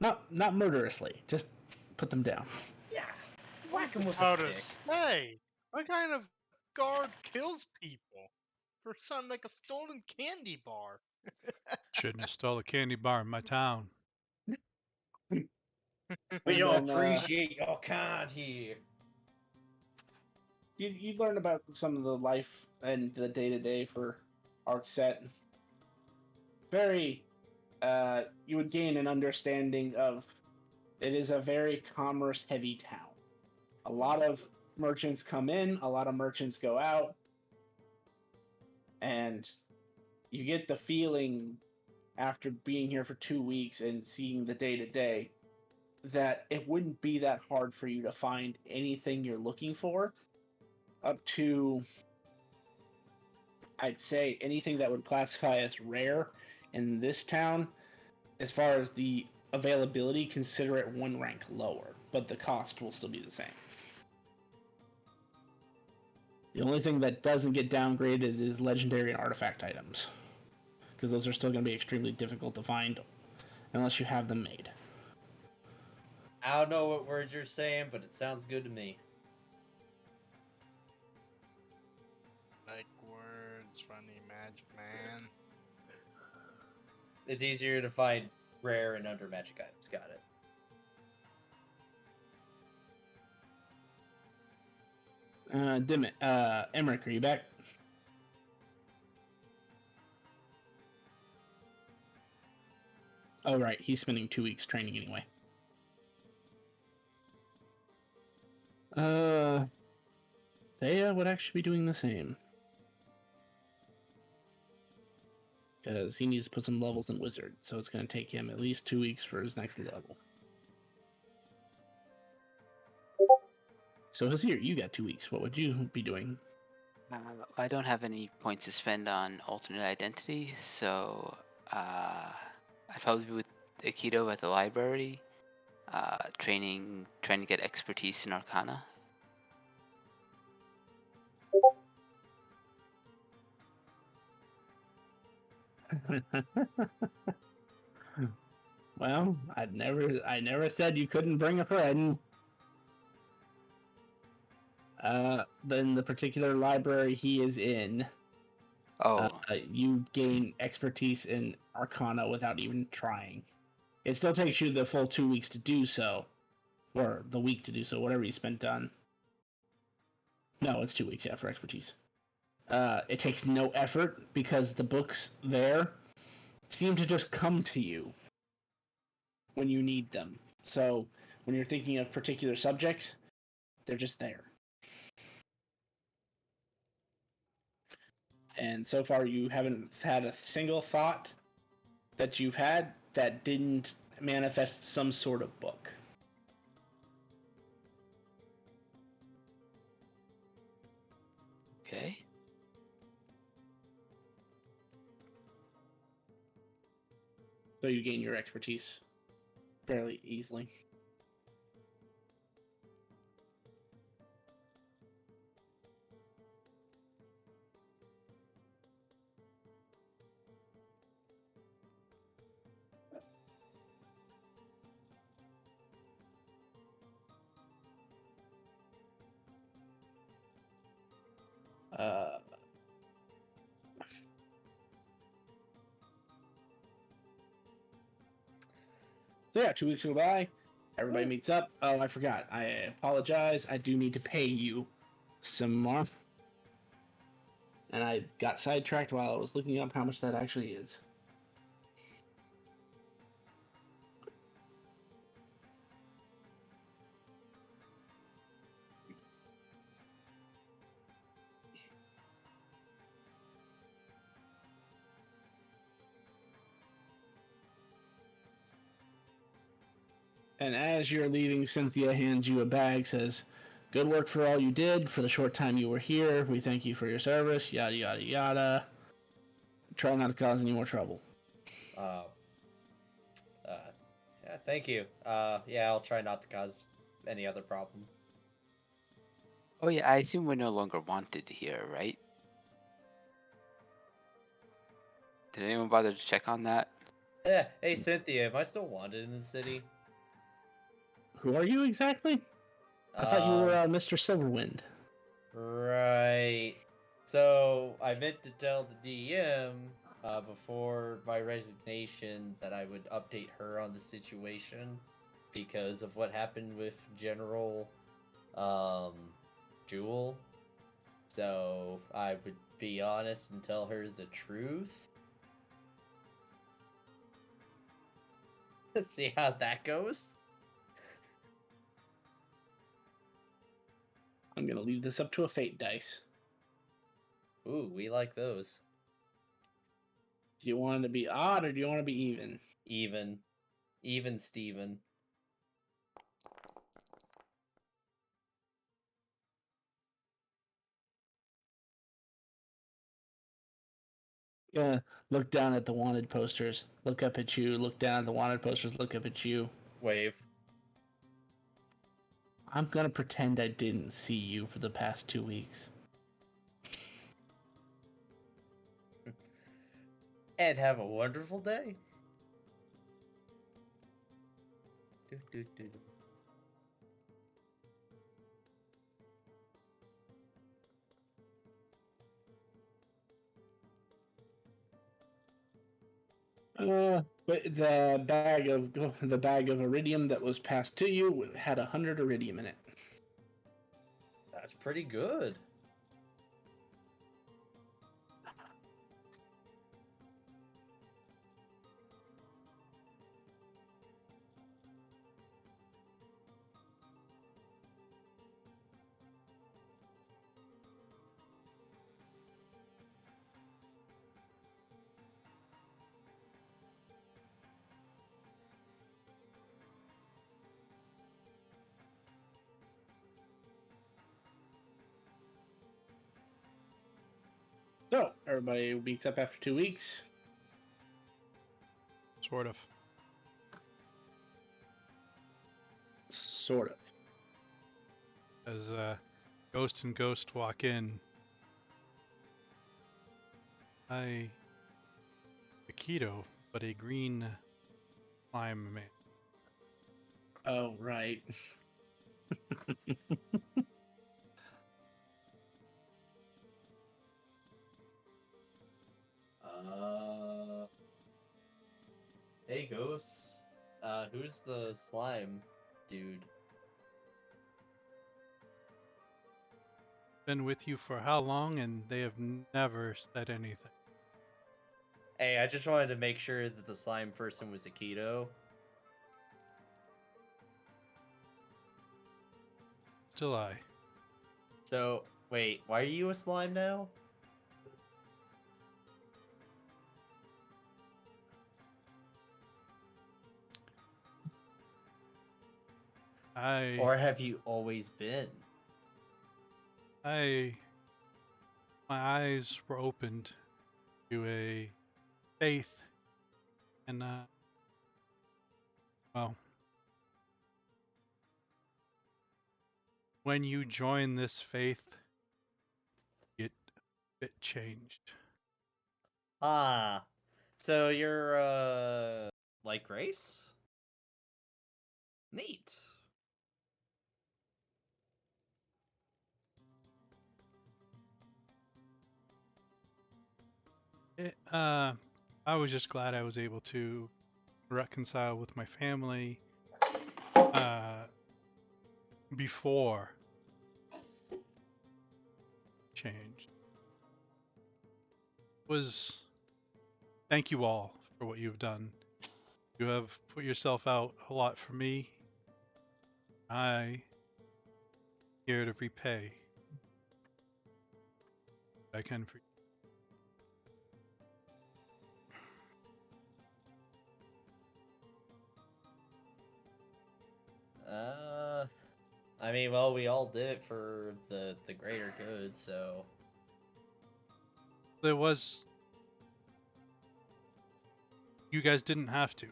Not murderously, just put them down. Yeah. Whack him with How a to stick. say? What kind of guard kills people for something like a stolen candy bar? Shouldn't have stole a candy bar in my town. We And don't then, appreciate your kind here. You learn about some of the life and the day-to-day for Arcset. Very, you would gain an understanding of it is a very commerce-heavy town. A lot of merchants come in, a lot of merchants go out, and you get the feeling after being here for 2 weeks and seeing the day-to-day that it wouldn't be that hard for you to find anything you're looking for, up to, I'd say, anything that would classify as rare in this town. As far as the availability, consider it 1 rank lower, but the cost will still be the same. The only thing that doesn't get downgraded is legendary and artifact items, because those are still going to be extremely difficult to find unless you have them made. I don't know what words you're saying, but it sounds good to me. Like words, funny magic man. It's easier to find rare and under magic items. Got it. Emmerich, are you back? Oh, right. He's spending 2 weeks training anyway. Thea would actually be doing the same. Because he needs to put some levels in Wizard, so it's going to take him at least 2 weeks for his next level. So, Hazir, you got 2 weeks. What would you be doing? I don't have any points to spend on alternate identity, so I'd probably be with Aikido at the library, trying to get expertise in Arcana. Well, I never said you couldn't bring a friend. Then the particular library he is in, Oh, you gain expertise in Arcana without even trying. It still takes you the full 2 weeks to do so, or the week to do so, whatever you spent on. No, it's 2 weeks, yeah, for expertise. It takes no effort because the books there seem to just come to you when you need them. So when you're thinking of particular subjects, they're just there. And so far, you haven't had a single thought that you've had that didn't manifest some sort of book. okay. So you gain your expertise fairly easily. Uh, so yeah, 2 weeks go by. Everybody meets up. Oh, I forgot. I apologize. I do need to pay you some more. And I got sidetracked while I was looking up how much that actually is. And as you're leaving, Cynthia hands you a bag, says, "Good work for all you did for the short time you were here. We thank you for your service, yada, yada, yada. Try not to cause any more trouble." Uh, yeah, thank you. Yeah, I'll try not to cause any other problem. Oh yeah, I assume we're no longer wanted here, right? Did anyone bother to check on that? Yeah, hey Cynthia, am I still wanted in the city? Who are you exactly? I thought you were Mr. Silverwind. Right. So I meant to tell the DM before my resignation that I would update her on the situation because of what happened with General Jewel. So I would be honest and tell her the truth. Let's see how that goes. I'm going to leave this up to a fate dice. Ooh, we like those. Do you want it to be odd or do you want to be even? Even. Even Steven. Yeah, look down at the wanted posters, look up at you, look down at the wanted posters, look up at you. Wave. I'm going to pretend I didn't see you for the past 2 weeks. And have a wonderful day. Do, do, do, do. But the bag of iridium that was passed to you had 100 iridium in it. That's pretty good. So everybody meets up after 2 weeks. Sort of. Sort of. As Ghost and Ghost walk in, a keto, but a green slime man. Oh, right. Hey, Ghosts. Who's the slime dude? Been with you for how long, and they have never said anything. Hey, I just wanted to make sure that the slime person was a keto. Still I. So, wait, why are you a slime now? Or have you always been? My eyes were opened to a faith, and well, when you join this faith, it changed. Ah, so you're, like race? Neat. I was just glad I was able to reconcile with my family before change. Thank you all for what you've done. You have put yourself out a lot for me. I here to repay what I can for you. I mean, well, we all did it for the greater good, so There was you guys didn't have to.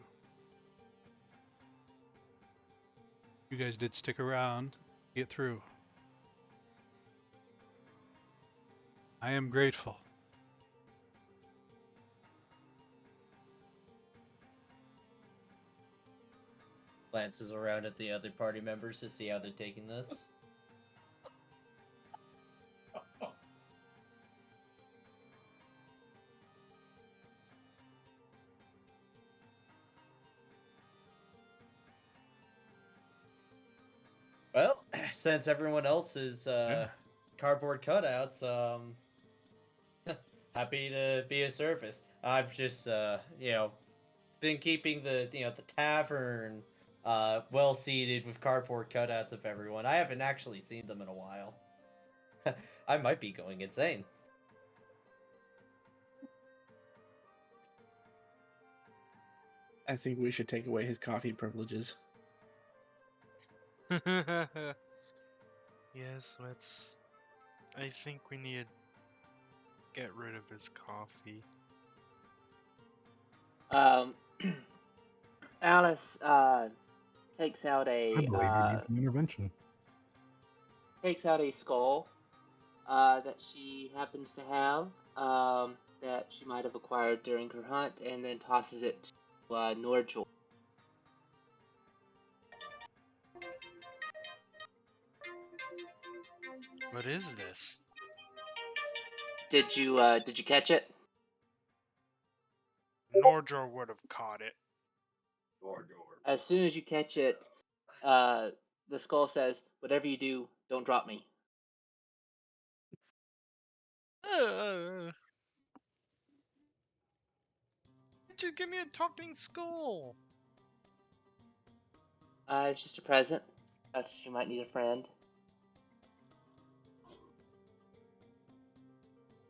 You guys did stick around, get through. I am grateful. glances around at the other party members to see how they're taking this. Well, since everyone else is cardboard cutouts, happy to be of service. I've just been keeping the the tavern well seated with cardboard cutouts of everyone. I haven't actually seen them in a while. I might be going insane. I think we should take away his coffee privileges. Yes, let's. I think we need to get rid of his coffee. Alice takes out I a believe he needs an intervention. skull that she happens to have that she might have acquired during her hunt, and then tosses it to Norjul. What is this? Did you catch it? Nordjor would have caught it. As soon as you catch it, the skull says, "Whatever you do, don't drop me." Did you give me a talking skull? It's just a present. She might need a friend.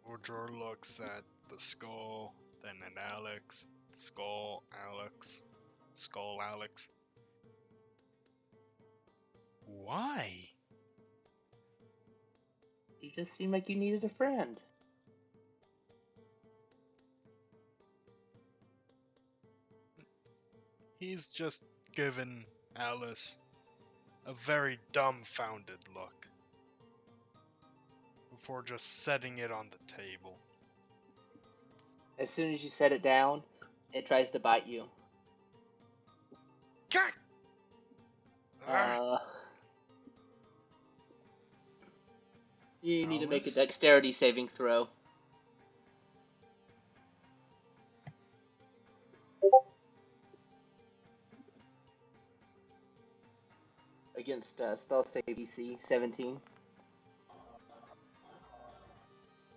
Nordjor looks at the skull, then at Alex. Skull, Alex. Skull, Alex. Why? You just seemed like you needed a friend. He's just given Alice a very dumbfounded look before just setting it on the table. As soon as you set it down, it tries to bite you. Gah! Ah, You need to make a Alice? dexterity saving throw. Against spell save DC 17.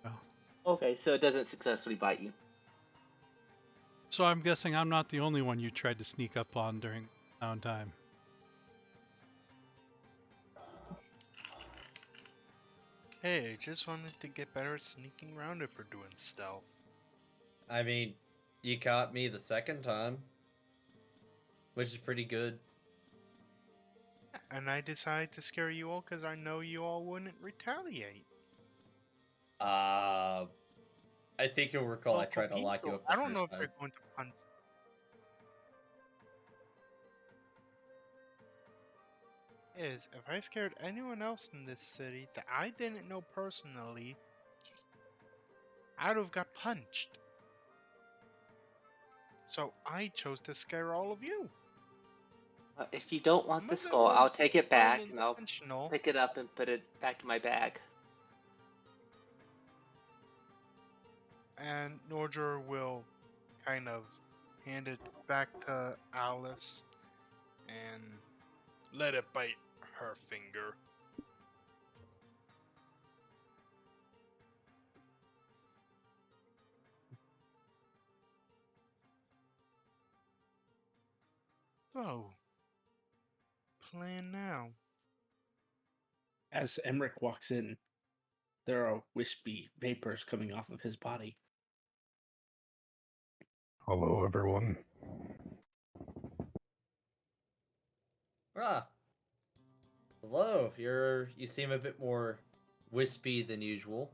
Oh. Okay, so it doesn't successfully bite you. So I'm guessing I'm not the only one you tried to sneak up on during downtime. Hey, just wanted to get better at sneaking around if we're doing stealth. I mean, you caught me the second time, which is pretty good. And I decided to scare you all because I know you all wouldn't retaliate. I think you'll recall I Well, tried to lock you Coquito, up the I don't know first if time. they're going to punch. Is if I scared anyone else in this city that I didn't know personally, I'd have got punched. So I chose to scare all of you. If you don't want Some the of it skull, I'll was take it back and I'll unintentional, pick it up and put it back in my bag. and Nordra will kind of hand it back to Alice and let it bite her finger. So, plan now. As Emmerich walks in, there are wispy vapors coming off of his body. Hello, everyone. Ah, hello. You seem a bit more wispy than usual.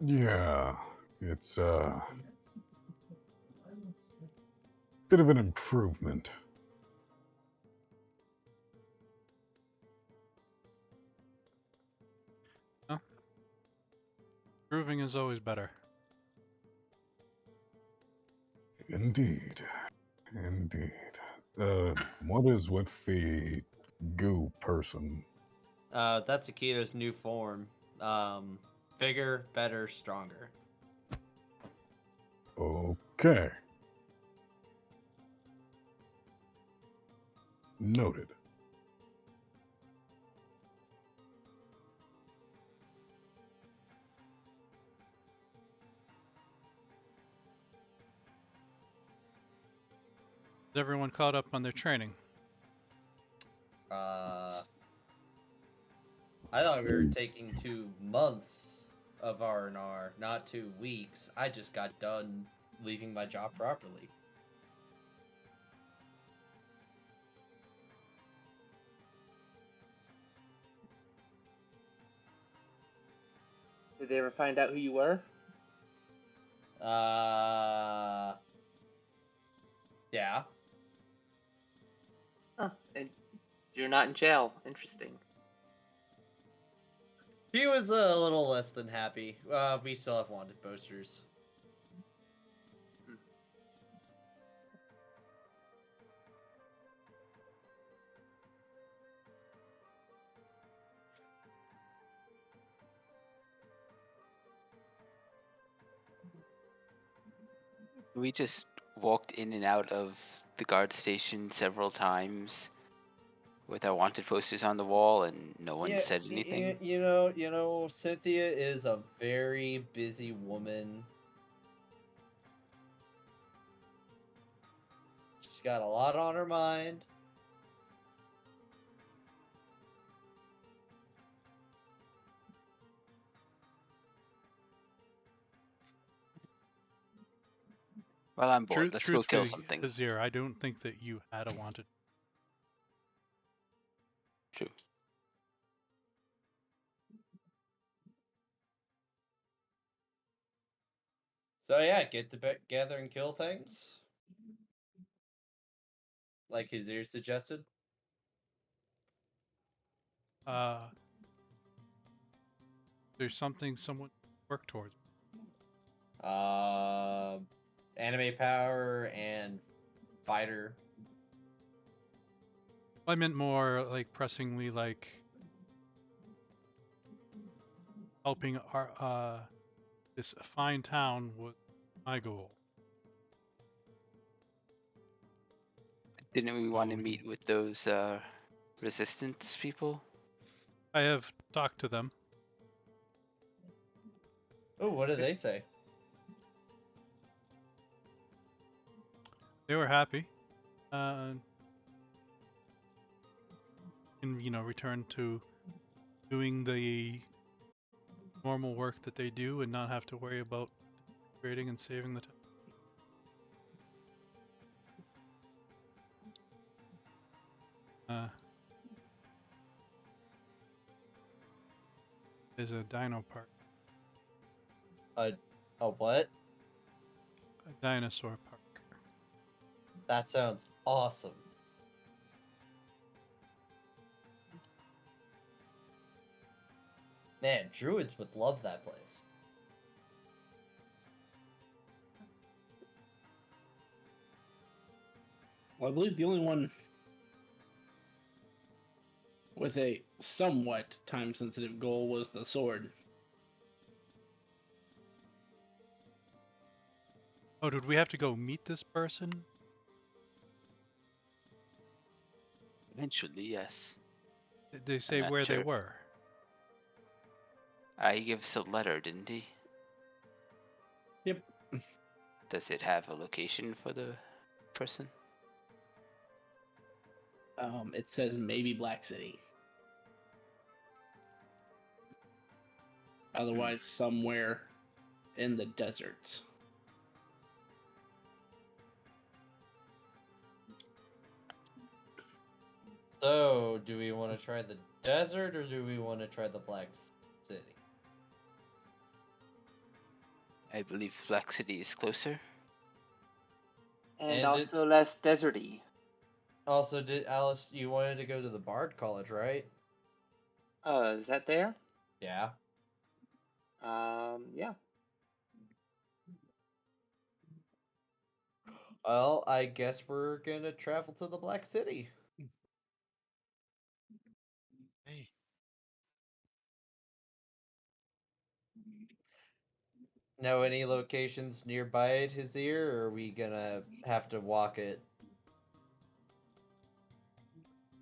Yeah, it's bit of an improvement. Proving is always better. Indeed. Indeed. What is with the goo person? That's Akito's new form. Bigger, better, stronger. Okay. Noted. Is everyone caught up on their training? I thought we were taking 2 months of R&R, not 2 weeks. I just got done leaving my job properly. Did they ever find out who you were? Yeah. Huh, and you're not in jail. Interesting. She was a little less than happy. We still have wanted posters. We just walked in and out of the guard station several times with our wanted posters on the wall, and no one Yeah, said anything. you know, Cynthia is a very busy woman. She's got a lot on her mind. Well, I'm bored. Let's go kill Truthfully, something. Azir, I don't think that you had a wanted. True. So yeah, get together and kill things, like his ear suggested. There's something someone work towards. Anime power and fighter. I meant more like pressingly, like helping our this fine town was my goal. Didn't we want to So, meet with those resistance people? I have talked to them. Oh, what did they say? They were happy. And return to doing the normal work that they do and not have to worry about creating and saving the town. There's a dino park, A what? a dinosaur park. That sounds awesome. Man, druids would love that place. Well, I believe the only one with a somewhat time-sensitive goal was the sword. Oh, did we have to go meet this person? Eventually, yes. Did they I'm say not where they sure. were? He gave us a letter, didn't he? Yep. Does it have a location for the person? It says maybe Black City. Otherwise, somewhere in the deserts. So, do we want to try the desert or do we want to try the Black City? I believe Black City is closer. And And also less deserty. Also, did Alice, you wanted to go to the Bard College, right? Is that there? Yeah. Yeah. Well, I guess we're gonna travel to the Black City. Hey, Know any locations nearby at his ear, or are we gonna have to walk it?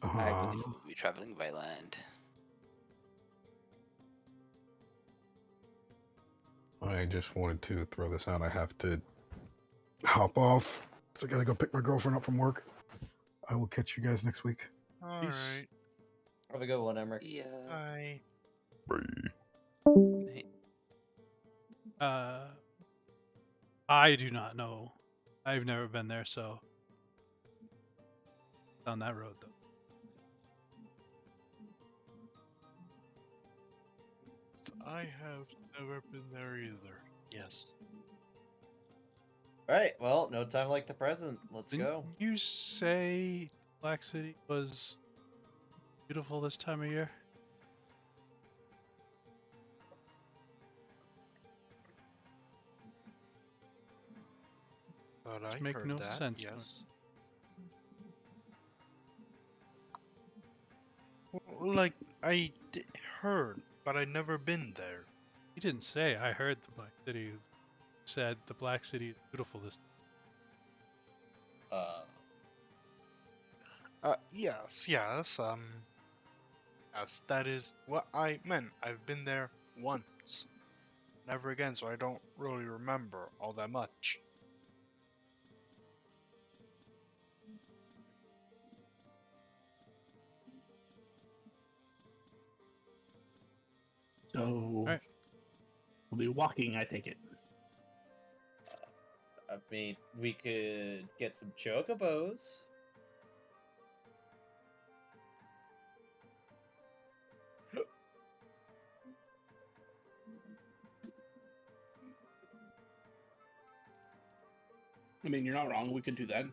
I believe we'll be traveling by land. I just wanted to throw this out. I have to hop off. So I gotta go pick my girlfriend up from work. I will catch you guys next week. all Peace. right. Have a good one, Emmerich. Yeah. Bye. Hey, I do not know. I've never been there, so down that road though. I have never been there either. Yes. Alright, well, no time like the present. Let's Didn't go. you say Black City was beautiful this time of year? But Which I make heard no that, sense. yes. Well, like, heard, but I never been there. He didn't say I heard the Black City. He said the Black City is beautiful this Yes, yes, yes, that is what I meant. I've been there once. Never again, so I don't really remember all that much. So Alright. we'll be walking, I take it. I mean, we could get some chocobos. I mean, you're not wrong. We could do that.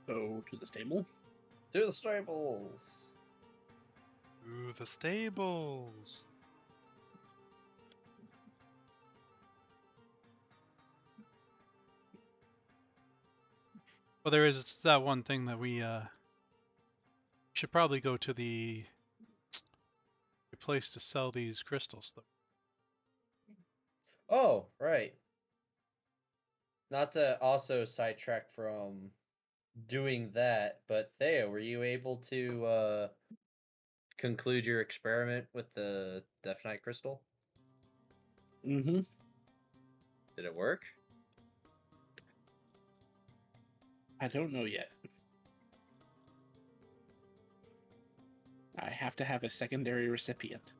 Go to the stable. To the stables. To the stables. Well, there is that one thing that we should probably go to the place to sell these crystals. Though. Oh, right. Not to also sidetrack from doing that, but Thea, were you able to conclude your experiment with the Death Knight crystal? Mm-hmm. Did it work? I don't know yet. I have to have a secondary recipient.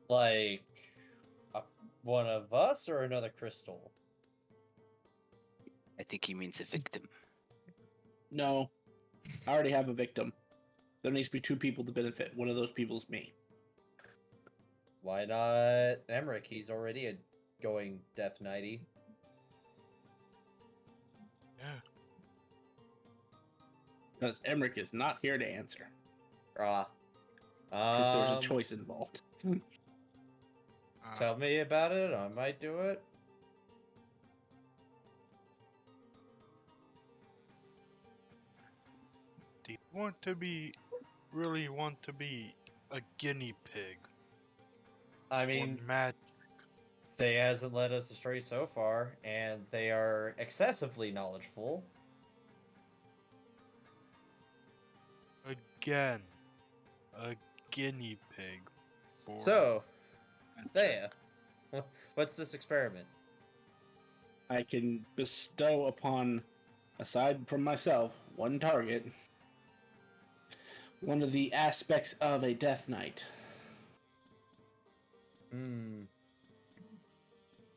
Like one of us or another crystal? I think he means a victim. No, I already have a victim. There needs to be 2 people to benefit. One of those people is me. Why not Emmerich? He's already a going Death Knighty. Yeah. Because Emmerich is not here to answer. Ah. Because there was a choice involved. Tell me about it. I might do it. Do you really want to be a guinea pig I for mean, magic? they hasn't led us astray so far, and they are excessively knowledgeable. Again, a guinea pig for So, magic. Thea, what's this experiment? I can bestow upon, aside from myself, one target. One of the aspects of a Death Knight.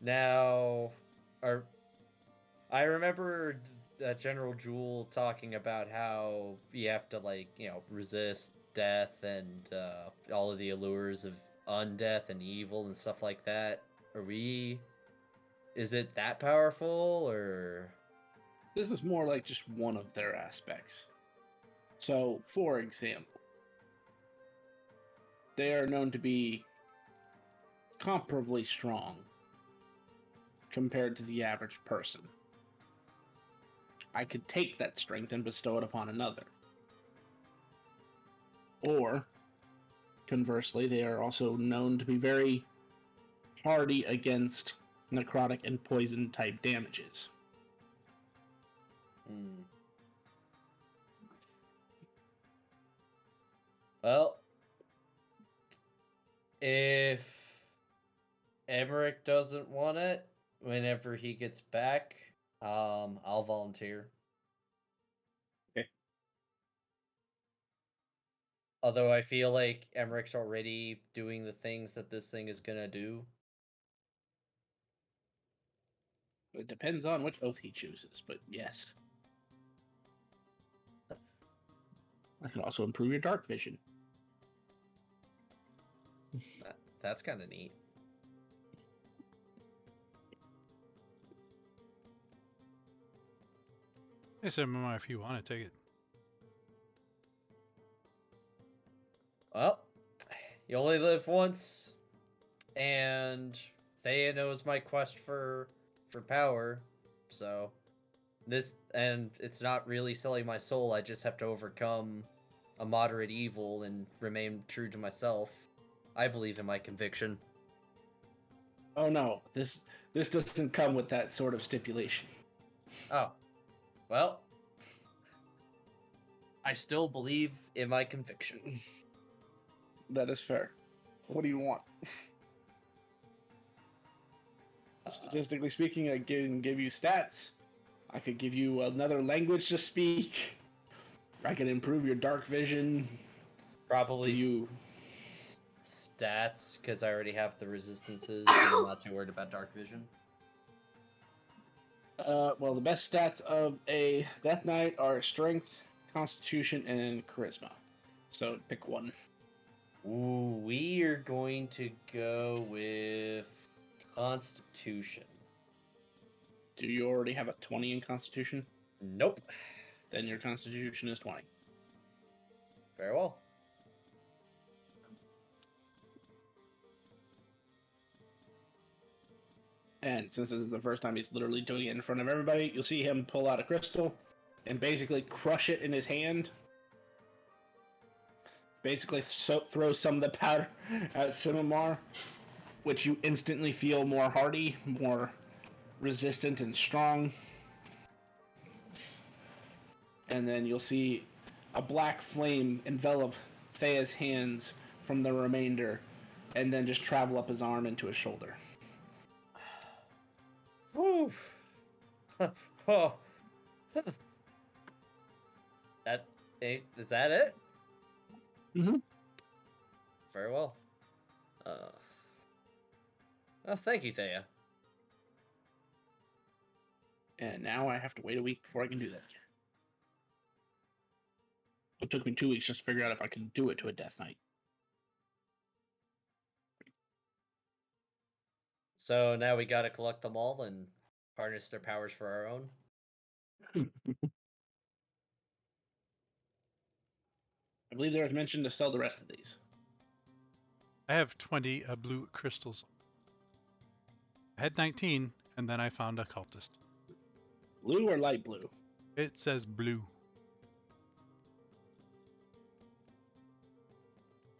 Now, I remember General Jewel talking about how you have to, like, resist death and all of the allures of undeath and evil and stuff like that. Is it that powerful, or? This is more like just one of their aspects. So, for example, they are known to be comparably strong compared to the average person. I could take that strength and bestow it upon another. Or, conversely, they are also known to be very hardy against necrotic and poison type damages. Well, if Emmerich doesn't want it, whenever he gets back, I'll volunteer. Okay. Although I feel like Emmerich's already doing the things that this thing is gonna do. It depends on which oath he chooses, but yes. I can also improve your dark vision. That's kind of neat. I said, Mama, if you want to take it. Well, you only live once, and Thea knows my quest for power, so and it's not really selling my soul. I just have to overcome a moderate evil and remain true to myself. I believe in my conviction. Oh no, this doesn't come with that sort of stipulation. Oh, well, I still believe in my conviction. That is fair. What do you want? Statistically speaking, I can give you stats. I could give you another language to speak. I can improve your dark vision. Probably you stats, because I already have the resistances, so I'm not too worried about dark vision. Well, the best stats of a Death Knight are Strength, Constitution, and Charisma. So pick one. Ooh, we are going to go with Constitution. Do you already have a 20 in Constitution? Nope. Then your Constitution is 20. Very well. And since this is the first time he's literally doing it in front of everybody, you'll see him pull out a crystal and basically crush it in his hand. Basically throw some of the powder at Simamar, which you instantly feel more hardy, more resistant and strong. And then you'll see a black flame envelop Thea's hands from the remainder, and then just travel up his arm into his shoulder. Woo. Oh. Is that it? Mm-hmm. Very well. Oh, thank you, Thea. And now I have to wait a week before I can do that. It took me 2 weeks just to figure out if I could do it to a Death Knight. So now we gotta collect them all and harness their powers for our own. I believe there was mention to sell the rest of these. I have 20 blue crystals. I had 19, and then I found a cultist. Blue or light blue? It says blue.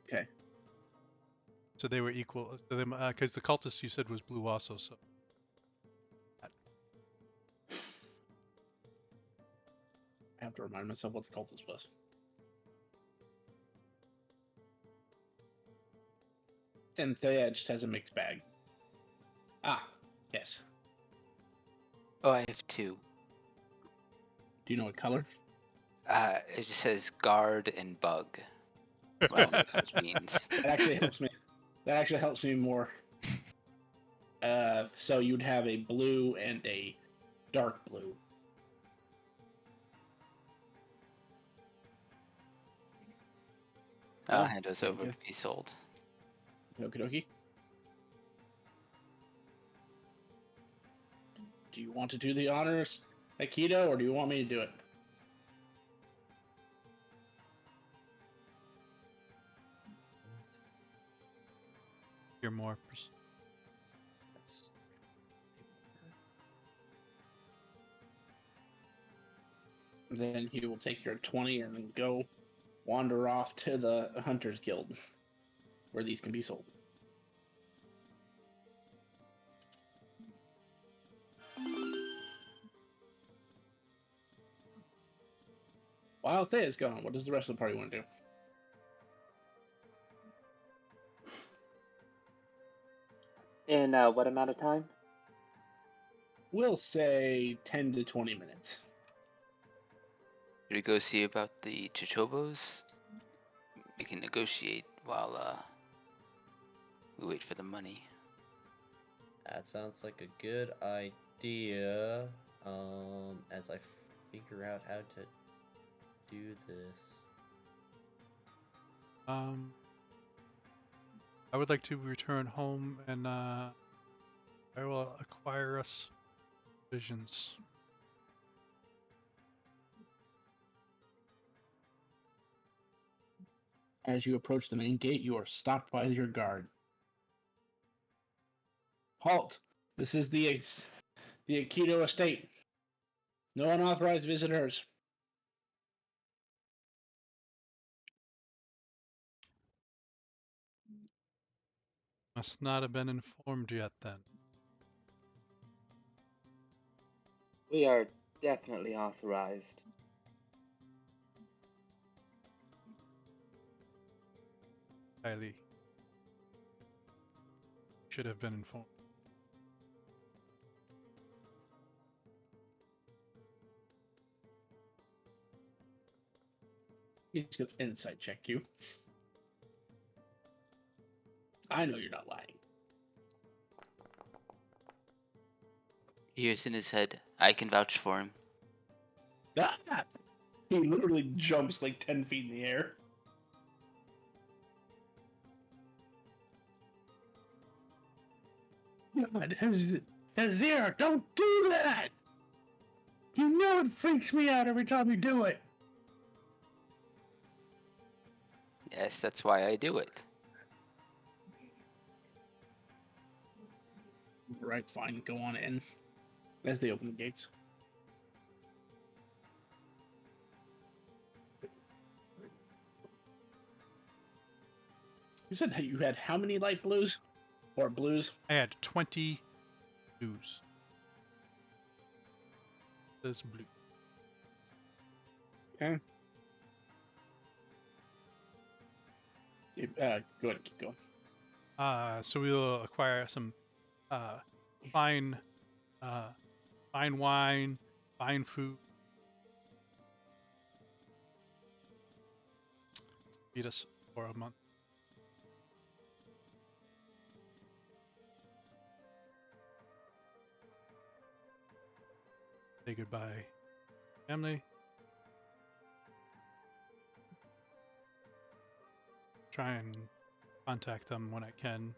Okay. So they were equal to them, because the cultist you said was blue also, so. I have to remind myself what the cultist was. And Thea just has a mixed bag. Ah, yes. Oh, I have 2. Do you know what color? It just says guard and bug. I don't know what it means. That actually helps me. That actually helps me more. So you'd have a blue and a dark blue. I'll Oh, hand those very over good. to be sold. Okie dokie. Do you want to do the honors, Aikido, or do you want me to do it? You're more. That's... Then you will take your 20 and then go wander off to the Hunters Guild, where these can be sold. While Thea's gone, what does the rest of the party want to do? In what amount of time? We'll say 10 to 20 minutes. Should we go see about the Chochobos? We can negotiate while we wait for the money. That sounds like a good idea. As I figure out how to do this. I would like to return home and I will acquire us visions. As you approach the main gate, you are stopped by your guard. Halt! This is the Aikido estate. No unauthorized visitors. Must not have been informed yet then. We are definitely authorized. Highly. Should have been informed. He's going to insight check you. I know you're not lying. He hears in his head, I can vouch for him. Ah! He literally jumps like 10 feet in the air. God, Hazir, don't do that! You know it freaks me out every time you do it. Yes, that's why I do it. Right, fine, go on in. As they open the gates. You said you had how many light blues? Or blues? I had 20 blues. This blue. Okay. Go ahead, keep going. So we will acquire some fine fine wine, fine food. Feed us for a month. Say goodbye, family. Try and contact them when I can.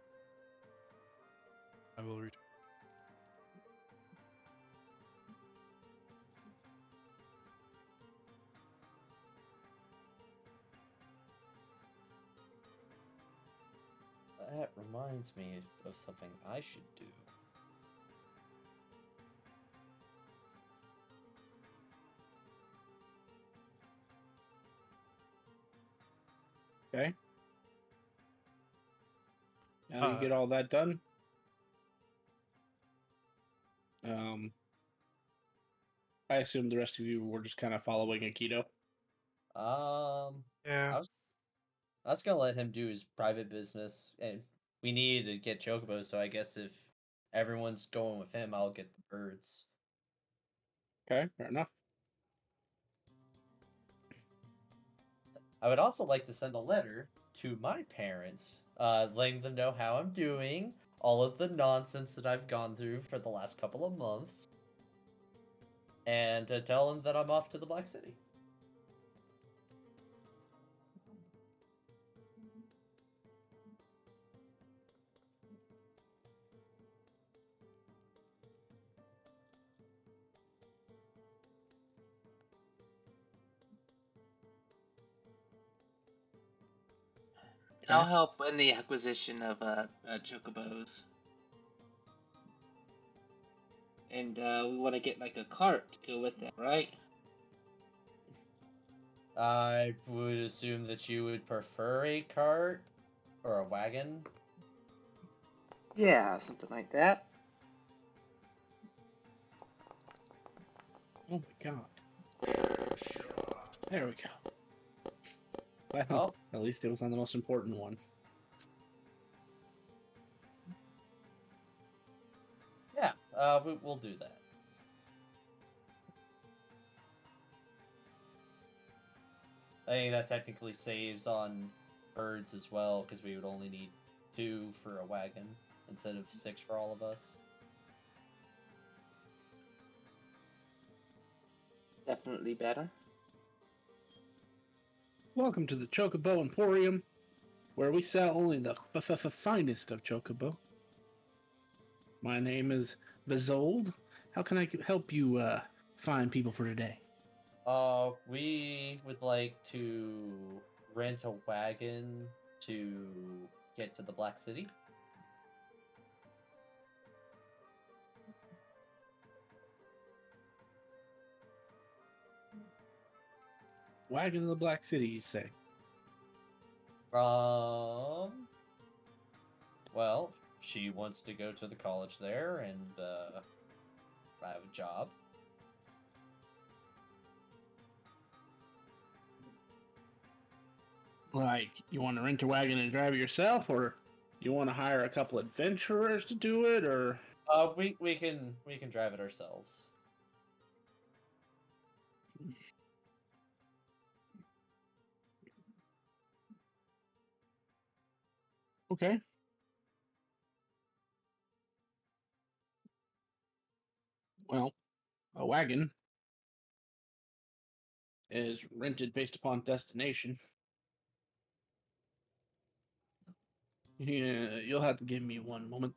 I will return. That reminds me of something I should do. Okay. Now you get all that done. I assume the rest of you were just kind of following Aikido. Yeah. I was gonna let him do his private business, and we needed to get chocobos. So I guess if everyone's going with him, I'll get the birds. Okay, fair enough. I would also like to send a letter to my parents, letting them know how I'm doing, all of the nonsense that I've gone through for the last couple of months, and to tell them that I'm off to the Black City. I'll help in the acquisition of chocobos. And we want to get like a cart to go with that, right? I would assume that you would prefer a cart or a wagon. Yeah, something like that. Oh my god. There we go. Well, Oh, at least it was on the most important one. yeah, we'll do that. I think that technically saves on birds as well, because we would only need 2 for a wagon instead of 6 for all of us. Definitely better. Welcome to the Chocobo Emporium, where we sell only the finest of chocobo. My name is Vizold. How can I help you find people for today? We would like to rent a wagon to get to the Black City. Wagon to the Black City, you say? Well, she wants to go to the college there and have a job. Like, you want to rent a wagon and drive it yourself, or you want to hire a couple adventurers to do it, or? We can drive it ourselves. Okay. Well, a wagon is rented based upon destination. Yeah, you'll have to give me one moment.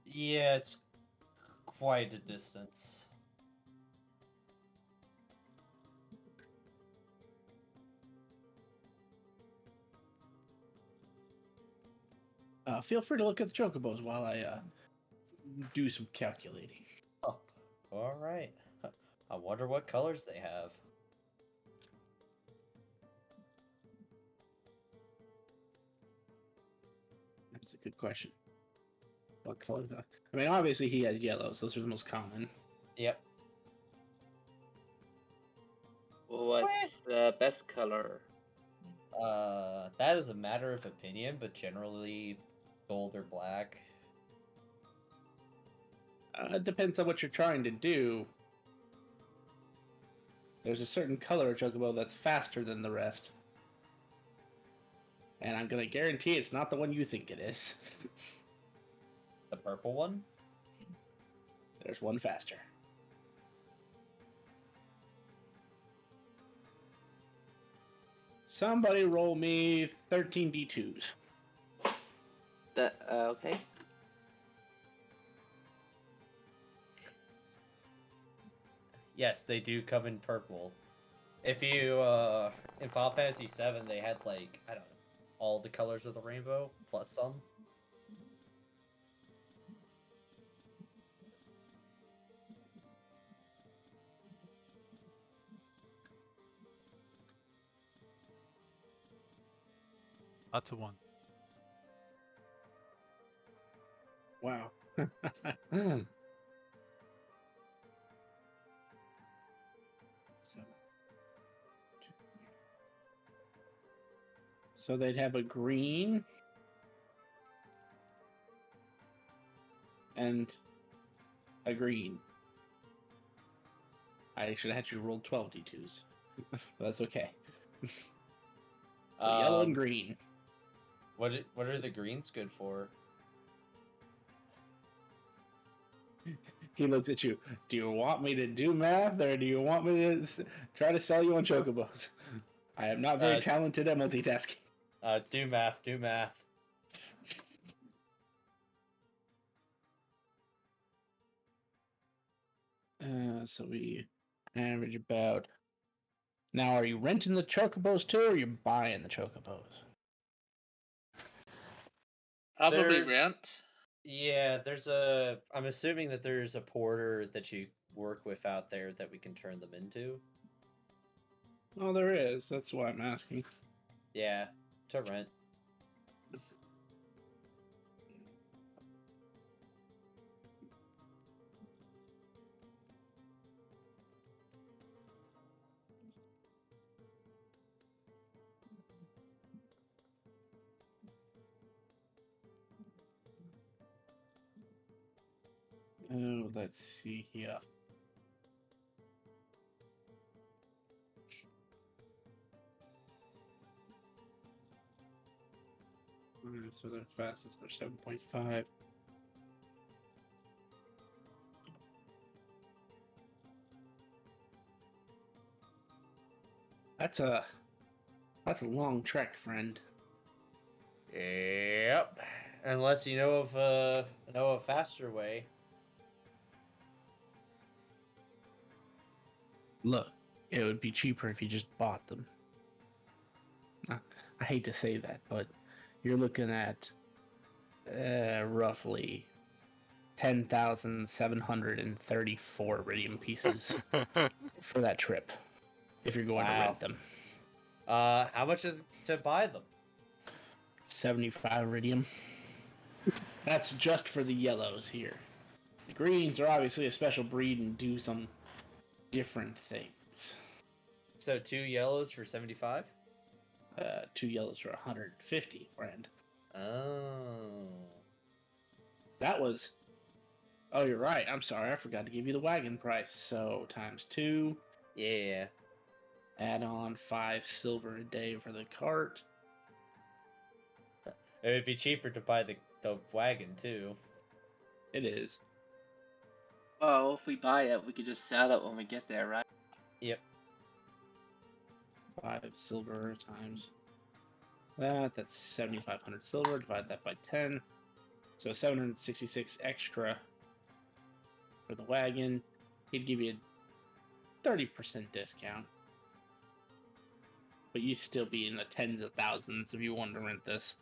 Yeah, it's quite a distance. Feel free to look at the chocobos while I do some calculating. Oh, all right. I wonder what colors they have. That's a good question. What color? I mean, obviously he has yellows. Those are the most common. Yep. What's the best color? That is a matter of opinion, but generally gold or black. Depends on what you're trying to do. There's a certain color of chocobo that's faster than the rest. And I'm gonna guarantee it's not the one you think it is. The purple one? There's one faster. Somebody roll me 13 d2s. Okay. Yes, they do come in purple. If you in Final Fantasy VII, they had like I don't know all the colors of the rainbow plus some. Lots of one. Wow. So they'd have a green and a green. I should have had you roll 12 d2s. But that's okay. So yellow and green. What are the greens good for? He looks at you. Do you want me to do math, or do you want me to try to sell you on chocobos? I am not very talented at multitasking. Do math. Do math. So we average about. Now, are you renting the chocobos too, or are you buying the chocobos? Probably There's- rent. Yeah, I'm assuming that there's a porter that you work with out there that we can turn them into. Oh, there is. That's why I'm asking. Yeah, to rent. Oh, let's see here. So they're fastest. They're 7.5. That's a long trek, friend. Yep. Unless you know of a faster way. Look, it would be cheaper if you just bought them. I hate to say that, but you're looking at roughly 10,734 iridium pieces for that trip if you're going to Wow. rent them. How much is to buy them? 75 iridium. That's just for the yellows here. The greens are obviously a special breed and do some different things. So 2 yellows for 75? 2 yellows for 150, friend. Oh. That was. Oh, you're right. I'm sorry. I forgot to give you the wagon price. So times 2. Yeah. Add on 5 silver a day for the cart. It would be cheaper to buy the wagon too. It is. Well, if we buy it, we could just sell it when we get there, right? Yep. 5 silver times that's 7,500 silver. Divide that by 10. So 766 extra for the wagon. He'd give you a 30% discount. But you'd still be in the tens of thousands if you wanted to rent this.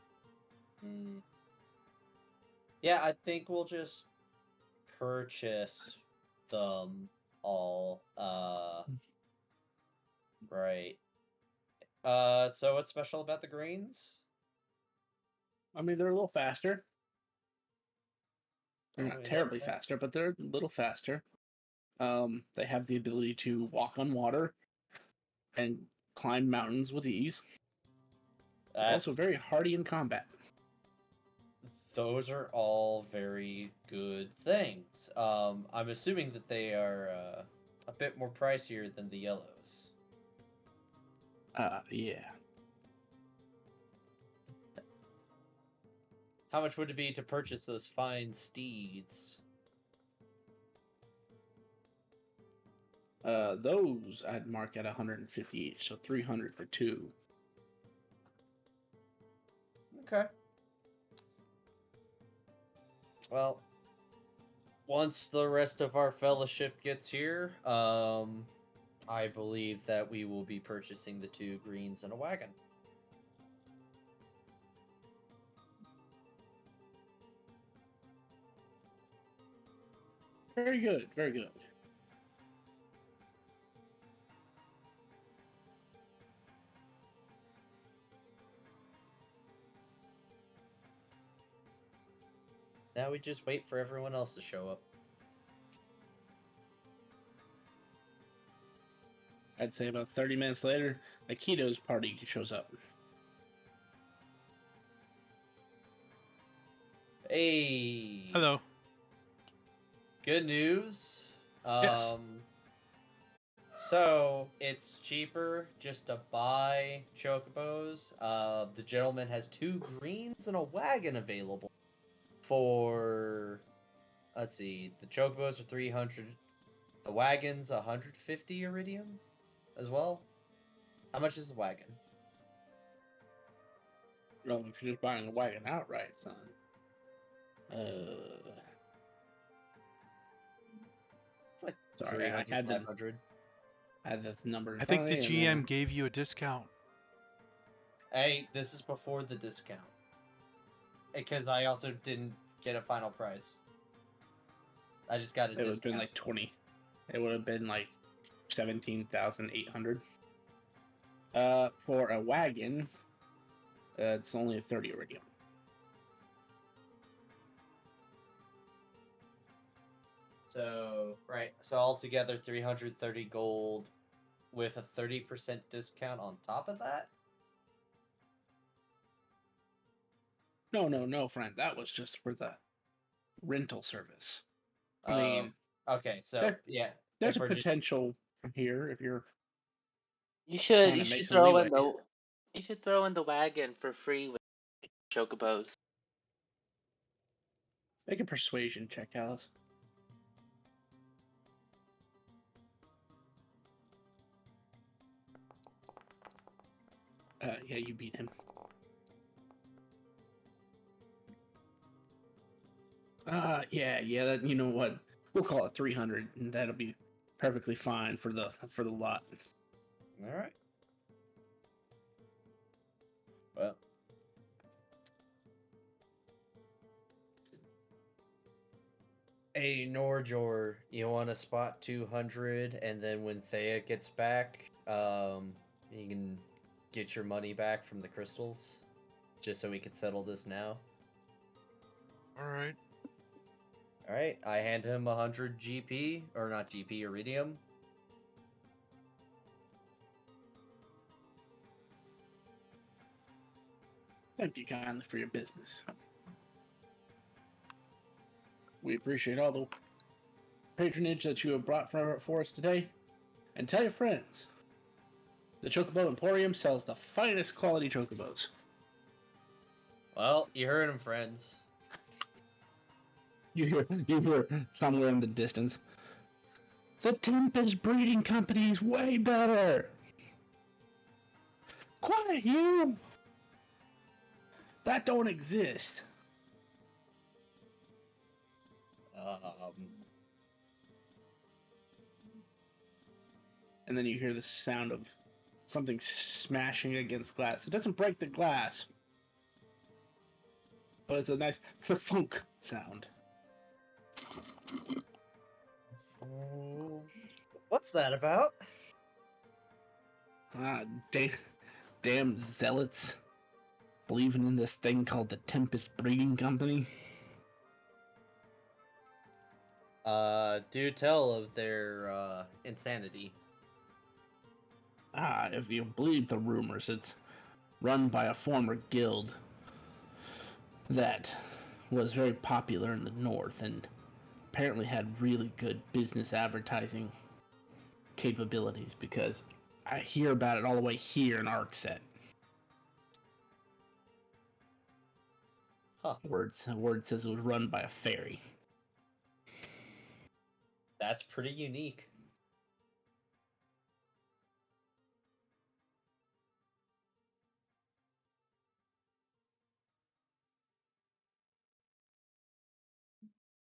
Yeah, I think we'll just purchase them all. Right. So what's special about the greens? I mean, they're a little faster. They're not Oh, yeah, terribly okay. faster, but they're a little faster. They have the ability to walk on water and climb mountains with ease. They're also That's very hardy in combat. Those are all very good things. I'm assuming that they are a bit more pricier than the yellows. Yeah. How much would it be to purchase those fine steeds? Those I'd mark at 150 each, so 300 for 2. Okay. Well, once the rest of our fellowship gets here, I believe that we will be purchasing the 2 greens and a wagon. Very good, very good. Now we just wait for everyone else to show up. I'd say about 30 minutes later, Akito's party shows up. Hey. Hello. Good news. Yes. So it's cheaper just to buy chocobos. The gentleman has 2 greens and a wagon available for. Let's see. The chocobos are 300. The wagon's 150 iridium, as well. How much is the wagon? Well, if you're just buying the wagon outright, son. It's like Sorry, 300, I had 500. this number in I front think of the me, and GM gave you a discount. Hey, this is before the discount. Because I also didn't get a final price. I just got a it would have discount. been like 20. It would have been like 17,800. For a wagon, it's only a 30 iridium. So, right. So altogether 330 gold with a 30% discount on top of that? No, friend. That was just for the rental service. I mean, okay, so there- yeah. there's if a we're just- potential here if you're You trying should to make some throw leeway. in the wagon for free with chocobos. Make a persuasion check, Alice. Yeah, you beat him. Yeah. That, you know what? We'll call it 300, and that'll be perfectly fine for the lot. All right. Well. Hey, Norjor, you want to spot 200, and then when Thea gets back, you can get your money back from the crystals, just so we can settle this now. Alright. All right, I hand him 100 GP, or not GP, iridium. Thank you kindly for your business. We appreciate all the patronage that you have brought for us today. And tell your friends, the Chocobo Emporium sells the finest quality chocobos. Well, you heard him, friends. You hear somewhere in the distance, the Tempest Breeding Company is way better. Quiet, you! That don't exist. And then you hear the sound of something smashing against glass. It doesn't break the glass, but it's a nice thunk sound. What's that about? Ah, damn zealots believing in this thing called the Tempest Breeding Company. Do tell of their insanity. Ah, if you believe the rumors, it's run by a former guild that was very popular in the north and apparently had really good business advertising capabilities, because I hear about it all the way here in Arcset. Huh. Word says it was run by a fairy. That's pretty unique.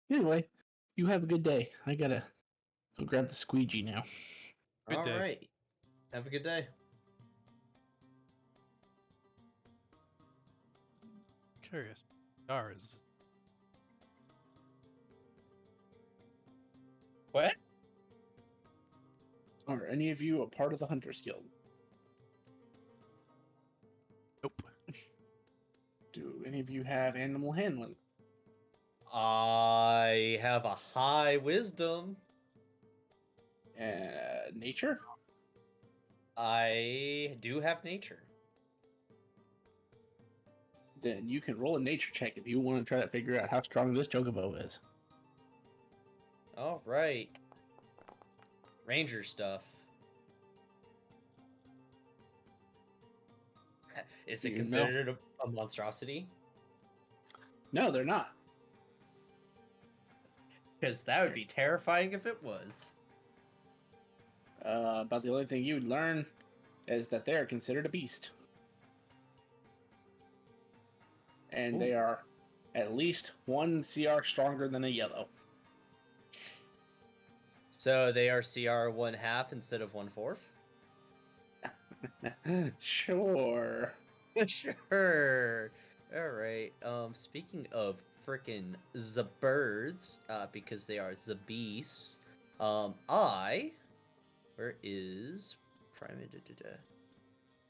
Anyway, you have a good day. I gotta go grab the squeegee now. Good day. All right. Have a good day. Curious. Stars. What? Are any of you a part of the Hunters Guild? Nope. Do any of you have animal handling? I have a high wisdom. Nature? I do have nature. Then you can roll a nature check if you want to try to figure out how strong this chocobo is. All right. Ranger stuff. Is it You know. considered a monstrosity? No, they're not. Because that would be terrifying if it was. But the only thing you'd learn is that they are considered a beast. And they Ooh. are at least 1 CR stronger than a yellow. So they are CR 1/2 instead of 1/4? Sure. Sure. All right. Speaking of frickin' the birds, because they are the beasts. Where is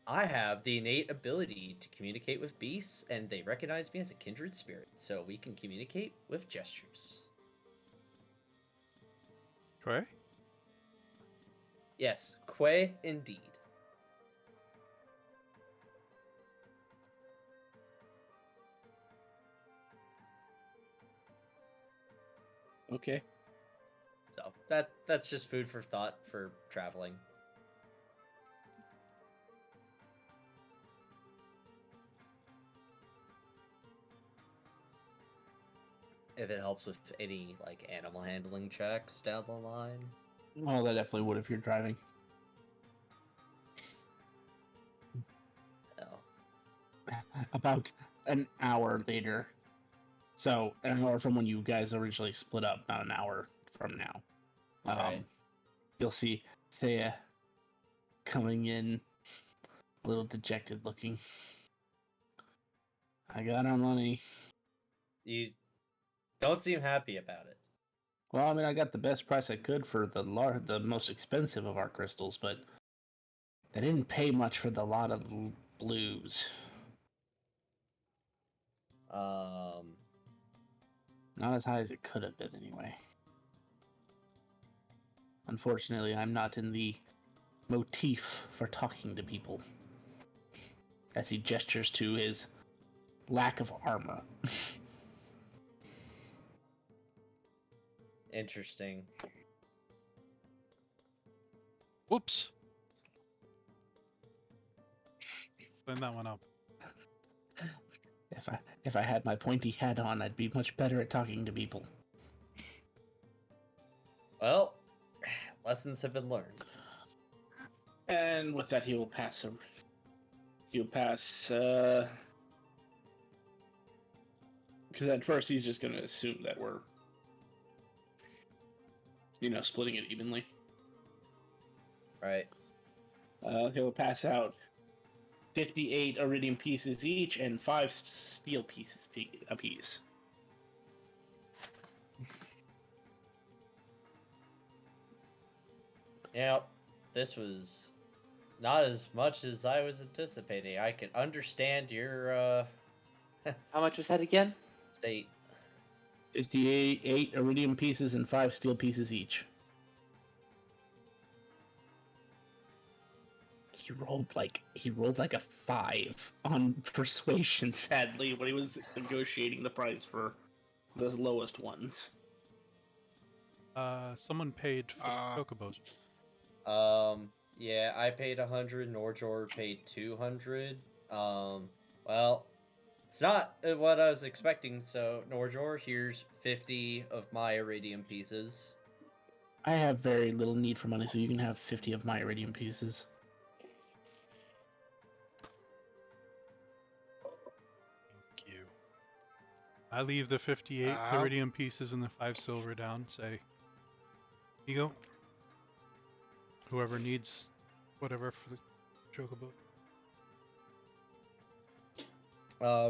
I have the innate ability to communicate with beasts, and they recognize me as a kindred spirit, so we can communicate with gestures. Troy? Yes, Quay indeed. Okay. So that's just food for thought for traveling. If it helps with any like animal handling checks down the line. Well, that definitely would if you're driving. No. About an hour later. So, an hour from when you guys originally split up, not an hour from now. Right. You'll see Thea coming in, a little dejected looking. I got our money. You don't seem happy about it. Well, I mean, I got the best price I could for the most expensive of our crystals, but they didn't pay much for the lot of blues. Not as high as it could have been, anyway. Unfortunately, I'm not in the motif for talking to people. As he gestures to his lack of armor. Interesting. Whoops. Clean that one up. If I had my pointy hat on, I'd be much better at talking to people. Well, lessons have been learned. And with that, he will pass him. He'll pass. Because at first he's just going to assume that we're, splitting it evenly. Right. He'll pass out 58 iridium pieces each and 5 steel pieces apiece. This was not as much as I was anticipating. I can understand your How much was that again? state. 58 iridium pieces and 5 steel pieces each. He rolled like a 5 on persuasion, sadly, when he was negotiating the price for the lowest ones. Someone paid for chocobos. Yeah, I paid 100. Norjor paid 200. Well, it's not what I was expecting. So Norjor, here's 50 of my iridium pieces. I have very little need for money, so you can have 50 of my iridium pieces. Thank you. I leave the 58 iridium pieces and the 5 silver down. Say, here you go. Whoever needs whatever for the chocobo.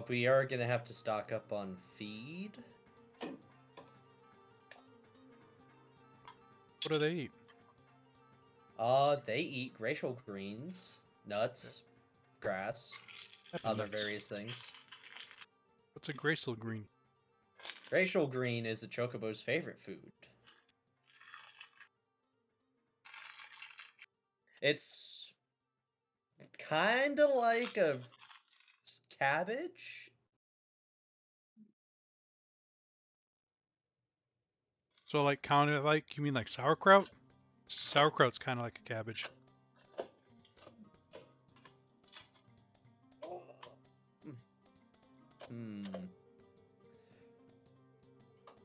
We are gonna have to stock up on feed. What do they eat? They eat glacial greens, nuts, grass, other Nuts. various things. What's a glacial green? Glacial green is the chocobo's favorite food. It's kind of like a cabbage. So like kind of like, you mean like sauerkraut? Sauerkraut's kind of like a cabbage.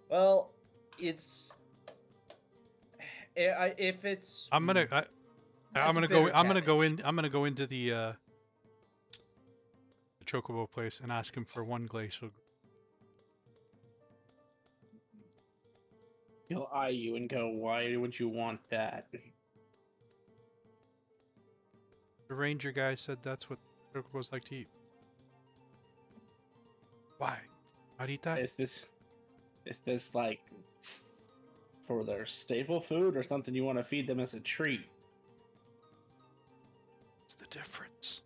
Well, it's if it's. I'm gonna go into the chocobo place and ask him for 1 glacial. He'll eye you and go, "Why would you want that?" The ranger guy said that's what chocobos like to eat. Why? I'd eat that? Is this like for their staple food or something you want to feed them as a treat? What's the difference?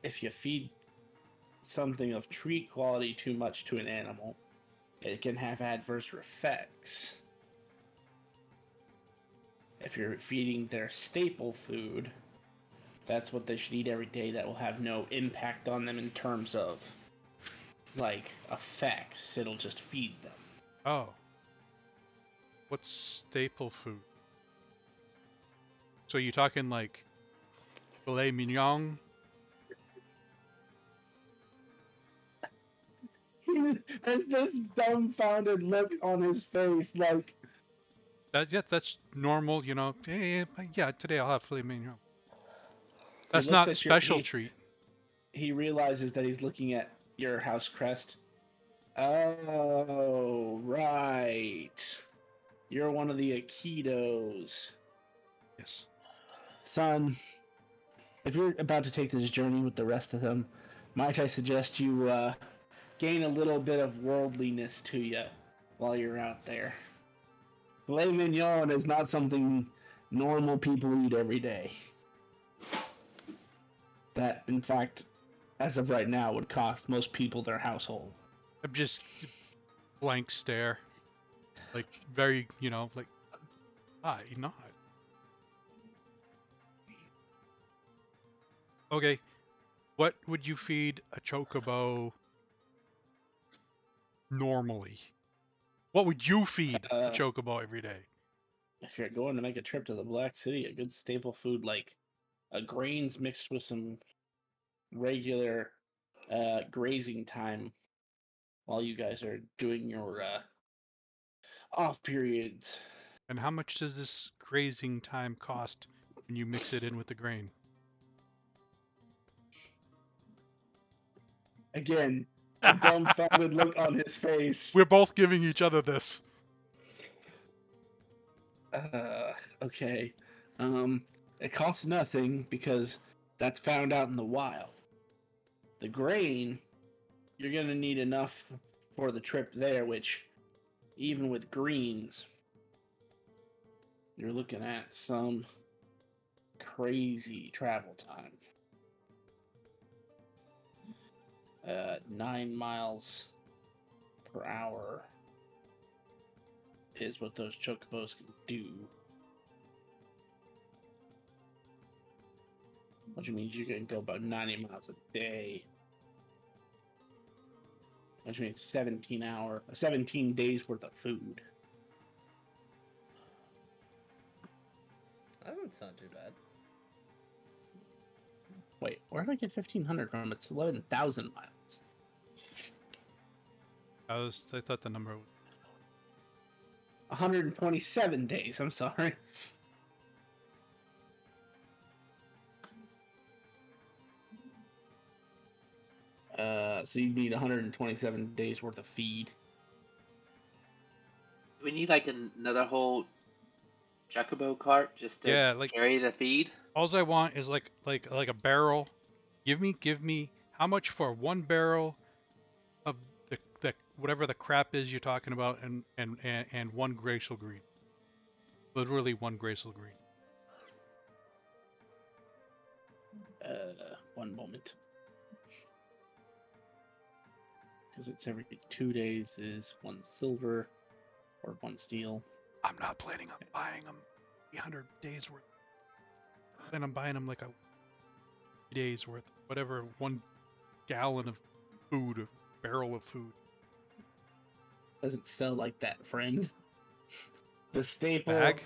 If you feed something of treat quality too much to an animal, it can have adverse effects. If you're feeding their staple food, that's what they should eat every day. That will have no impact on them in terms of like effects. It'll just feed them. Oh. What's staple food? So you talking like filet mignon? There's this dumbfounded look on his face, like That's normal, you know. Yeah, today I'll have filet mignon. he That's looks not at special treat. He realizes that he's looking at your house crest. Oh, right. You're one of the Aikidos. Yes. Son, if you're about to take this journey with the rest of them, might I suggest you gain a little bit of worldliness to you while you're out there. Filet mignon is not something normal people eat every day. That, in fact, as of right now, would cost most people their household. I'm just blank stare. Like very, like why not? Okay. What would you feed a chocobo normally? What would you feed a chocobo every day? If you're going to make a trip to the Black City, a good staple food like grains mixed with some regular grazing time while you guys are doing your off periods And how much does this grazing time cost when you mix it in with the grain? Again, a dumbfounded look on his face. We're both giving each other this. Okay. It costs nothing because that's found out in the wild. The grain, you're gonna need enough for the trip there, which, even with greens, you're looking at some crazy travel time. 9 miles per hour is what those chocobos can do. Which means you can go about 90 miles a day. Which means 17 days worth of food. That doesn't sound too bad. Wait, where did I get 1,500 from? It's 11,000 miles. I thought the number was 127 days, I'm sorry. So you need 127 days worth of feed. We need like another whole chocobo cart just to carry the feed. All I want is like a barrel. Give me how much for one barrel of the whatever the crap is you're talking about, and one glacial green. Literally one glacial green. One moment. Because it's every 2 days is 1 silver or 1 steel. I'm not planning on buying them 300 days worth. Then I'm buying them like a days worth, whatever, 1 gallon of food, a barrel of food. Doesn't sell like that, friend. The staple, Bag?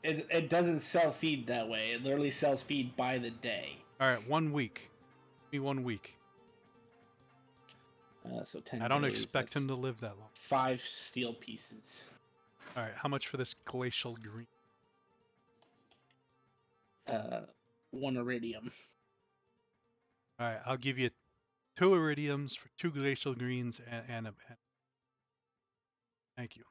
it doesn't sell feed that way. It literally sells feed by the day. All right, 1 week. Give me 1 week. So 10 I don't days, expect that's him to live that long. 5 steel pieces. All right, how much for this glacial green? 1 iridium. All right, I'll give you 2 iridiums for 2 glacial greens and thank you.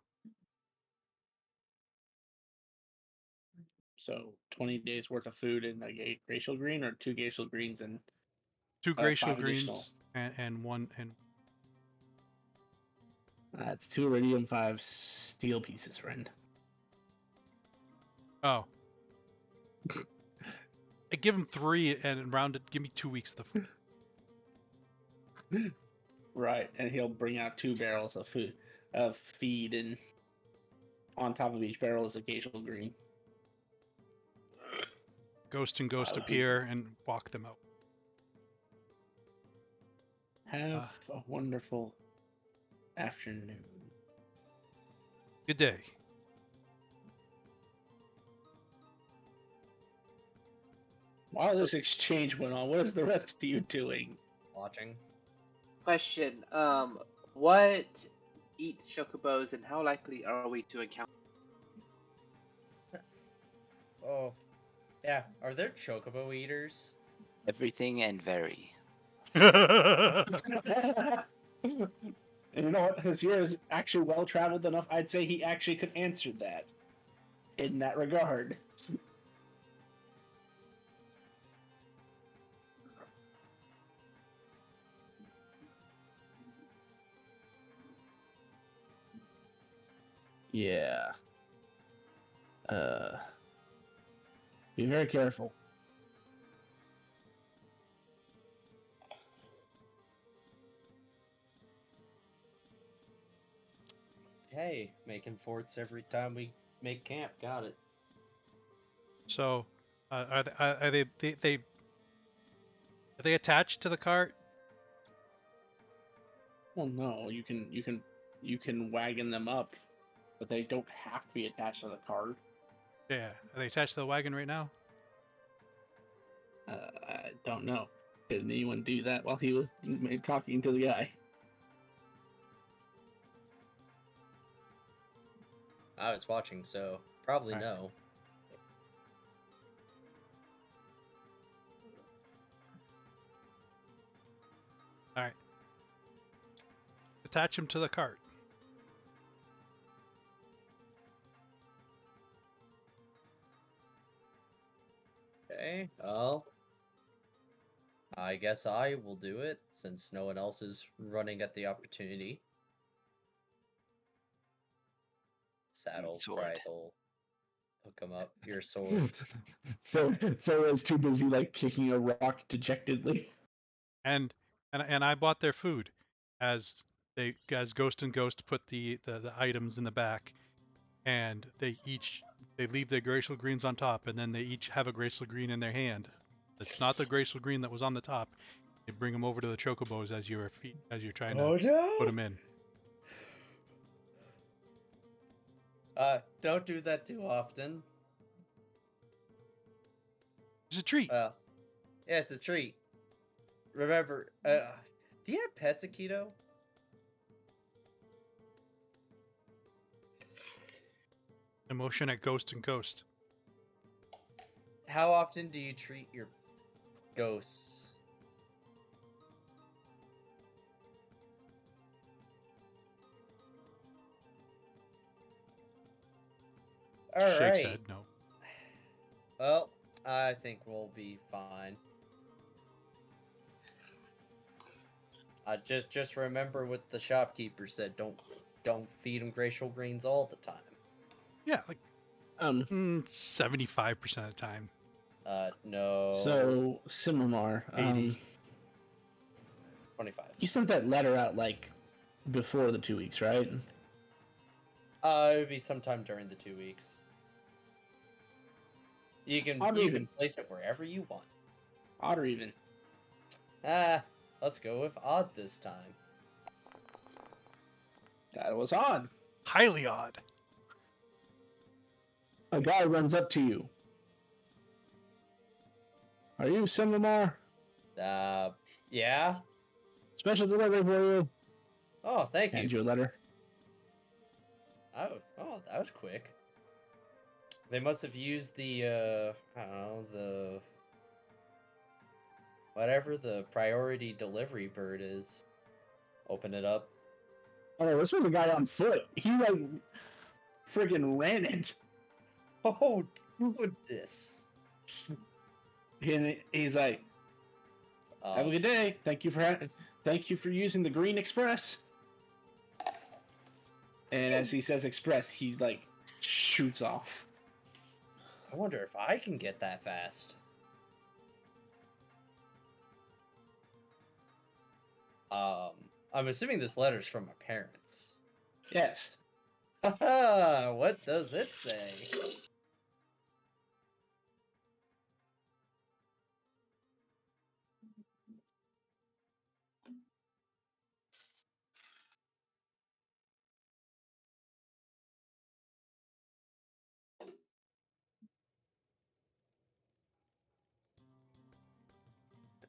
So 20 days worth of food in a glacial green, or 2 glacial greens and 2 glacial 5 additional. greens and 1 and. That's 2 iridium, 5 steel pieces, friend. Oh. I give him 3 and round it. Give me 2 weeks of the food. Right, and he'll bring out 2 barrels of feed, and on top of each barrel is a glacial green. Ghost and Ghost appear and walk them out. Have a wonderful afternoon. Good day. While this exchange went on, what is the rest of you doing? Watching. Question: what eats chocobos, and how likely are we to encounter? Oh, yeah. Are there chocobo eaters? Everything and very. And you know what? Hazir is actually well traveled enough. I'd say he actually could answer that in that regard. Yeah. Be very careful. Hey, making forts every time we make camp. Got it. So, are they attached to the cart? Well, no, you can wagon them up, but they don't have to be attached to the cart. Yeah. Are they attached to the wagon right now? I don't know. Did anyone do that while he was talking to the guy? I was watching, so probably Alright. no. All right. Attach him to the cart. Okay, well, I guess I will do it since no one else is running at the opportunity. Saddle, Sword. bridle, hook him up, your sword. Pharaoh's too busy like kicking a rock dejectedly. And I bought their food as Ghost and Ghost put the items in the back, and they leave their graceful greens on top, and then they each have a graceful green in their hand. It's not the graceful green that was on the top. They bring them over to the chocobos as you're trying to put them in. Don't do that too often. It's a treat. Yeah, it's a treat. Remember, do you have pets, Akito? Emotion at Ghost and Ghost. How often do you treat your ghosts? All Shakes right. head no. Well, I think we'll be fine. Just remember what the shopkeeper said. Don't feed them glacial greens all the time. Yeah, like 75% of the time. No. So Simamar, 80. 25. you sent that letter out like before the 2 weeks, right? It would be sometime during the 2 weeks. You can Odd or you even? can place it wherever you want. Odd or even? Let's go with odd this time. That was odd. Highly odd. A guy runs up to you. Are you Simamar? Yeah. Special delivery for you. Oh, thank Hand you. you a letter. Oh, that was quick. They must have used the I don't know, the whatever the priority delivery bird is. Open it up. Oh, this was a guy on foot. He like freaking ran it. Oh goodness. And he's like, "Have a good day. Thank you for using the Green Express." And as he says "express," he like shoots off. I wonder if I can get that fast. I'm assuming this letter's from my parents. Yes. Haha, what does it say?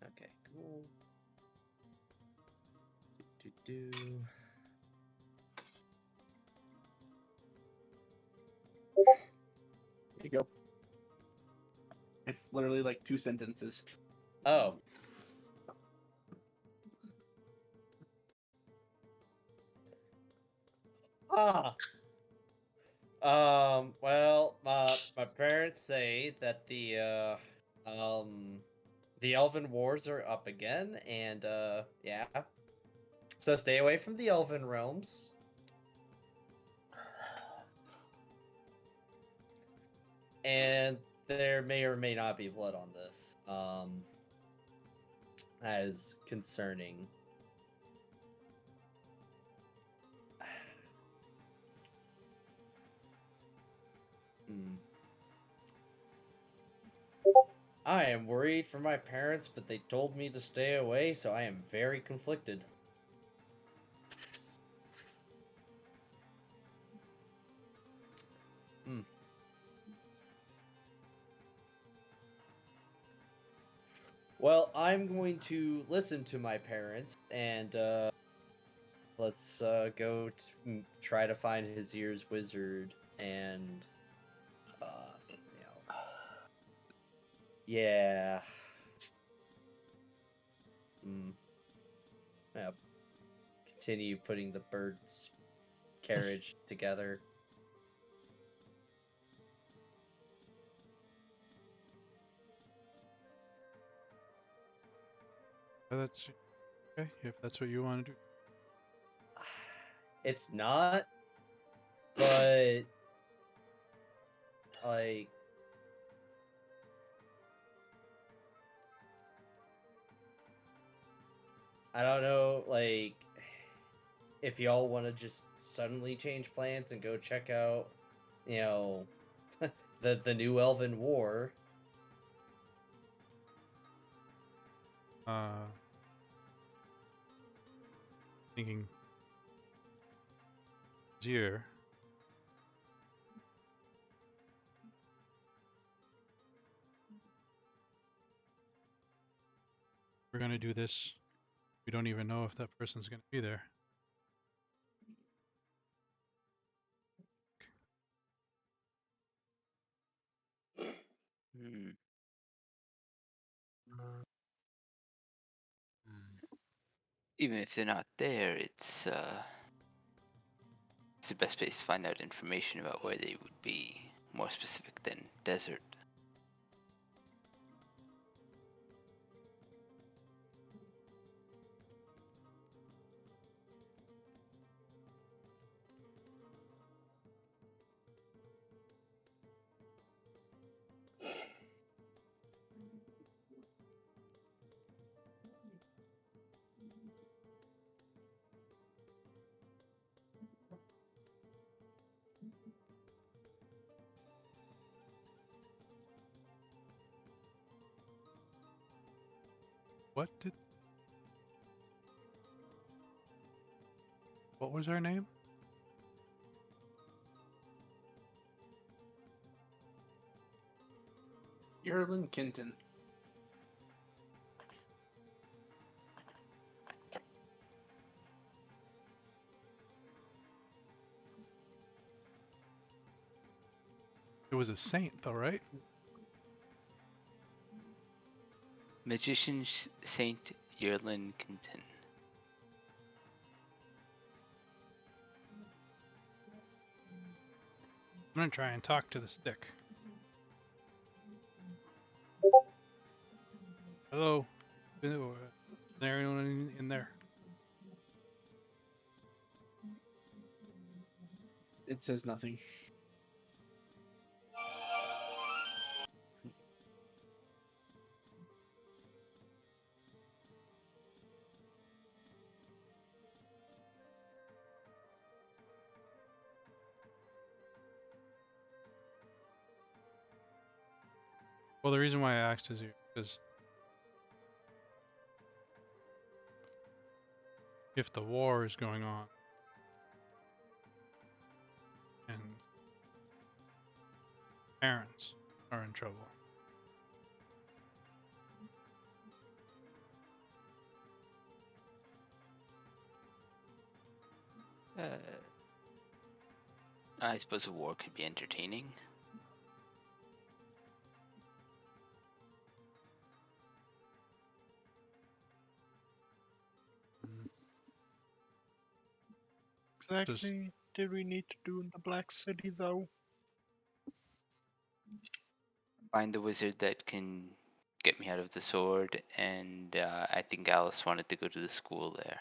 Okay, cool. Do. There you go. It's literally like 2 sentences. Oh. Ah. Well, my parents say that the Elven Wars are up again, and yeah. So stay away from the Elven realms. And there may or may not be blood on this. As concerning. I am worried for my parents, but they told me to stay away, so I am very conflicted. Well, I'm going to listen to my parents, and let's go try to find his ears wizard. and yeah. Yeah. Continue putting the bird's carriage together. That's okay if that's what you want to do. It's not, but like I don't know, like if y'all want to just suddenly change plans and go check out, the new Elven War. Thinking here. We're gonna do this. We don't even know if that person's gonna be there. Hmm. Even if they're not there, it's the best place to find out information about where they would be. More specific than desert. What was her name? Yerlin Kenton. It was a saint, though, right? Magician Saint Yerlin Kenton. I'm gonna try and talk to the stick. Hello? Is there anyone in there? It says nothing. Well, the reason why I asked is because if the war is going on and parents are in trouble, I suppose a war could be entertaining. Exactly did we need to do in the Black City, though? Find the wizard that can get me out of the sword, and I think Alice wanted to go to the school there.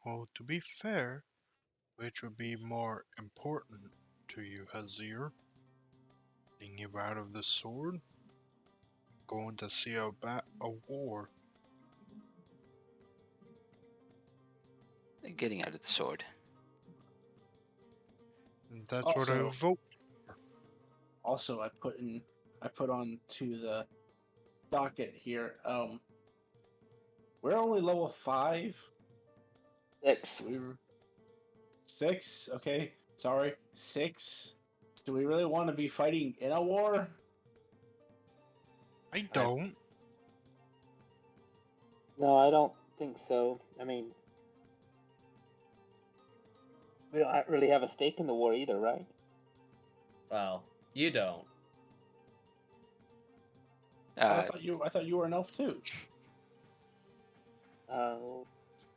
Well, to be fair, which would be more important to you, Hazir? Getting you out of the sword? Going to see a war? Getting out of the sword. That's what I vote. Also, I put on to the docket here. We're only level 5. 6. We were 6. Okay, sorry, 6. Do we really want to be fighting in a war? I don't. No, I don't think so. I mean, We don't really have a stake in the war either, right? Well, you don't. I thought you were an elf too. Oh.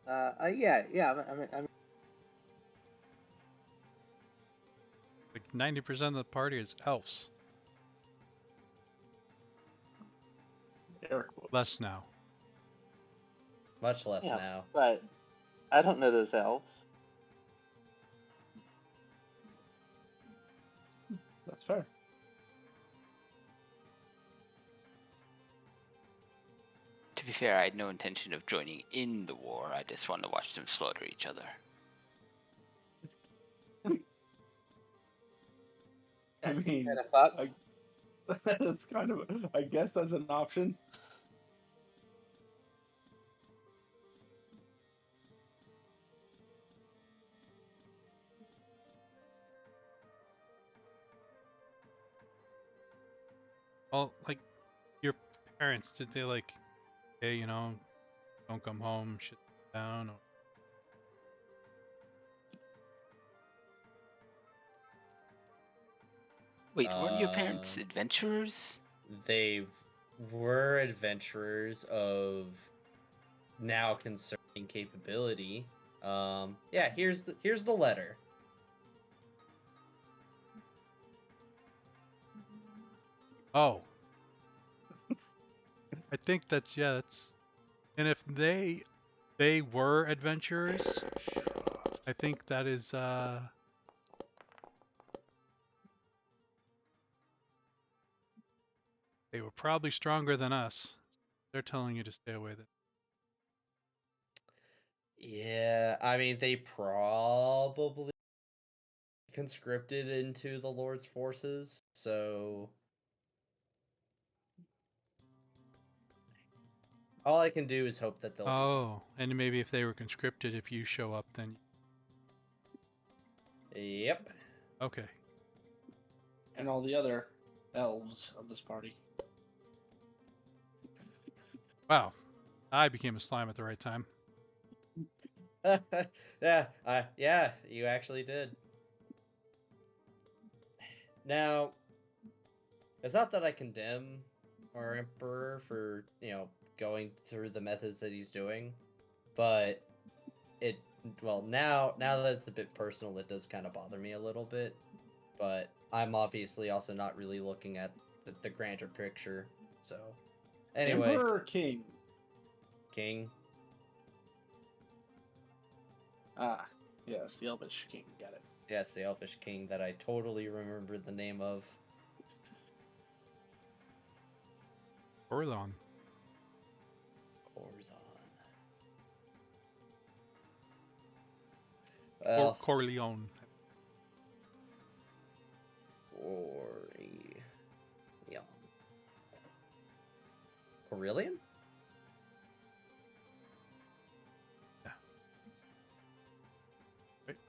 Yeah. I mean, Like 90% of the party is elves. Air quotes. Less now. Much less yeah, now. but I don't know those elves. That's fair. To be fair, I had no intention of joining in the war. I just wanted to watch them slaughter each other. I mean, Kind of fucked. that's kind of. I guess that's an option. Well, like, your parents, did they like, hey, you know, don't come home, shit down? Or... Wait, weren't your parents adventurers? They were adventurers of now concerning capability. Yeah, here's the letter. Oh. I think that's, yeah, that's... And if they were adventurers, I think that is, they were probably stronger than us. They're telling you to stay away. Yeah, I mean they probably conscripted into the Lord's forces, so all I can do is hope that they'll Oh, and maybe if they were conscripted, if you show up, then... Yep. Okay. And all the other elves of this party. Wow. I became a slime at the right time. Yeah, you actually did. Now, it's not that I condemn our emperor for, going through the methods that he's doing, but now that it's a bit personal, it does kind of bother me a little bit. But I'm obviously also not really looking at the grander picture. So, anyway, Emperor or King? King. Ah, yes, the Elvish King. Got it. Yes, the elfish king that I totally remembered the name of. Orlon. Orzon. Well, Corleone. Aurelian?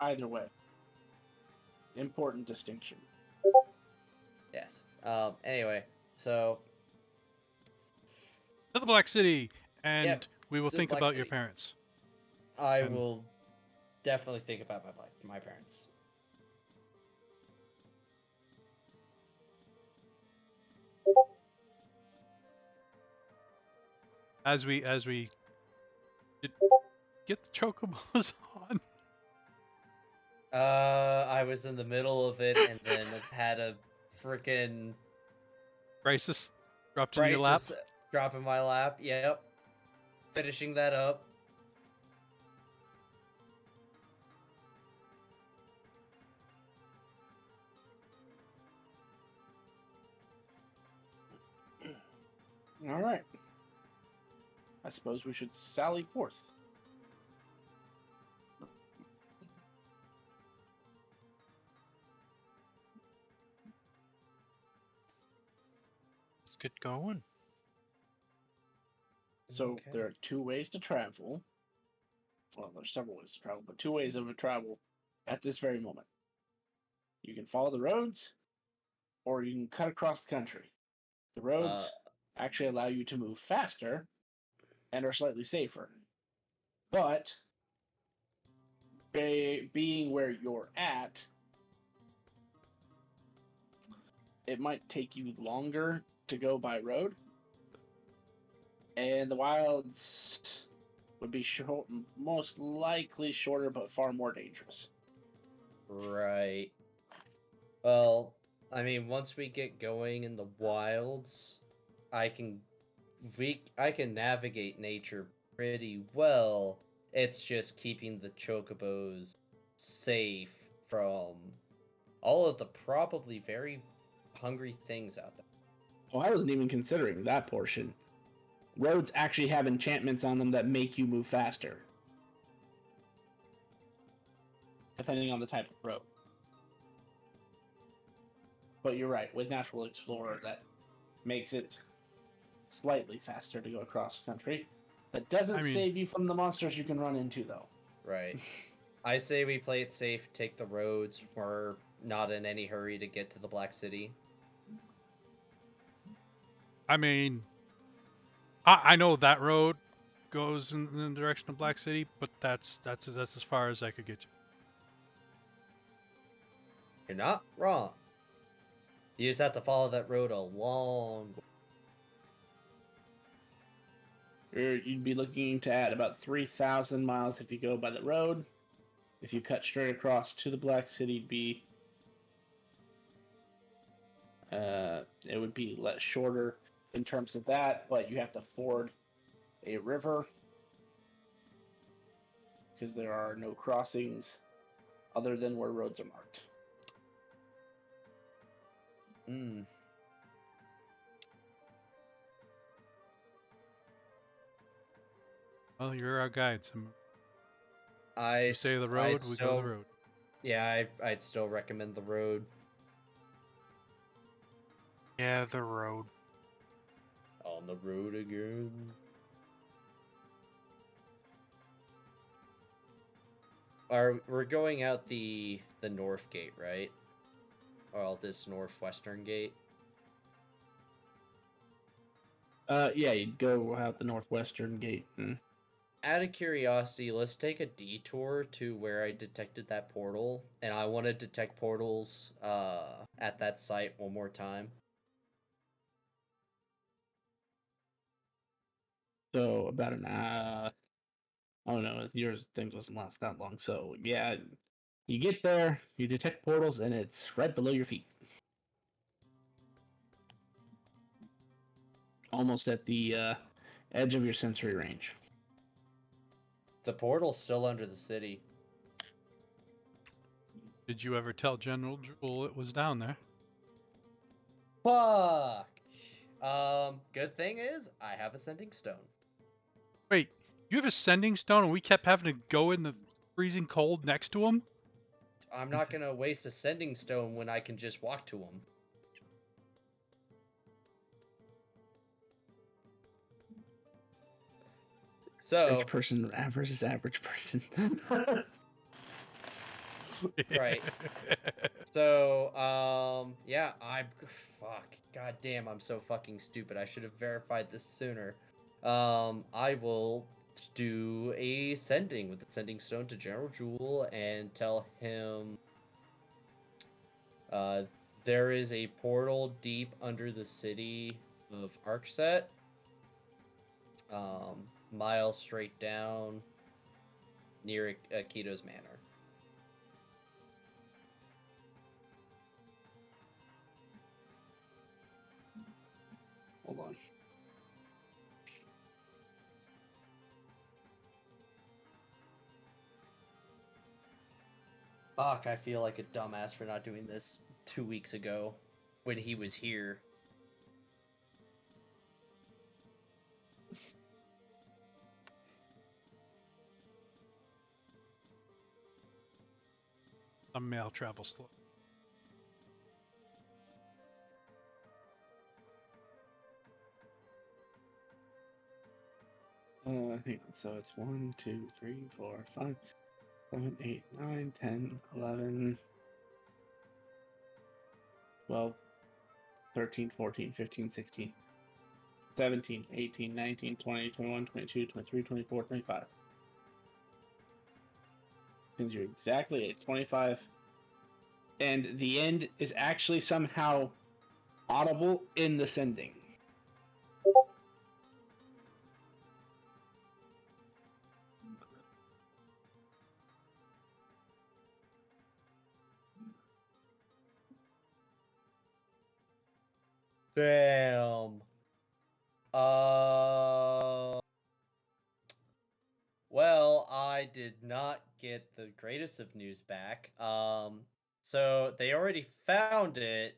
Either way, important distinction. Yes. Anyway, so To the Black City, and Yep, we will to the think Black about your City. parents. I And- will definitely think about my parents. As we get the chocobos on. I was in the middle of it and then had a freaking Crisis dropped in your lap. crisis drop in my lap. Yep. Finishing that up. All right. I suppose we should sally forth. Let's get going. So Okay. there are two ways to travel. Well, there's several ways to travel, but two ways of travel at this very moment. You can follow the roads, or you can cut across the country. The roads actually allow you to move faster and are slightly safer. But being where you're at, it might take you longer to go by road, and the wilds would be short, most likely shorter, but far more dangerous. Right. Well, I mean, once we get going in the wilds, I can I can navigate nature pretty well. It's just keeping the chocobos safe from all of the probably very hungry things out there. Well, I wasn't even considering that portion. Roads actually have enchantments on them that make you move faster, depending on the type of road. But you're right, with Natural Explorer, that makes it slightly faster to go across country. That doesn't I mean- save you from the monsters you can run into, though. Right. I say we play it safe, take the roads. We're not in any hurry to get to the Black City. I mean, I know that road goes in the direction of Black City, but that's as far as I could get you. You're not wrong. You just have to follow that road a long way. You'd be looking to add about 3,000 miles if you go by the road. If you cut straight across to the Black City, it would be less shorter in terms of that, but you have to ford a river because there are no crossings other than where roads are marked. Mm. Well, you're our guide. So I you say the I'd road, we go still, the road. Yeah, I'd still recommend the road. Yeah, the road. On the road again. We're going out the north gate, right? Or this northwestern gate. Yeah, you'd go out the northwestern gate. Out of curiosity, let's take a detour to where I detected that portal, and I want to detect portals at that site one more time. So about an oh no, yours thing doesn't last that long. So yeah, you get there, you detect portals, and it's right below your feet, almost at the edge of your sensory range. The portal's still under the city. Did you ever tell General Jewel it was down there? Fuck. Good thing is I have a sending stone. Wait, you have a sending stone, and we kept having to go in the freezing cold next to him? I'm not gonna waste a sending stone when I can just walk to him. So Average person versus average person. Right. So, yeah, fuck, god damn, I'm so fucking stupid. I should have verified this sooner. I will do a sending with the sending stone to General Jewel and tell him, there is a portal deep under the city of Arkset, miles straight down near Akito's Manor. Hold on. Fuck, I feel like a dumbass for not doing this 2 weeks ago when he was here. Some mail travels slow. Hang on. So it's 1, 2, 3, 4, 5, 7, 8, 9, 10, 11, 12, 13, 14, 15, 16, 17, 18, 19, 20, 21, 22, 23, 24, 25. Because you're exactly at 25. And the end is actually somehow audible in the sending. Damn. Well, I did not get the greatest of news back. So they already found it.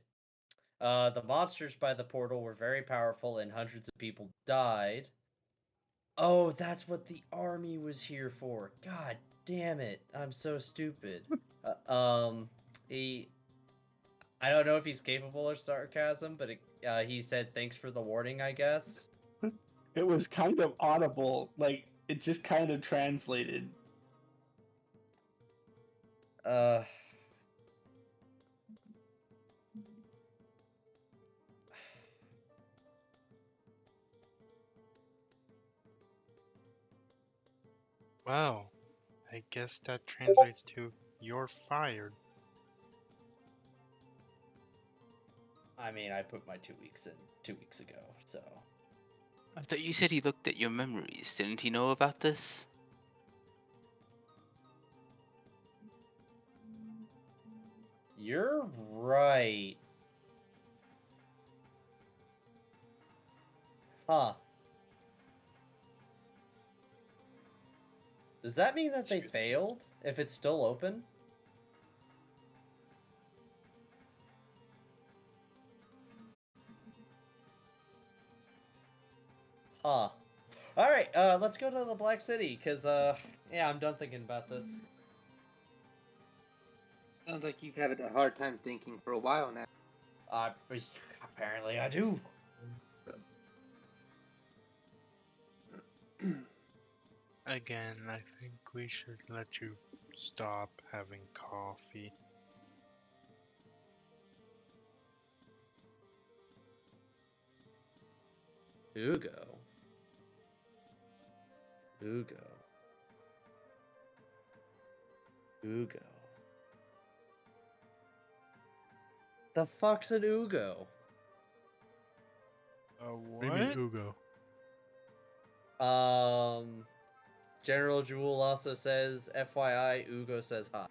The monsters by the portal were very powerful and hundreds of people died. Oh, that's what the army was here for. God damn it. I'm so stupid. He I don't know if he's capable of sarcasm, but he said thanks for the warning, I guess. It was kind of audible, like it just kind of translated. Uh Well, I guess that translates to you're fired. I mean, I put my 2 weeks in 2 weeks ago, so. I thought you said he looked at your memories. Didn't he know about this? You're right. Huh. Does that mean that they failed? If it's still open? Huh. Alright, let's go to the Black City, because, yeah, I'm done thinking about this. Sounds like you've had a hard time thinking for a while now. Apparently I do. Again, I think we should let you stop having coffee. Ugo. Ugo. Ugo. The fuck's an Ugo? What do you mean, What? Ugo? General Jewel also says, FYI, Ugo says hi.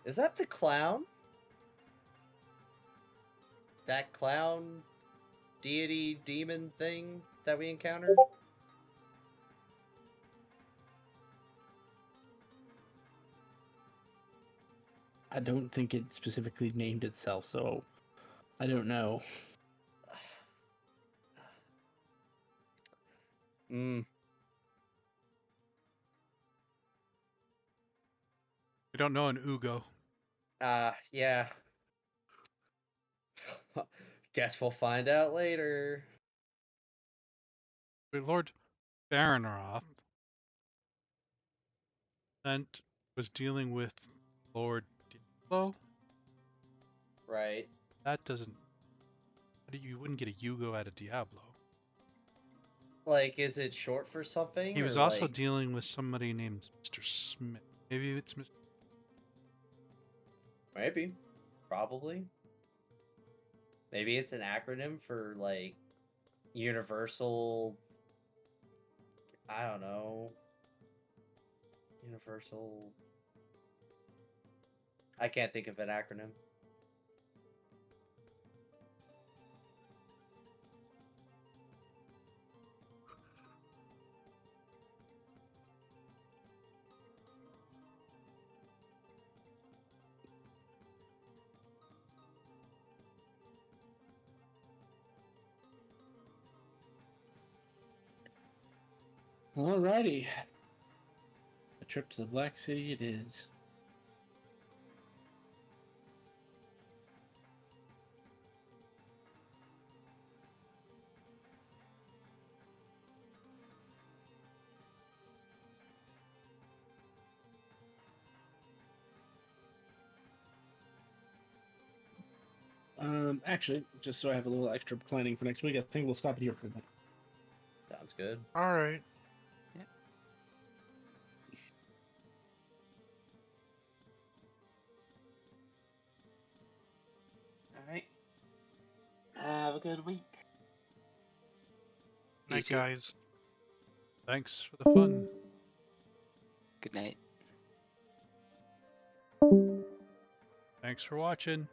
Is that the clown? That clown deity demon thing that we encountered? I don't think it specifically named itself, so I don't know. Hmm. We don't know an Ugo. Yeah. Guess we'll find out later. But Lord Baronaroth sent was dealing with Lord Diablo. Right. That doesn't. You wouldn't get a Yugo out of Diablo. Like, is it short for something? He or was also like... dealing with somebody named Mr. Smith. Maybe it's Mr. Maybe. Probably. Maybe it's an acronym for, like, Universal... I don't know. Universal... I can't think of an acronym. Alrighty. A trip to the Black City it is. Actually, just so I have a little extra planning for next week, I think we'll stop it here for a minute. Sounds good. Alright. good week. You Night, too. guys. Thanks for the fun. Good night. Thanks for watching.